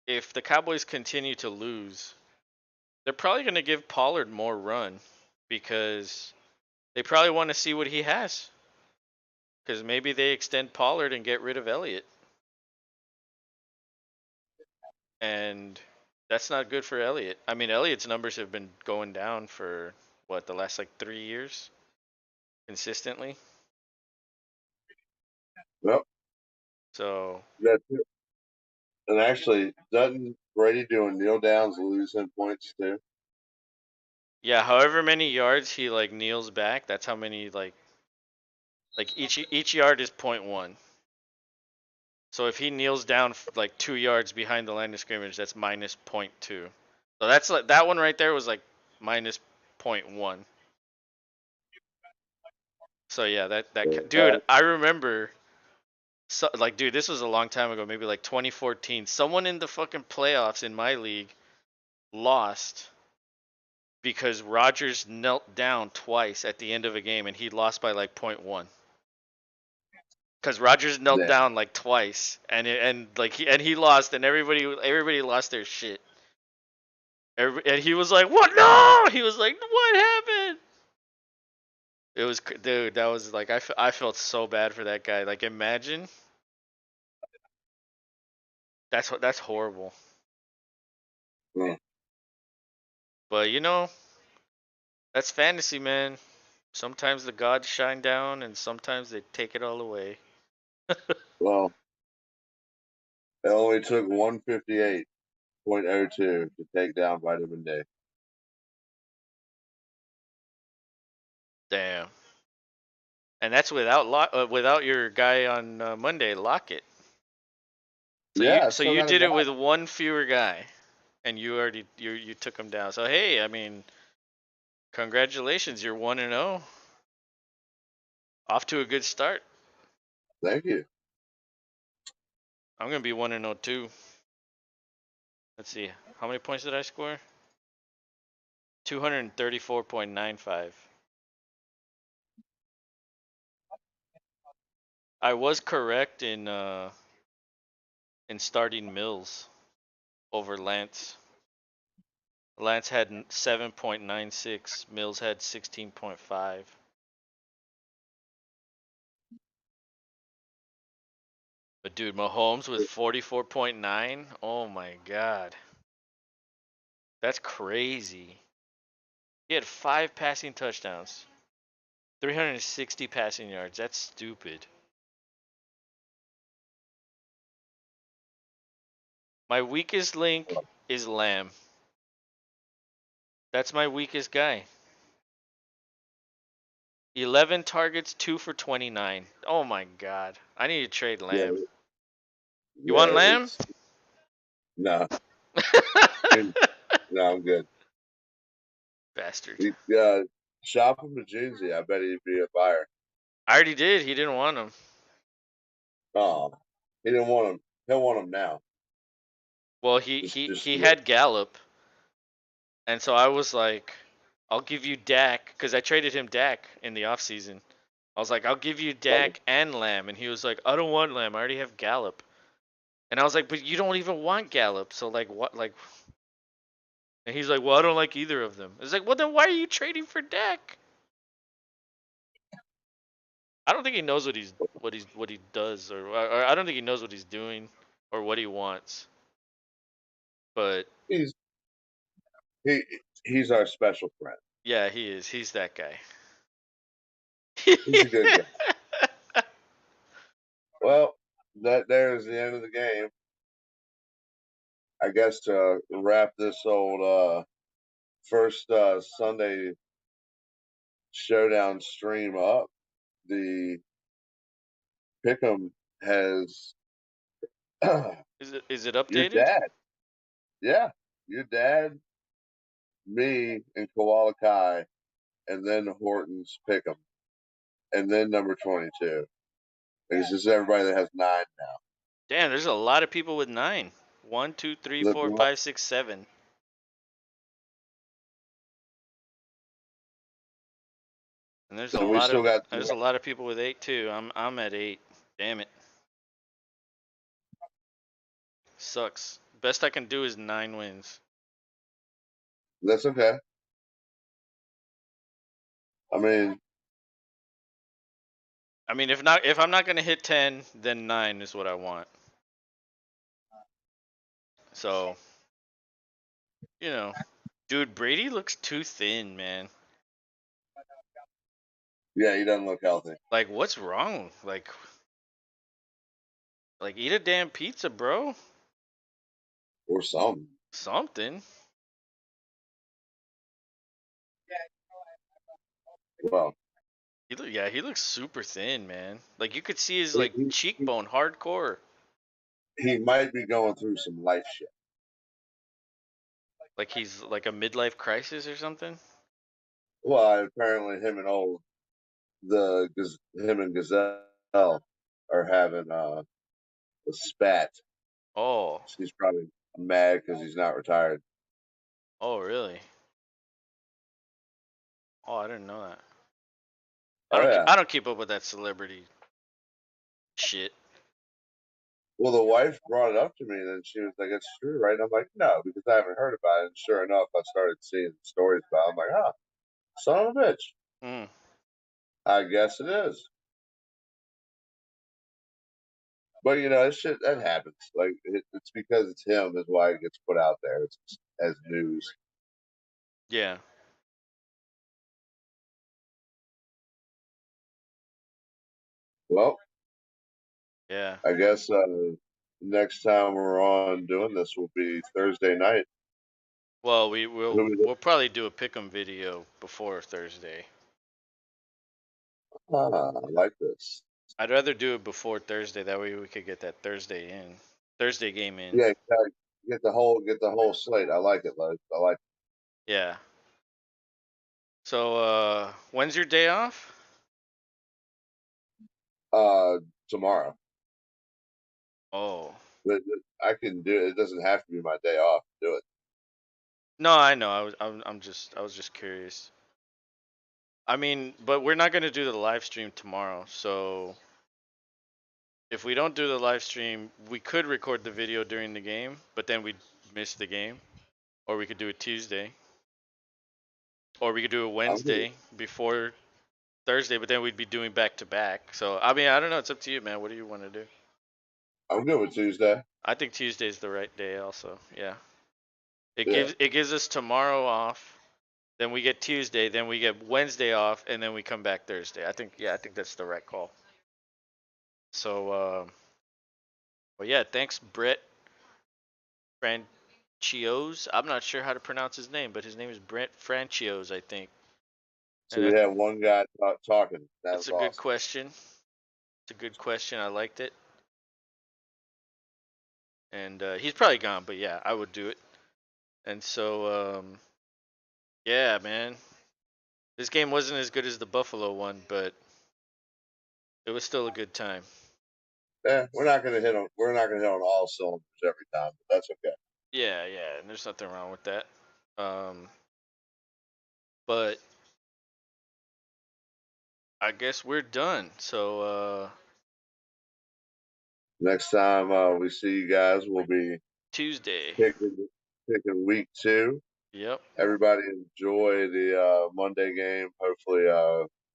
if the Cowboys continue to lose, they're probably going to give Pollard more run because they probably want to see what he has. Because maybe they extend Pollard and get rid of Elliott, and that's not good for Elliott. I mean, Elliott's numbers have been going down for what, the last like 3 years consistently. Well, So that's it. And actually, doesn't Brady doing kneel downs losing points too? yeah, however many yards he like kneels back, that's how many like each yard is point .1. So if he kneels down like 2 yards behind the line of scrimmage, that's minus point .2. So that's like that one right there was like minus point .1. So yeah, that dude, I remember. So like, dude, this was a long time ago, maybe like 2014. Someone in the fucking playoffs in my league lost because Rodgers knelt down twice at the end of a game, and he lost by like point .1. Because Rodgers knelt Yeah. down like twice, and like he lost, and everybody lost their shit. And he was like, "What? No!" He was like, "What happened?" It was, dude. That was like, I felt so bad for that guy. Like, imagine that's horrible. Mm. But you know, that's fantasy, man. Sometimes the gods shine down, and sometimes they take it all away. Well, it only took 158.02 to take down Vitamin D. Damn. And that's without your guy on Monday, Lockett. So you Yeah, I so still you got a did it guy. with one fewer guy, and you took him down. So hey, I mean, congratulations, you're 1-0, off to a good start. Thank you. I'm gonna be 1-0 too. Let's see, how many points did I score? 234.95. I was correct in starting Mills over Lance. Lance had 7.96. Mills had 16.5. But dude, Mahomes with 44.9. Oh my god, that's crazy. He had 5 passing touchdowns, 360 passing yards. That's stupid. My weakest link is Lamb. That's my weakest guy. 11 targets, 2 for 29. Oh my god. I need to trade Yeah, Lamb. You want yeah, Lamb? it's no, no, I'm good. Bastard. He, shop him to Junzi. I bet he'd be a buyer. I already did. He didn't want him. Oh, he didn't want him. He'll want him now. Well, he Just, he just he had Gallup, and so I was like, I'll give you Dak because I traded him Dak in the offseason. I was like, I'll give you Dak and Lamb, and he was like, I don't want Lamb. I already have Gallup. And I was like, but you don't even want Gallup, so like what like? And he's like, well, I don't like either of them. It's like, well, then why are you trading for Dak? I don't think he knows what he does, or I don't think he knows what he's doing or what he wants. But he's he he's our special friend. yeah, he is. He's that guy. He's a good guy. Well, that there's the end of the game. I guess to wrap this old first Sunday showdown stream up, the Pick'em has Is it Your updated? dad, yeah, your dad, me, and Koala Kai, and then Horton's Pick'em, and then number 22. It's just everybody that has 9 now. Damn, there's a lot of people with 9. 1, 2, 3, Look 4, them up. 5, 6, 7. And And we still got there's a lot of people with 8 too. I'm at 8. Damn it. Sucks. Best I can do is 9 wins. that's okay. I mean, I mean, if I'm not gonna hit 10, then 9 is what I want. So, you know, dude, Brady looks too thin, man. yeah, he doesn't look healthy Like, what's wrong? Like eat a damn pizza, bro. or something. Something. Well, Yeah, he looks super thin, man. Like you could see his he, like he, he cheekbone hardcore. he might be going through some life shit. Like he's like a midlife crisis or something. Well, apparently him and Gazelle are having a spat. Oh, He's probably mad because he's not retired. oh, really? Oh, I didn't know that. Oh yeah. I don't keep up with that celebrity shit. Well, the wife brought it up to me, and then she was like, "It's true, right?" And I'm like, "No," because I haven't heard about it. And sure enough, I started seeing stories about it. I'm like, "Oh, son of a bitch." Mm, I guess it is. But that shit that happens. Like it's because it's him is why it gets put out there as news. yeah, Well, yeah. I guess next time we're on doing this will be Thursday night. Well, Who we we'll probably do a pick'em video before Thursday. I like this. I'd rather do it before Thursday. That way we could get that Thursday game in. Yeah, get the whole slate. I like it, Liz. I like Yeah. So, when's your day off? tomorrow. Oh. But I can do it. It doesn't have to be my day off to do it. No, I know. I was just curious. I mean, but we're not gonna do the live stream tomorrow. So if we don't do the live stream, we could record the video during the game, but then we'd miss the game. Or we could do it Tuesday. Or we could do it I'm good. Wednesday before Thursday, but then we'd be doing back to back. So I mean, I don't know. It's up to you, man. What do you want to do? I'm good with Tuesday. I think Tuesday's the right day. Also, yeah. Yeah. It gives us tomorrow off. Then we get Tuesday. Then we get Wednesday off, and then we come back Thursday. I think that's the right call. So, but yeah, thanks, Brett Franchios. I'm not sure how to pronounce his name, but his name is Brett Franchios, I think. So And we had one guy talking. That that's was a good awesome. question. It's a good question. I liked it. And he's probably gone, but yeah, I would do it. And so, yeah, man, this game wasn't as good as the Buffalo one, but it was still a good time. Yeah, we're not gonna hit on all cylinders every time, but that's okay. Yeah, yeah, and there's nothing wrong with that. Um, but I guess we're done. So, Next time we see you guys, we'll be Tuesday. picking week 2. Yep. Everybody enjoy the Monday game. Hopefully,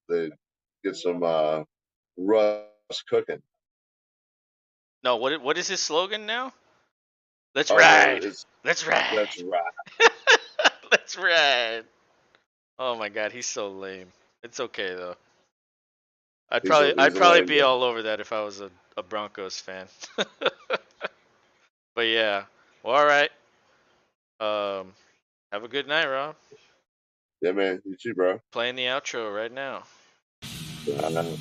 they get some rust cooking. No, what is his slogan now? Let's Oh, ride. it's Let's ride. that's right. Let's ride. Oh my God, he's so lame. It's okay though. He's a I'd he's a probably lame be duck. all over that if I was a Broncos fan. But yeah. Well, all right. Um, have a good night, Rob. Yeah, man. You too, bro. Playing the outro right now. I know.